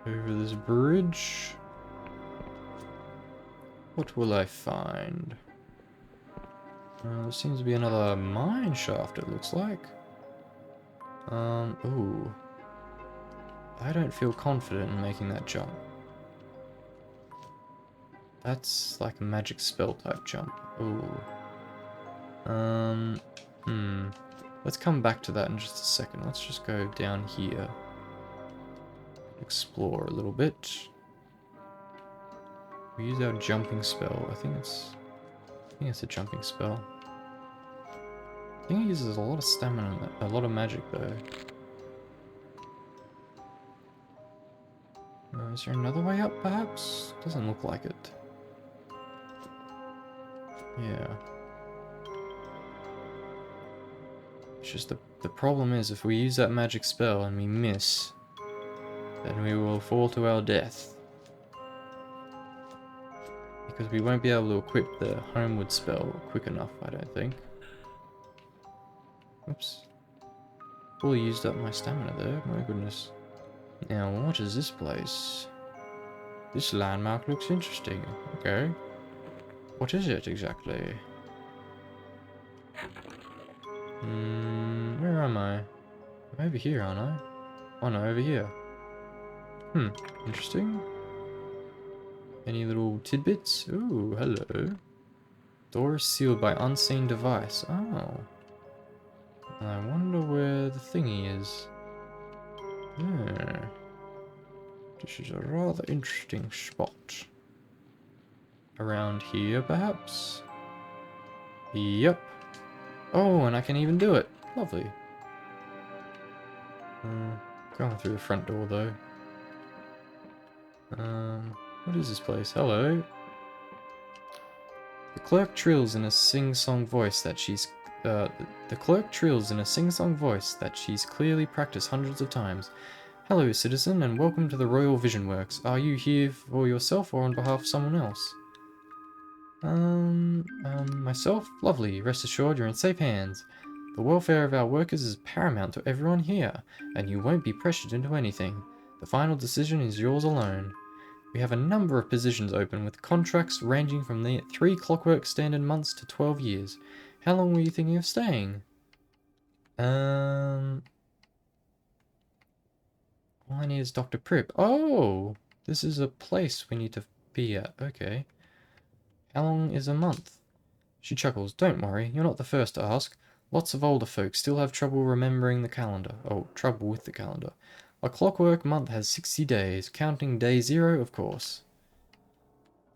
Over this bridge. What will I find? There seems to be another mine shaft, it looks like. Ooh. I don't feel confident in making that jump. That's like a magic spell type jump. Ooh. Let's come back to that in just a second. Let's just go down here. Explore a little bit. We use our jumping spell. I think it's a jumping spell. I think it uses a lot of stamina, a lot of magic though. Is there another way up perhaps? Doesn't look like it. Yeah. It's just the problem is if we use that magic spell and we miss, then we will fall to our death. Because we won't be able to equip the homeward spell quick enough, I don't think. Oops. Fully used up my stamina there, my goodness. Now, what is this place? This landmark looks interesting. Okay. What is it exactly? Where am I? I'm over here, aren't I? Oh no, over here. Interesting. Any little tidbits? Ooh, hello. Door is sealed by unseen device. Oh. I wonder where the thingy is. Yeah. This is a rather interesting spot. Around here, perhaps? Yep. Oh, and I can even do it. Lovely. Going through the front door, though. What is this place? Hello. The clerk trills in a sing-song voice that she's... the clerk trills in a sing-song voice that she's clearly practiced hundreds of times. Hello, citizen, and welcome to the Royal Vision Works. Are you here for yourself or on behalf of someone else? Myself? Lovely. Rest assured you're in safe hands. The welfare of our workers is paramount to everyone here, and you won't be pressured into anything. The final decision is yours alone. We have a number of positions open with contracts ranging from the 3 clockwork standard months to 12 years. How long were you thinking of staying? All I need is Dr. Prip. Oh! This is a place we need to be at. Okay. How long is a month? She chuckles. Don't worry, you're not the first to ask. Lots of older folks still have trouble remembering the calendar. Oh, trouble with the calendar. A clockwork month has 60 days, counting day 0, of course.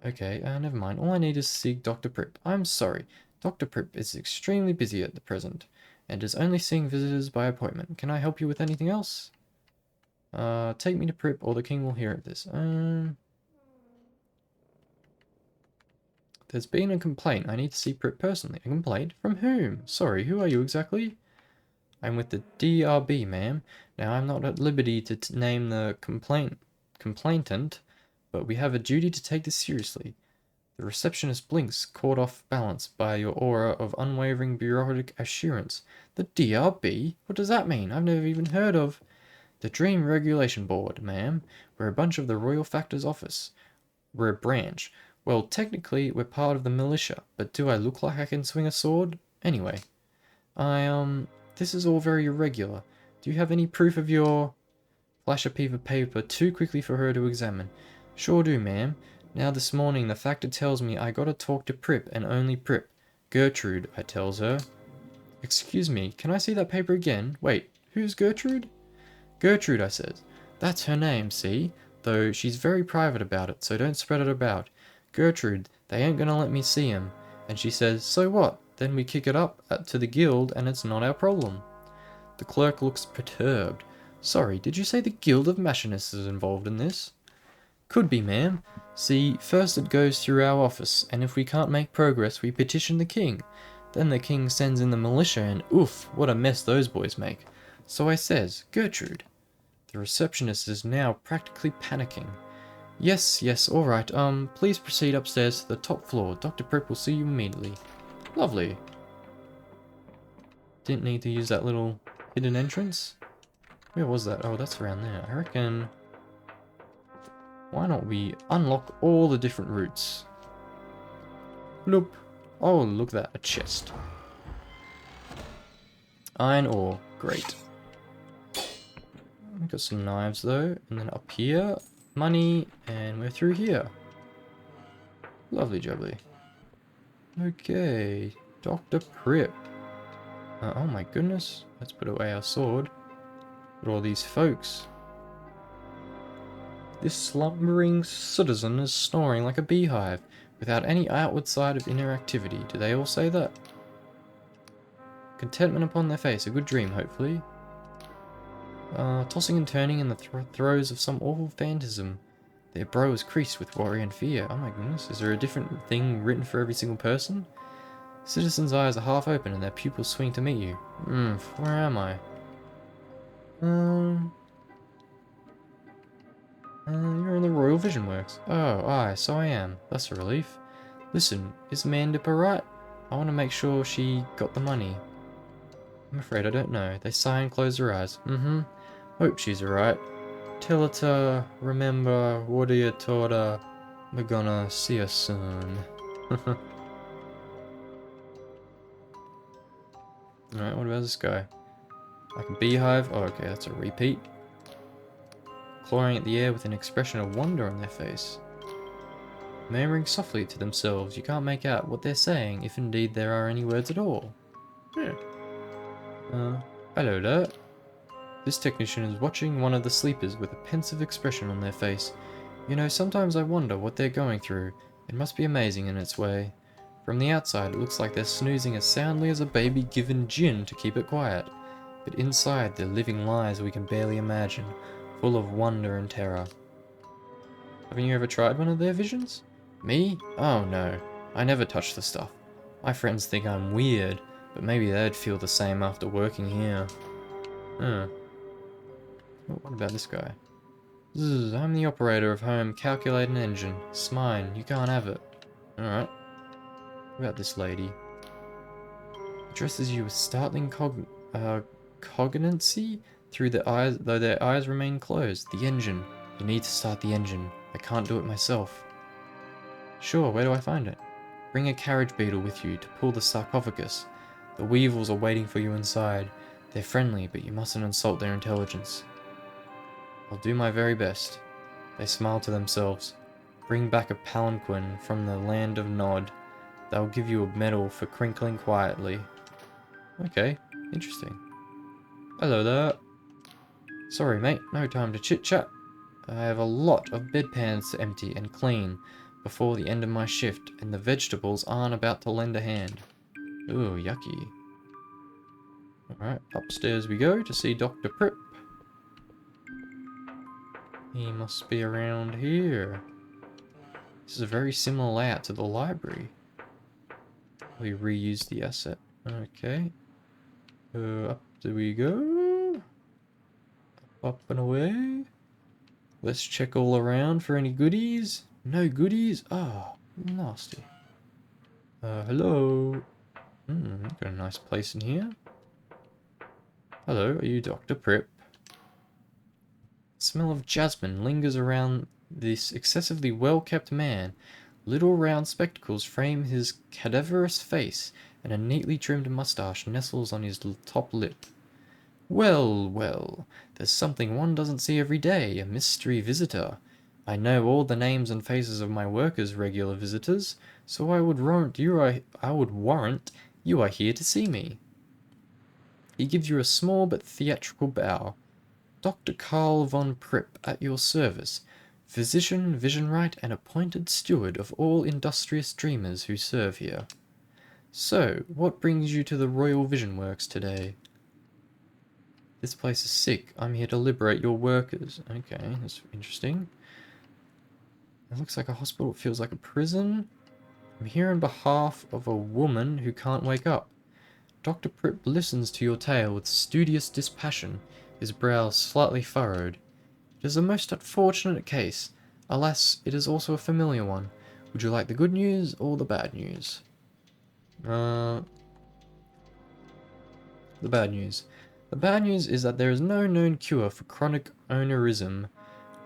Okay, never mind. All I need is to see Dr. Prip. I'm sorry. Dr. Prip is extremely busy at the present, and is only seeing visitors by appointment. Can I help you with anything else? Take me to Prip, or the king will hear of this. There's been a complaint. I need to see Prip personally. A complaint? From whom? Sorry, who are you exactly? I'm with the DRB, ma'am. Now, I'm not at liberty to name the complainant, but we have a duty to take this seriously. The receptionist blinks, caught off balance by your aura of unwavering bureaucratic assurance. The DRB? What does that mean? I've never even heard of... The Dream Regulation Board, ma'am. We're a bunch of the Royal Factor's office. We're a branch. Well, technically, we're part of the militia, but do I look like I can swing a sword? Anyway, this is all very irregular. Do you have any proof of your... Flash a piece of paper too quickly for her to examine. Sure do, ma'am. Now this morning the factor tells me I gotta talk to Prip and only Prip. Gertrude, I tells her. Excuse me, can I see that paper again? Wait, who's Gertrude? Gertrude, I says. That's her name, see? Though she's very private about it, so don't spread it about. Gertrude, they ain't gonna let me see him. And she says, so what? Then we kick it up to the guild and it's not our problem. The clerk looks perturbed. Sorry, did you say the Guild of Machinists is involved in this? Could be, ma'am. See, first it goes through our office, and if we can't make progress, we petition the king. Then the king sends in the militia, and oof, what a mess those boys make. So I says, Gertrude. The receptionist is now practically panicking. Yes, all right, please proceed upstairs to the top floor. Dr. Prip will see you immediately. Lovely. Didn't need to use that little hidden entrance. Where was that? Oh, that's around there. I reckon... Why not we unlock all the different routes? Bloop. Oh, look at that. A chest. Iron ore. Great. We've got some knives though. And then up here, money. And we're through here. Lovely jubbly. Okay. Dr. Prip. Oh my goodness. Let's put away our sword. Look at all these folks. This slumbering citizen is snoring like a beehive, without any outward sign of inner activity. Do they all say that? Contentment upon their face, a good dream, hopefully. Tossing and turning in the throes of some awful phantasm. Their brow is creased with worry and fear. Oh my goodness, is there a different thing written for every single person? Citizen's eyes are half open and their pupils swing to meet you. Where am I? You're in the Royal Vision Works. Oh, aye, so I am. That's a relief. Listen, is Mandipper right? I want to make sure she got the money. I'm afraid I don't know. They sigh and close their eyes. Hope she's alright. Tell her to remember what you taught her. We're gonna see her soon. Alright, what about this guy? Like a beehive? Oh, okay, that's a repeat. Clawing at the air with an expression of wonder on their face. Murmuring softly to themselves, you can't make out what they're saying, if indeed there are any words at all. Hello there. This technician is watching one of the sleepers with a pensive expression on their face. You know, sometimes I wonder what they're going through. It must be amazing in its way. From the outside, it looks like they're snoozing as soundly as a baby given gin to keep it quiet. But inside, they're living lives we can barely imagine, full of wonder and terror. Haven't you ever tried one of their visions? Me? Oh no, I never touch the stuff. My friends think I'm weird, but maybe they'd feel the same after working here. What about this guy? Zzz, I'm the operator of home calculating engine. It's mine, you can't have it. Alright. What about this lady? Addresses you with startling cognancy through the eyes, though their eyes remain closed. The engine. You need to start the engine. I can't do it myself. Sure, where do I find it? Bring a carriage beetle with you to pull the sarcophagus. The weevils are waiting for you inside. They're friendly, but you mustn't insult their intelligence. I'll do my very best. They smile to themselves. Bring back a palanquin from the land of Nod. They'll give you a medal for crinkling quietly. Okay, interesting. Hello there. Sorry, mate, no time to chit-chat. I have a lot of bedpans to empty and clean before the end of my shift, and the vegetables aren't about to lend a hand. Ooh, yucky. Alright, upstairs we go to see Dr. Prip. He must be around here. This is a very similar layout to the library. We reuse the asset. Okay. Up do we go? Up and away. Let's check all around for any goodies. No goodies? Oh, nasty. Hello. Got a nice place in here. Hello, are you Dr. Prip? The smell of jasmine lingers around this excessively well-kept man. Little round spectacles frame his cadaverous face, and a neatly trimmed mustache nestles on his top lip. Well, well, there's something one doesn't see every day, a mystery visitor. I know all the names and faces of my workers, regular visitors, so I would warrant you are here to see me. He gives you a small but theatrical bow. Dr. Karl von Prip, at your service, physician, visionwright, and appointed steward of all industrious dreamers who serve here. So, what brings you to the Royal Vision Works today? This place is sick. I'm here to liberate your workers. Okay, that's interesting. It looks like a hospital. It feels like a prison. I'm here on behalf of a woman who can't wake up. Dr. Prip listens to your tale with studious dispassion, his brows slightly furrowed. It is a most unfortunate case. Alas, it is also a familiar one. Would you like the good news or the bad news? The bad news. The bad news is that there is no known cure for chronic onanism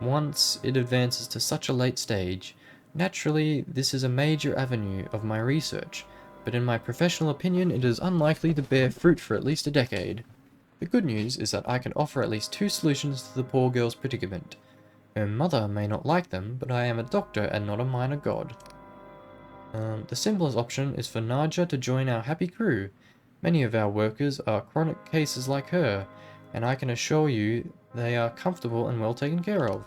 once it advances to such a late stage. Naturally, this is a major avenue of my research, but in my professional opinion it is unlikely to bear fruit for at least a decade. The good news is that I can offer at least 2 solutions to the poor girl's predicament. Her mother may not like them, but I am a doctor and not a minor god. The simplest option is for Naja to join our happy crew. Many of our workers are chronic cases like her, and I can assure you they are comfortable and well taken care of.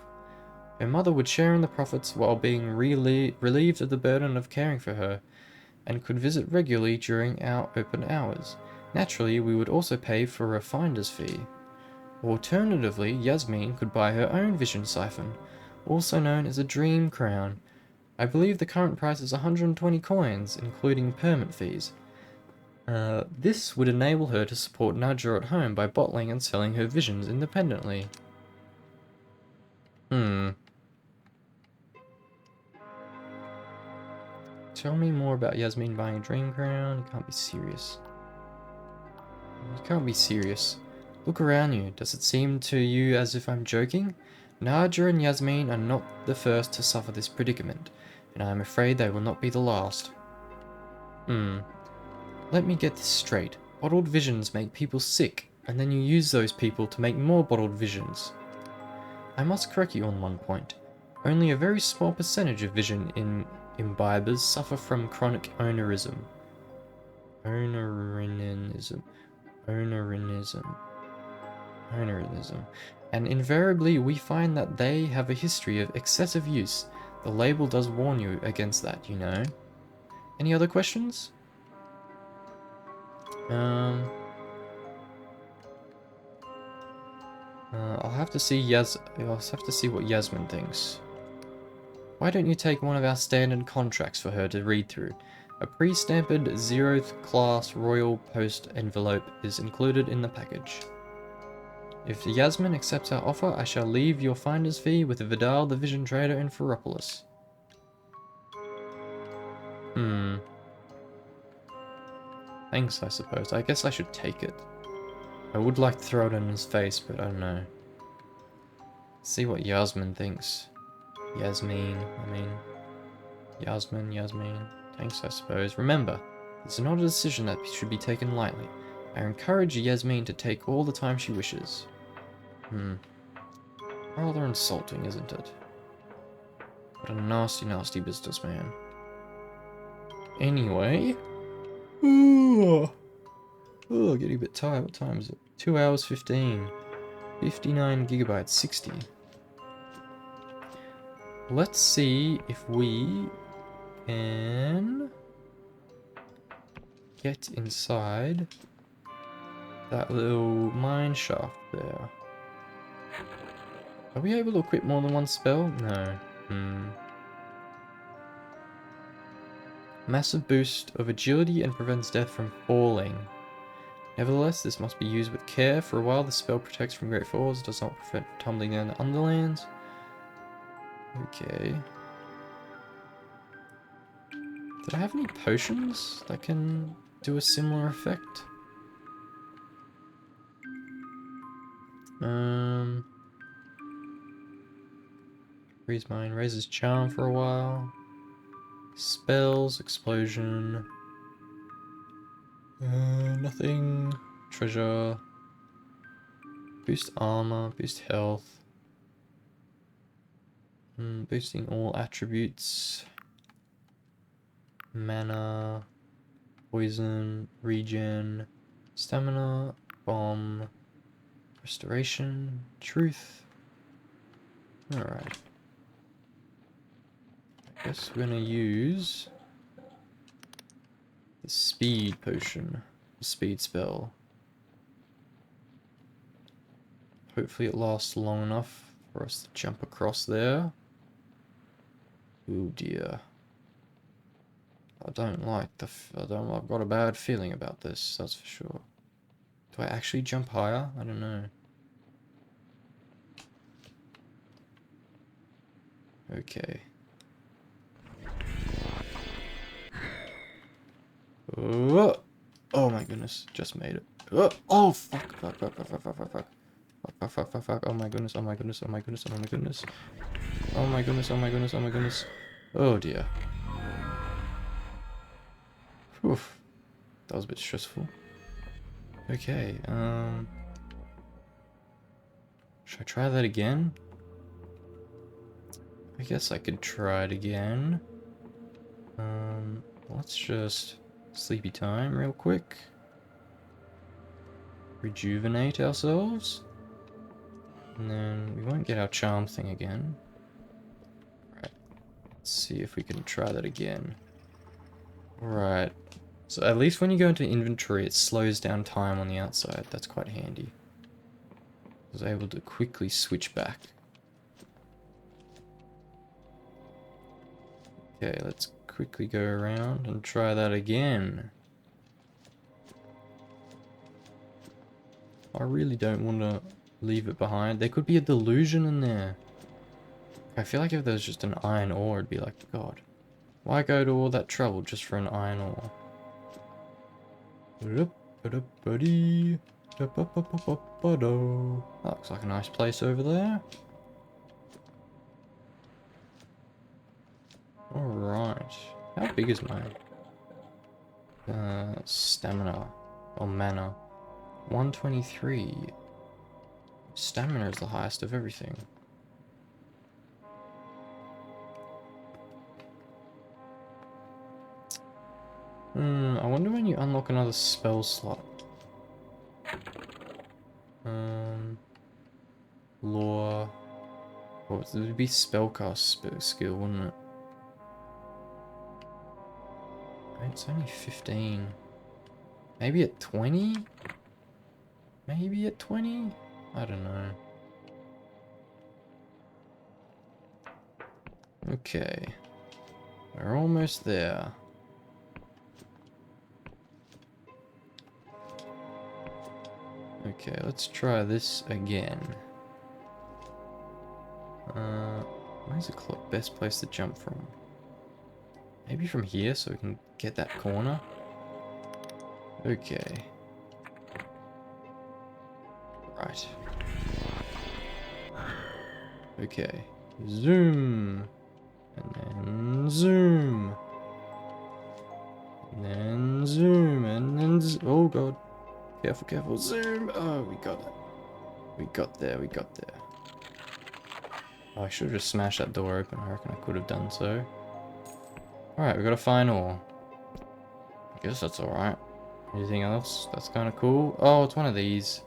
Her mother would share in the profits while being relieved of the burden of caring for her, and could visit regularly during our open hours. Naturally, we would also pay for a finder's fee. Alternatively, Yasmin could buy her own vision siphon, also known as a dream crown. I believe the current price is 120 coins, including permit fees. This would enable her to support Nadja at home by bottling and selling her visions independently. Tell me more about Yasmin buying a dream crown. You can't be serious. You can't be serious. Look around you. Does it seem to you as if I'm joking? Nadja and Yasmin are not the first to suffer this predicament, and I am afraid they will not be the last. Let me get this straight. Bottled visions make people sick, and then you use those people to make more bottled visions. I must correct you on one point. Only a very small percentage of vision imbibers suffer from chronic onanism. Onanism. And invariably we find that they have a history of excessive use. The label does warn you against that, you know. Any other questions? I'll have to see what Yasmin thinks. Why don't you take one of our standard contracts for her to read through? A pre-stamped 0th class royal post envelope is included in the package. If Yasmin accepts our offer, I shall leave your finder's fee with Vidal the Vision Trader in Ferropolis. Thanks, I suppose. I guess I should take it. I would like to throw it in his face, but I don't know. See what Yasmin thinks. Yasmin. Thanks, I suppose. Remember, it's not a decision that should be taken lightly. I encourage Yasmin to take all the time she wishes. Rather insulting, isn't it? What a nasty, nasty businessman. Anyway. Ooh, getting a bit tired. What time is it? 2 hours 15. 59 gigabytes, 60. Let's see if we can get inside that little mine shaft there. Are we able to equip more than one spell? No. Massive boost of agility and prevents death from falling. Nevertheless, this must be used with care. For a while, the spell protects from great falls, does not prevent tumbling down the underlands. Okay. Did I have any potions that can do a similar effect? Freeze mine, raises charm for a while. Spells, explosion. Nothing. Treasure. Boost armor, boost health. Boosting all attributes. Mana. Poison. Regen. Stamina. Bomb. Restoration. Truth. Alright. I guess we're gonna use the speed potion. The speed spell. Hopefully it lasts long enough for us to jump across there. Oh dear. I've got a bad feeling about this, that's for sure. Do I actually jump higher? I don't know. Okay. Oh my goodness, just made it. Oh fuck. Oh my goodness. Oh dear. Whew. That was a bit stressful. Okay, should I try that again? I guess I could try it again. Let's just sleepy time real quick. Rejuvenate ourselves. And then we won't get our charm thing again. Right. Let's see if we can try that again. Right. So at least when you go into inventory, it slows down time on the outside. That's quite handy. I was able to quickly switch back. Okay, let's quickly go around and try that again. I really don't want to leave it behind. There could be a delusion in there. I feel like if there was just an iron ore, it'd be like, God, why go to all that trouble just for an iron ore? That looks like a nice place over there. Alright. How big is mine? Stamina. Or mana. 123. Stamina is the highest of everything. I wonder when you unlock another spell slot. Lore. Well, it would be spellcast skill, wouldn't it? It's only 15. Maybe at 20? Maybe at 20? I don't know. Okay. We're almost there. Okay, let's try this again. Where's the best place to jump from? Maybe from here so we can get that corner? Okay. Right. Okay. Zoom. And then zoom. And then zoom. And then oh god. Careful, careful. Zoom. Oh, we got it. We got there. We got there. Oh, I should have just smashed that door open. I reckon I could have done so. Alright, we got a final. I guess that's alright. Anything else that's kind of cool? Oh, it's one of these.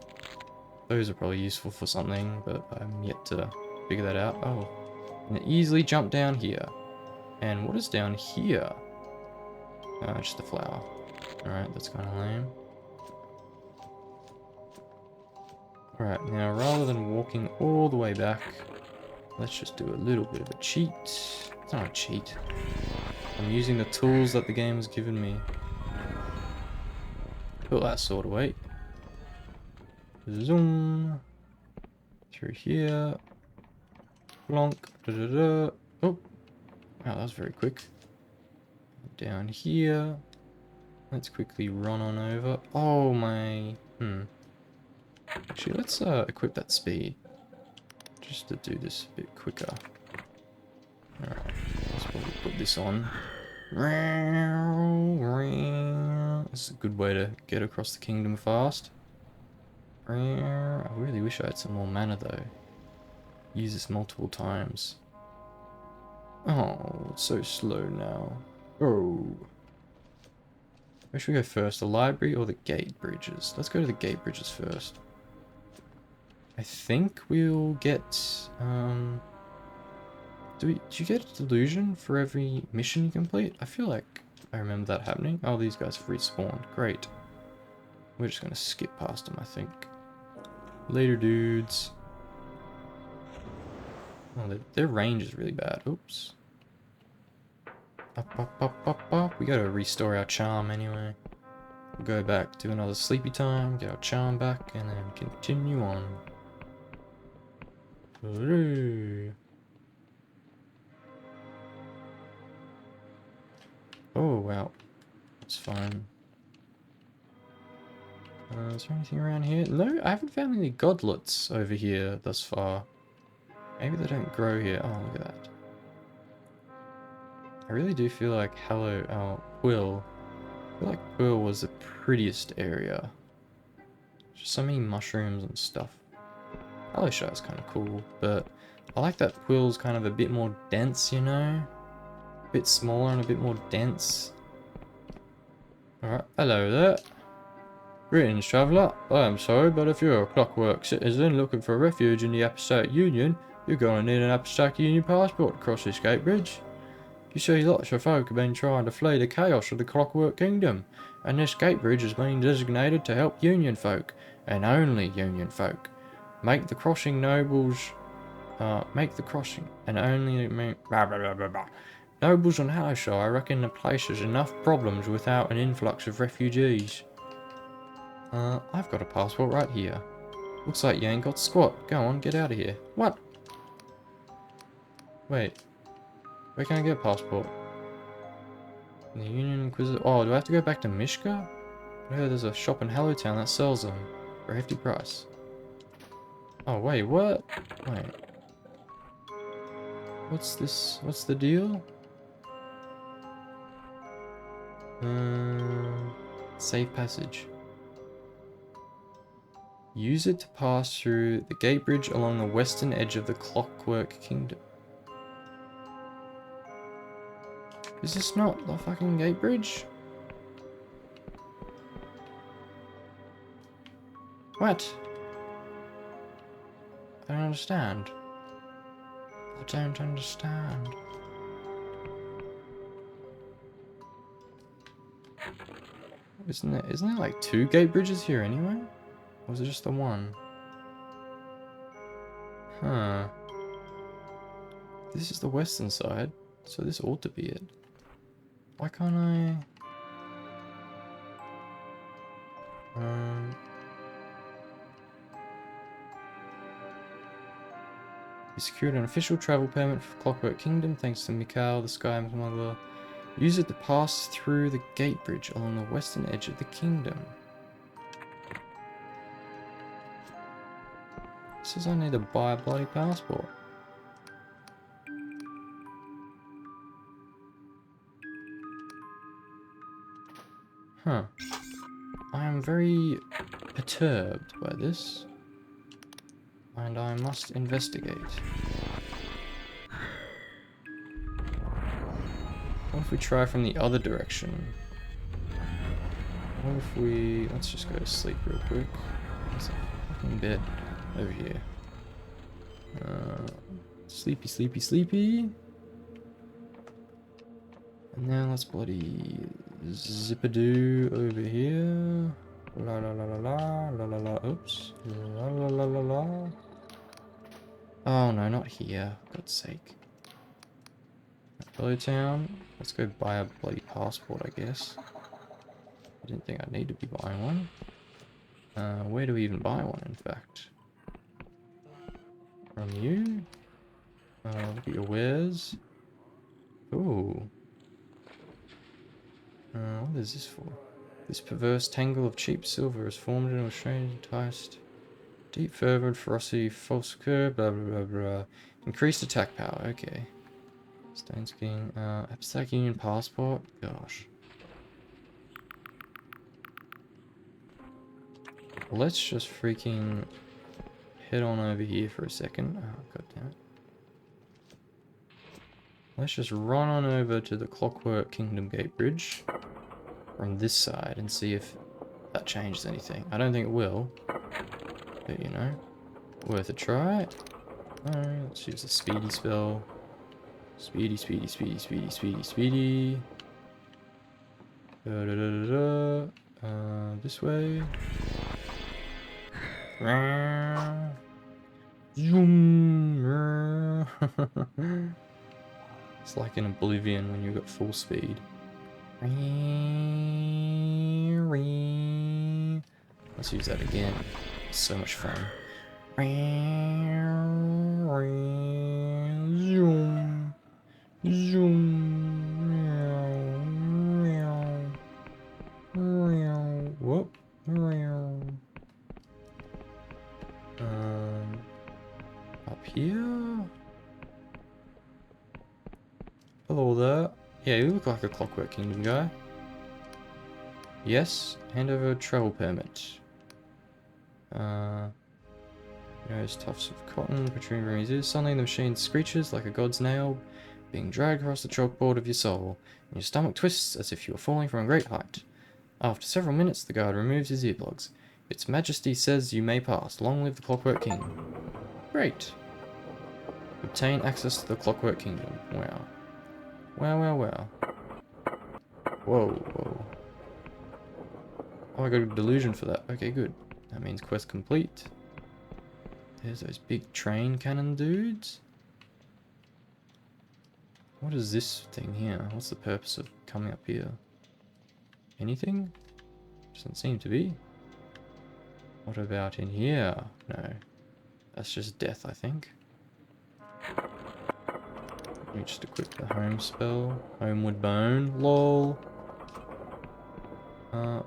Those are probably useful for something, but I'm yet to figure that out. Oh, you can easily jump down here. And what is down here? Oh, just a flower. Alright, that's kind of lame. Alright, now rather than walking all the way back, let's just do a little bit of a cheat. It's not a cheat. I'm using the tools that the game has given me. Put that sword away. Zoom. Through here. Plonk. Da -da -da. Oh. Wow, that was very quick. Down here. Let's quickly run on over. Oh my... Actually, let's equip that speed. Just to do this a bit quicker. Alright, let's probably put this on. This is a good way to get across the kingdom fast. I really wish I had some more mana though. Use this multiple times. Oh, it's so slow now. Oh. Where should we go first? The library or the gate bridges? Let's go to the gate bridges first. I think we'll get... do you get Delusion for every mission you complete? I feel like I remember that happening. Oh, these guys have respawned. Great. We're just going to skip past them, I think. Later, dudes. Oh, their range is really bad. Oops. Up, up, up, up, up. We gotta restore our charm anyway. We'll go back, do another sleepy time, get our charm back, and then continue on. Hooray. Oh, wow. That's fine. Is there anything around here? No, I haven't found any godlets over here thus far. Maybe they don't grow here. Oh, look at that. I really do feel like Quill. I feel like Quill was the prettiest area. Just so many mushrooms and stuff. Hallowshire is kind of cool, but I like that Quill's kind of a bit more dense, you know? A bit smaller and a bit more dense. Alright, hello there. Greetings, traveller. I am sorry, but if you're a Clockwork citizen looking for refuge in the Apostolic Union, you're going to need an Apostolic Union passport to cross this gate bridge. You see, lots of folk have been trying to flee the chaos of the Clockwork Kingdom, and this gate bridge has been designated to help Union folk, and only Union folk. Make the crossing nobles, and only blah, blah, blah, blah, blah. Nobles on Hallowshire reckon the place has enough problems without an influx of refugees. I've got a passport right here. Looks like you ain't got squat. Go on, get out of here. What? Wait. Where can I get a passport? The Union Inquisitor. Oh, do I have to go back to Mishka? I heard there's a shop in Hallowtown that sells them for a hefty price. Oh, wait, what? Wait. What's this? What's the deal? Safe passage. Use it to pass through the gate bridge along the western edge of the Clockwork Kingdom. Is this not the fucking gate bridge? What? I don't understand. I don't understand. Isn't there like 2 gate bridges here anyway? Or was it just the one? Huh. This is the western side, so this ought to be it. Why can't I... You secured an official travel permit for Clockwork Kingdom thanks to Mikhail, the Sky Mother. Use it to pass through the gate bridge along the western edge of the kingdom. It says I need to buy a bloody passport. Huh. I am very perturbed by this. And I must investigate. What if we try from the other direction? What if we... Let's just go to sleep real quick. There's a fucking bed over here. Sleepy, sleepy, sleepy. And now let's bloody zip-a-doo over here. La la la la la la la la. Oops. La la la la la. Oh no, not here. God's sake. Hello town. Let's go buy a bloody passport, I guess. I didn't think I'd need to be buying one. Where do we even buy one, in fact? From you? Look at your wares. Ooh. What is this for? This perverse tangle of cheap silver is formed into a strange enticed. Deep fervent ferocity, false curve, blah blah blah blah. Increased attack power, okay. Stone skiing, abstract union passport, gosh. Let's just freaking head on over here for a second. Oh, god damn it. Let's just run on over to the Clockwork Kingdom Gate Bridge from this side and see if that changes anything. I don't think it will, but you know, worth a try. Alright, let's use the speedy spell. Speedy, speedy, speedy, speedy, speedy, speedy. Da, da, da, da, da. This way. Zoom. It's like in Oblivion when you've got full speed. Let's use that again. It's so much fun. Zoom. Zoom. Whoop. Up here? Hello there. Yeah, you look like a Clockwork Kingdom guy. Yes, hand over a travel permit. There's tufts of cotton protruding from his ears. Suddenly the machine screeches like a god's nail, being dragged across the chalkboard of your soul, and your stomach twists as if you were falling from a great height. After several minutes, the guard removes his earplugs. Its Majesty says you may pass. Long live the Clockwork King. Great. Obtain access to the Clockwork Kingdom. Wow. Wow, wow, wow. Whoa, whoa. Oh, I got a delusion for that. Okay, good. That means quest complete. There's those big train cannon dudes. What is this thing here? What's the purpose of coming up here? Anything? Doesn't seem to be. What about in here? No. That's just death, I think. Let me just equip the home spell. Homeward Bone. LOL.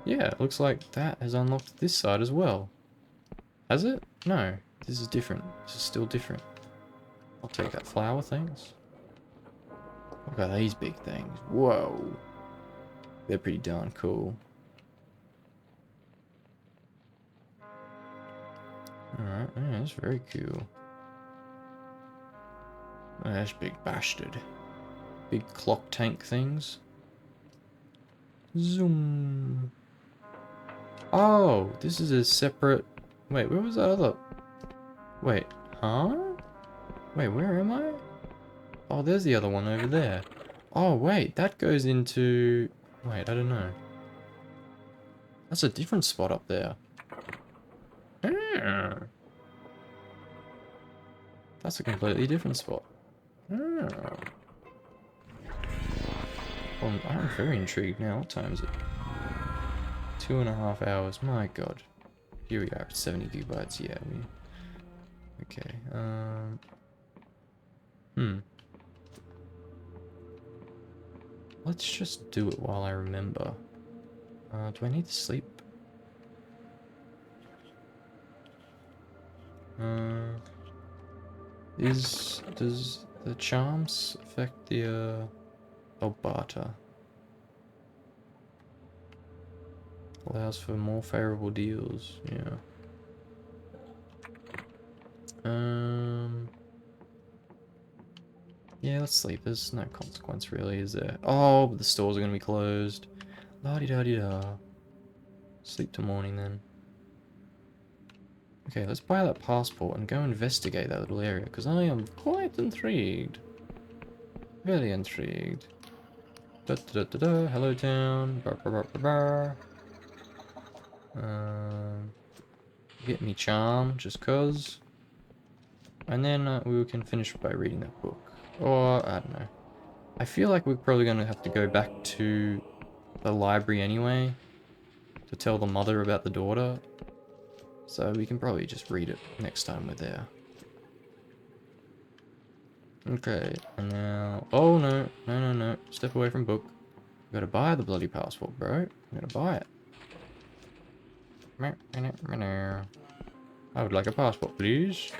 Yeah, it looks like that has unlocked this side as well. Has it? No. This is different. This is still different. I'll take that flower, thanks. Look at these big things. Whoa. They're pretty darn cool. Alright, yeah, that's very cool. Oh, that's big bastard. Big clock tank things. Zoom. Oh, this is a separate... Wait, where was that other... Wait, huh? Wait, where am I? Oh, there's the other one over there. Oh, wait, that goes into... Wait, I don't know. That's a different spot up there. Ah. That's a completely different spot. Ah. Well, I'm very intrigued now. What time is it? 2.5 hours. My god. Here we are at 70 gigabytes. Yeah, we... Okay. Let's just do it while I remember. Do I need to sleep? Does the charms affect the barter? Allows for more favorable deals, yeah. Yeah, let's sleep. There's no consequence really, is there? Oh, but the stores are gonna be closed. La-di-da-di-da. Sleep till morning then. Okay, let's buy that passport and go investigate that little area, because I am quite intrigued. Very intrigued. Da-da-da-da-da, hello town. Bar bar bar bar bar. Get me charm, just cause. And then we can finish by reading that book. Or, I don't know. I feel like we're probably going to have to go back to the library anyway to tell the mother about the daughter. So we can probably just read it next time we're there. Okay, and now... Oh, no. No, no, no. Step away from book. You gotta buy the bloody passport, bro. You gotta buy it. I would like a passport, please.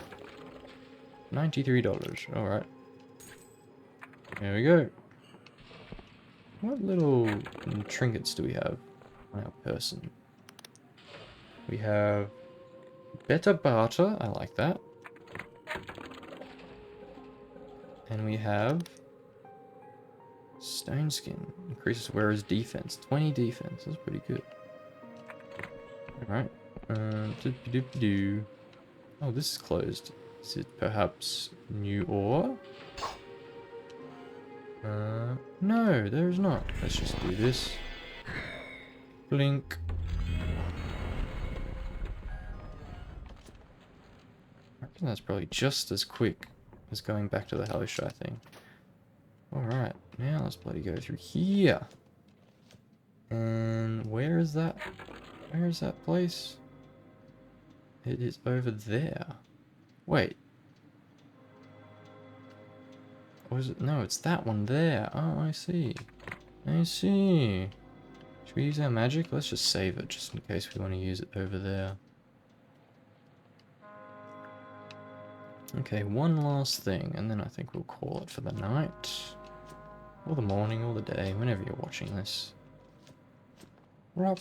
$93. Alright. There we go. What little trinkets do we have on our person? We have better barter. I like that. And we have stone skin. Increases wearer's defense. 20 defense. That's pretty good. Alright. Doop-doop-doo. Oh, this is closed. Is it perhaps new ore? No, there is not. Let's just do this. Blink. I reckon that's probably just as quick as going back to the Hellshy thing. Alright, now let's bloody go through here. And where is that? Where is that place? It is over there. Wait. Or is it? No, it's that one there. Oh, I see. I see. Should we use our magic? Let's just save it, just in case we want to use it over there. Okay, one last thing, and then I think we'll call it for the night. Or the morning, or the day, whenever you're watching this. Hop,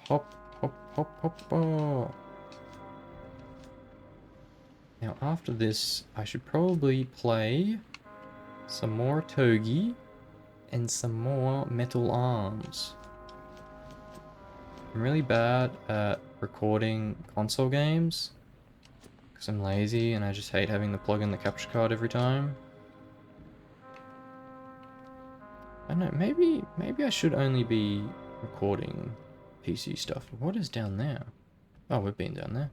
hop, hop, hop, hop, hop. Now, after this, I should probably play some more Togi and some more metal arms. I'm really bad at recording console games because I'm lazy and I just hate having to plug in the capture card every time. I don't know, maybe I should only be recording PC stuff. What is down there? Oh, we've been down there.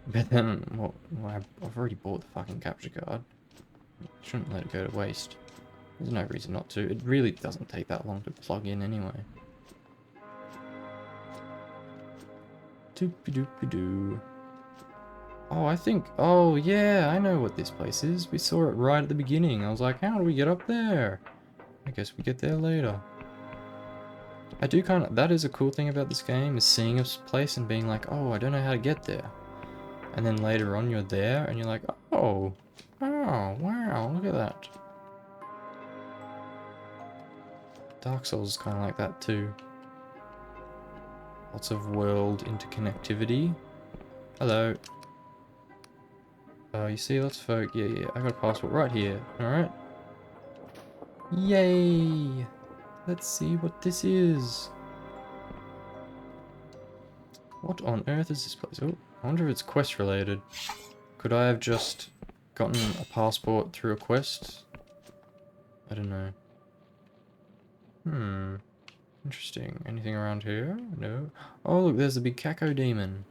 But then, well, I've already bought the fucking capture card. Shouldn't let it go to waste. There's no reason not to. It really doesn't take that long to plug in anyway. Doopy-doopy-doo. Oh, I think... Oh, yeah, I know what this place is. We saw it right at the beginning. I was like, how do we get up there? I guess we get there later. I do kind of... That is a cool thing about this game, is seeing a place and being like, oh, I don't know how to get there. And then later on you're there and you're like, oh, wow, look at that. Dark Souls is kind of like that too. Lots of world interconnectivity. Hello. You see, lots of folk. Yeah, I got a passport right here. Alright. Yay! Let's see what this is. What on earth is this place? Oh, I wonder if it's quest related. Could I have just gotten a passport through a quest? I don't know. Interesting. Anything around here? No. Oh, look, there's a big Caco demon.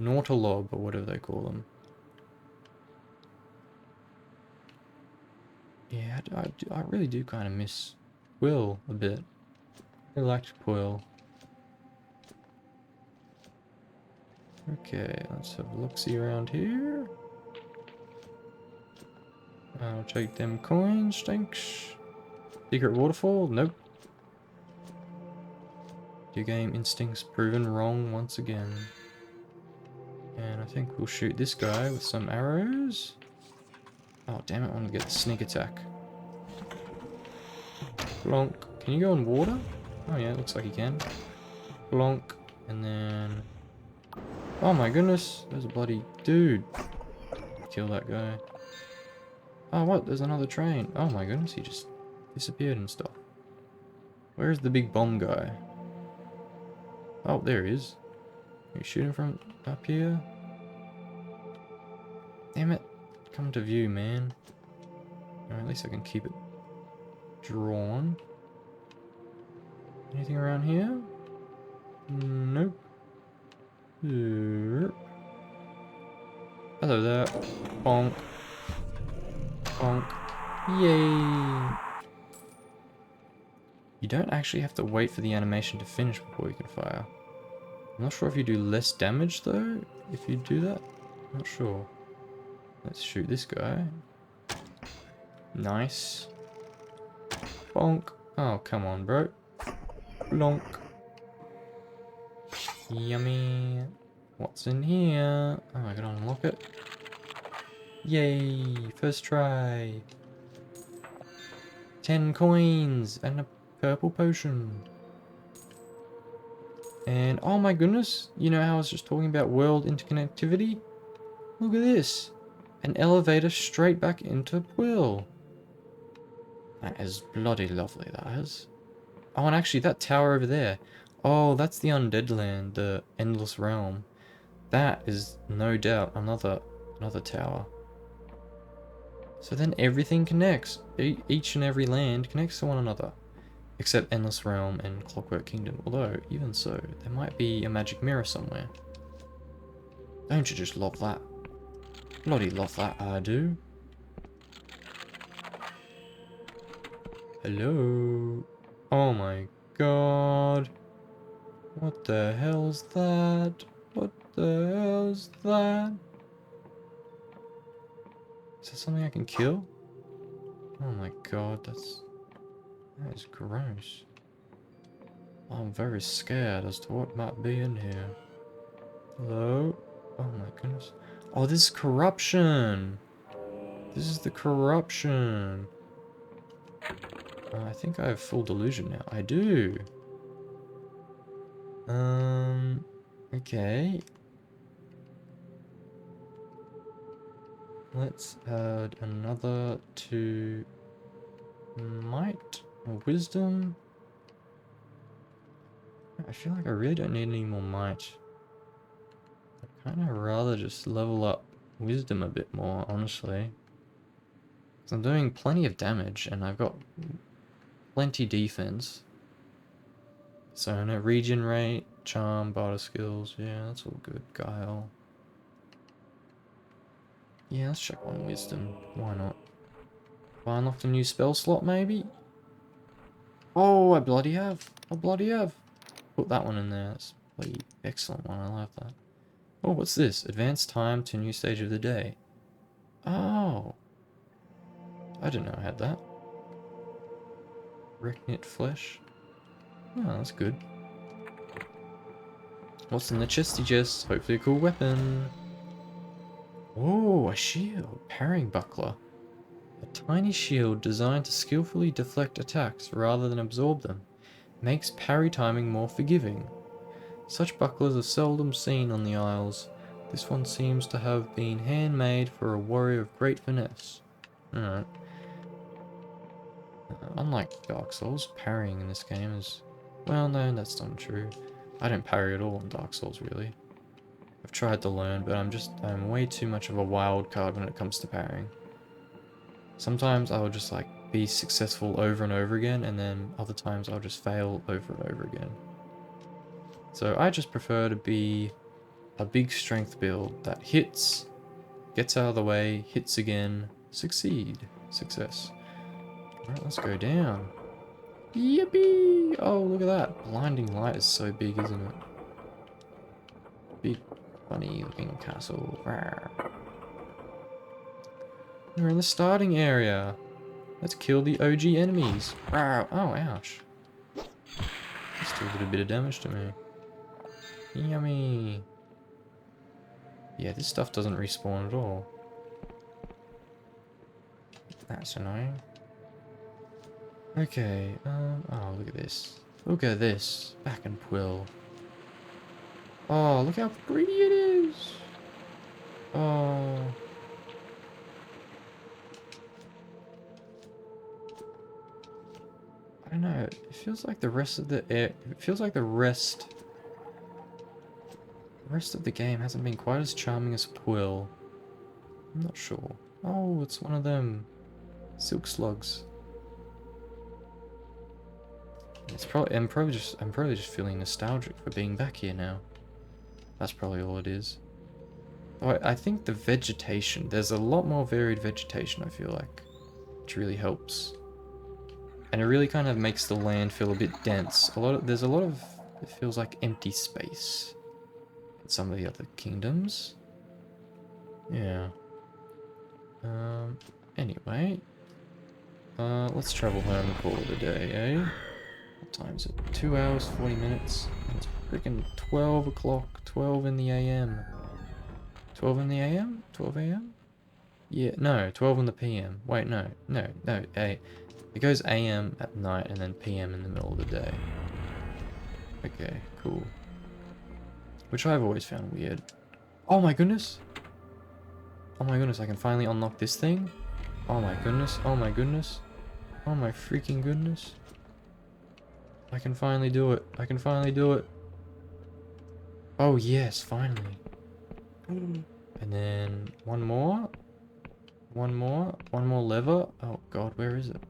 Nautalob, or whatever they call them. Yeah, I really do kind of miss Quill a bit. I liked Quill. Okay, let's have a look-see around here. I'll take them coins, thanks. Secret waterfall? Nope. Your game instincts proven wrong once again. And I think we'll shoot this guy with some arrows. Oh, damn it, I want to get the sneak attack. Blonk. Can you go in water? Oh yeah, it looks like you can. Blonk. And then... Oh my goodness, there's a bloody dude. Kill that guy. Oh, what? There's another train. Oh my goodness, he just disappeared and stuff. Where's the big bomb guy? Oh, there he is. Are you shooting from up here? Damn it. Come to view, man. Or at least I can keep it drawn. Anything around here? Nope. Hello there. Bonk. Bonk. Yay! You don't actually have to wait for the animation to finish before you can fire. I'm not sure if you do less damage though, if you do that. I'm not sure. Let's shoot this guy. Nice. Bonk. Oh, come on, bro. Blonk. Yummy. What's in here? Oh, I gotta unlock it. Yay! First try. 10 coins and a purple potion. And oh my goodness, you know how I was just talking about world interconnectivity? Look at this. An elevator straight back into Quill. That is bloody lovely, that is. Oh, and actually that tower over there. Oh, that's the Undead Land, the Endless Realm. That is no doubt another tower. So then everything connects. Each and every land connects to one another. Except Endless Realm and Clockwork Kingdom. Although, even so, there might be a magic mirror somewhere. Don't you just love that? Bloody love that, I do. Hello? Oh my god. What the hell's that? What the hell's that? Is that something I can kill? Oh my god, that is gross. I'm very scared as to what might be in here. Hello? Oh my goodness. Oh, this is corruption! This is the corruption! I think I have full delusion now. I do! Okay. Let's add another 2 might or wisdom. I feel like I really don't need any more might. I'd kind of rather just level up wisdom a bit more, honestly. Because I'm doing plenty of damage and I've got plenty defense. So no regenerate, charm, barter skills, yeah, that's all good. Guile. Yeah, let's check on wisdom. Why not? Have I unlocked a new spell slot, maybe? Oh, I bloody have. I bloody have. Put that one in there. That's a bloody excellent one. I love that. Oh, what's this? Advanced time to new stage of the day. Oh. I didn't know I had that. Reknit flesh. Oh, that's good. What's in the chesty chest? Hopefully a cool weapon. Oh, a shield. Parrying buckler. A tiny shield designed to skillfully deflect attacks rather than absorb them. Makes parry timing more forgiving. Such bucklers are seldom seen on the Isles. This one seems to have been handmade for a warrior of great finesse. Alright. Unlike Dark Souls, parrying in this game is... Well, no, that's not true. I don't parry at all in Dark Souls, really. I've tried to learn, but I'm way too much of a wild card when it comes to parrying. Sometimes I'll just like be successful over and over again, and then other times I'll just fail over and over again. So I just prefer to be a big strength build that hits, gets out of the way, hits again, succeed, success. Alright, let's go down. Yippee! Oh, look at that. Blinding light is so big, isn't it? Big. funny looking castle. Rawr. We're in the starting area. Let's kill the OG enemies. Rawr. Oh, ouch. Still did a bit of damage to me. Yummy. Yeah, this stuff doesn't respawn at all. That's annoying. Okay, oh, look at this. Look at this. Back and quill. Oh, look how pretty it is. Oh. I don't know, it feels like the rest of the air, it feels like the rest of the game hasn't been quite as charming as Quill. I'm not sure. Oh, it's one of them silk slugs. It's probably I'm probably just feeling nostalgic for being back here now. That's probably all it is. Oh, I think the vegetation, there's a lot more varied vegetation, I feel like, which really helps. And it really kind of makes the land feel a bit dense. There's a lot of, it feels like empty space in some of the other kingdoms. Yeah. Anyway. Let's travel home and call it a day, eh? What time is it? 2 hours, 40 minutes. It's freaking 12 o'clock, 12 in the AM. 12 in the AM? 12 AM? Yeah, no, 12 in the PM. Wait, no, hey. It goes AM at night and then PM in the middle of the day. Okay, cool. Which I've always found weird. Oh my goodness! Oh my goodness, I can finally unlock this thing? Oh my goodness, oh my goodness. Oh my freaking goodness. I can finally do it. I can finally do it. Oh yes, finally. And then one more. One more lever. Oh god, where is it?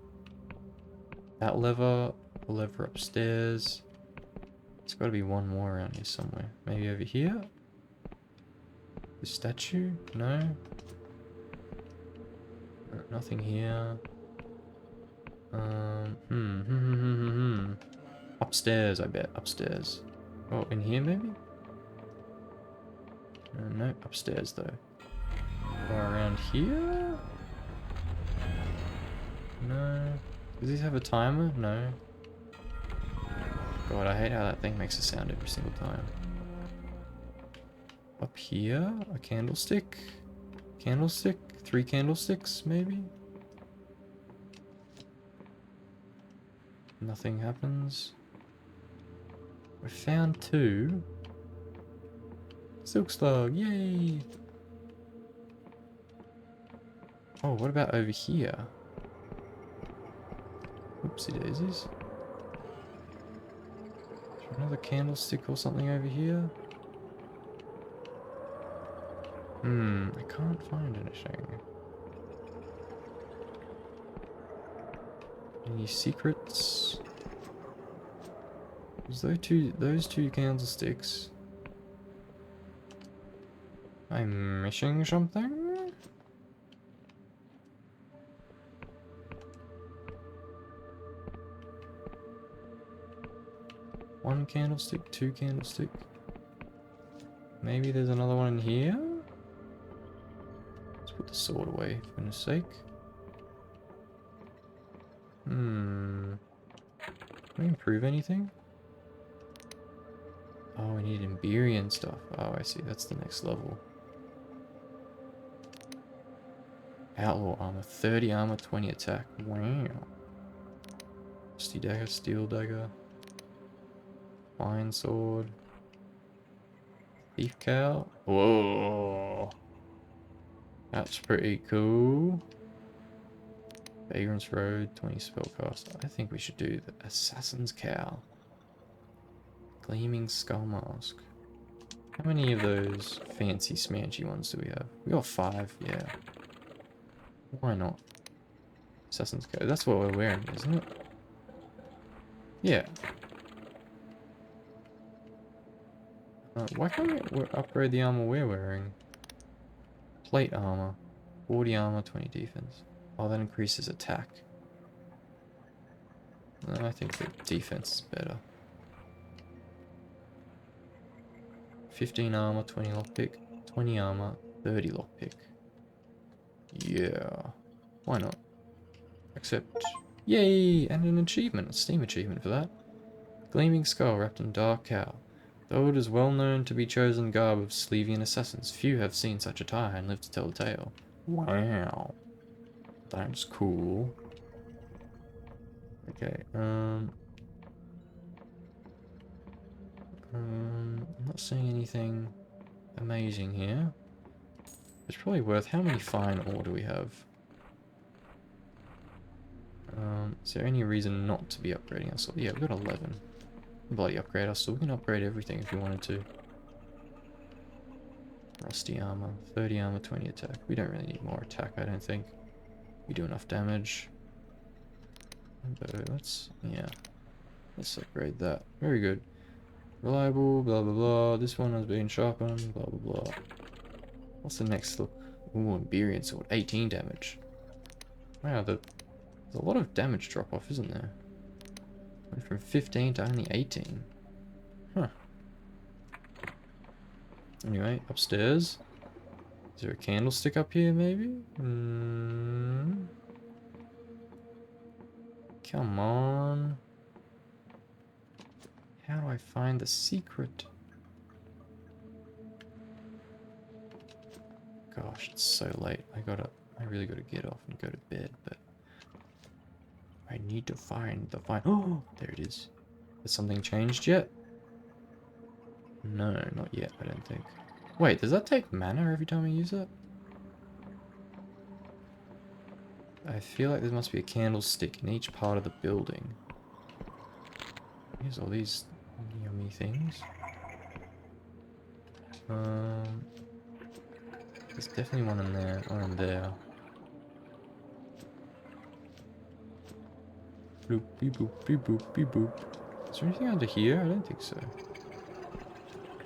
That lever, the lever upstairs. There's got to be one more around here somewhere. Maybe over here? The statue? No? Nothing here. Upstairs, I bet. Upstairs. Oh, in here maybe? No, upstairs though. Or around here? No. Does this have a timer? No. God, I hate how that thing makes a sound every single time. Up here? A candlestick? Candlestick? 3 candlesticks, maybe? Nothing happens. We found 2. Silk slug, yay! Oh, what about over here? Oopsie daisies. Is there another candlestick or something over here? I can't find anything. Any secrets? Was those two candlesticks? I'm missing something? One candlestick, 2 candlestick. Maybe there's another one in here? Let's put the sword away, for goodness sake. Can we improve anything? Oh, we need Emberian stuff. Oh, I see. That's the next level. Outlaw armor. 30 armor, 20 attack. Wow. Rusty dagger, steel dagger. Fine sword. Thief cow. Whoa. That's pretty cool. Vagrant's Road, 20 spellcast. I think we should do the Assassin's Cowl. Gleaming Skull Mask. How many of those fancy smanchy ones do we have? We got 5, yeah. Why not? Assassin's Cowl. That's what we're wearing, isn't it? Yeah. Why can't we upgrade the armor we're wearing? Plate armor. 40 armor, 20 defense. Oh, that increases attack. No, I think the defense is better. 15 armor, 20 lockpick, 20 armor, 30 lockpick. Yeah. Why not? Accept. Yay! And an achievement, a Steam achievement for that. Gleaming skull wrapped in dark cowl. Though it is well known to be chosen garb of Sleevian assassins, few have seen such attire and lived to tell the tale. Wow. That's cool. Okay, I'm not seeing anything amazing here. It's probably worth... How many fine ore do we have? Is there any reason not to be upgrading our sword? Yeah, we've got 11. Bloody upgrade our sword. We can upgrade everything if we wanted to. Rusty armor, 30 armor, 20 attack. We don't really need more attack, I don't think. We do enough damage. But let's upgrade that. Very good. Reliable, blah blah blah. This one has been sharpened, blah blah blah. What's the next look? Ooh, Iberian sword, 18 damage. Wow, there's a lot of damage drop off, isn't there? Went from 15 to only 18. Huh. Anyway, upstairs. Is there a candlestick up here, maybe? Come on. How do I find the secret? Gosh, it's so late. I really gotta get off and go to bed, but I need to find the Oh, there it is. Has something changed yet? No, not yet, I don't think. Wait, does that take mana every time I use it? I feel like there must be a candlestick in each part of the building. Here's all these yummy things. There's definitely one in there, or in there. Boop, beep, boop, beep, boop, beep, boop. Is there anything under here? I don't think so.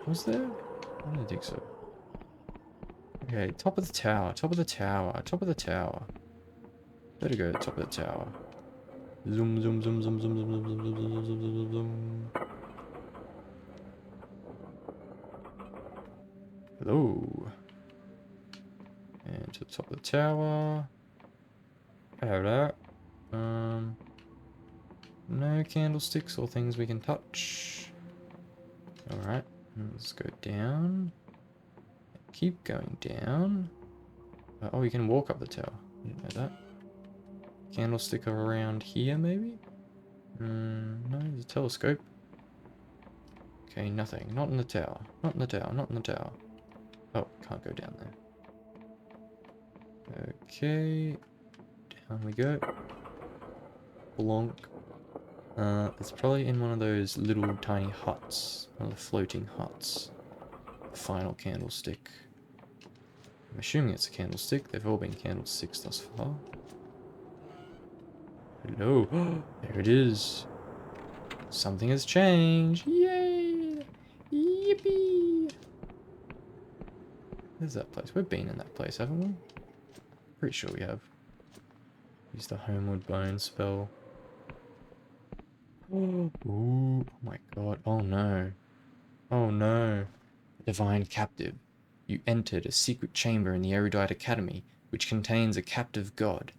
Was there? I don't think so. Okay, top of the tower, top of the tower, top of the tower. Better go to the top of the tower. Zoom, zoom, zoom, zoom, zoom, zoom, zoom, zoom, zoom, zoom, zoom, zoom, zoom. Hello. And to the top of the tower. Hello. No candlesticks or things we can touch. Alright, let's go down. Keep going down. Oh, you can walk up the tower. Didn't know that. Candlestick around here, maybe? No, there's a telescope. Okay, nothing. Not in the tower. Not in the tower. Not in the tower. Oh, can't go down there. Okay. Down we go. Blonk. It's probably in one of those little tiny huts. One of the floating huts. Final candlestick. I'm assuming it's a candlestick. They've all been candlesticks thus far. Hello. There it is. Something has changed. Yay! Yippee! There's that place. We've been in that place, haven't we? Pretty sure we have. Use the Homeward Bone spell. Ooh, oh my god. Oh no. Oh no. Divine captive. You entered a secret chamber in the Erudite Academy, which contains a captive god.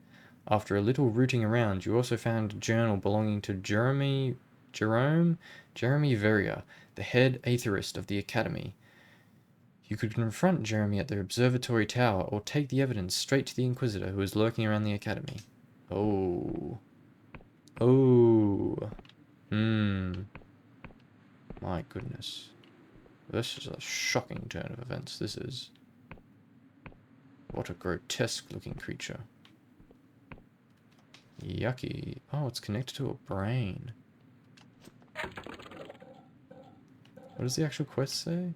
After a little rooting around, you also found a journal belonging to Jeremy Verrier, the head aetherist of the Academy. You could confront Jeremy at the observatory tower, or take the evidence straight to the Inquisitor who is lurking around the Academy. Oh. Oh. My goodness. This is a shocking turn of events, this is. What a grotesque looking creature. Yucky. Oh, it's connected to a brain. What does the actual quest say?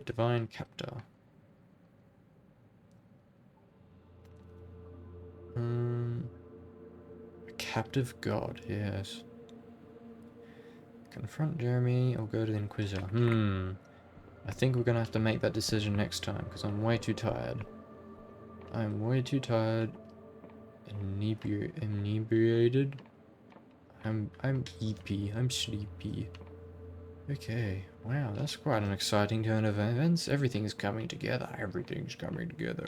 Divine Captor. A captive god, yes. Confront Jeremy or go to the Inquisitor. I think we're gonna have to make that decision next time, because I'm way too tired. I'm way too tired. Inebriated. I'm EP. I'm sleepy. Okay, wow, that's quite an exciting turn of events. Everything's coming together. Everything's coming together.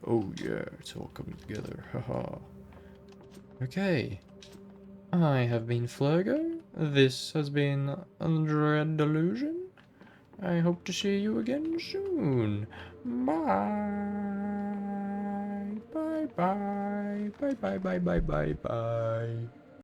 Oh yeah, it's all coming together. Haha. Okay. I have been Flergo. This has been Dread Delusion. I hope to see you again soon. Bye. Bye bye. Bye bye bye bye bye bye.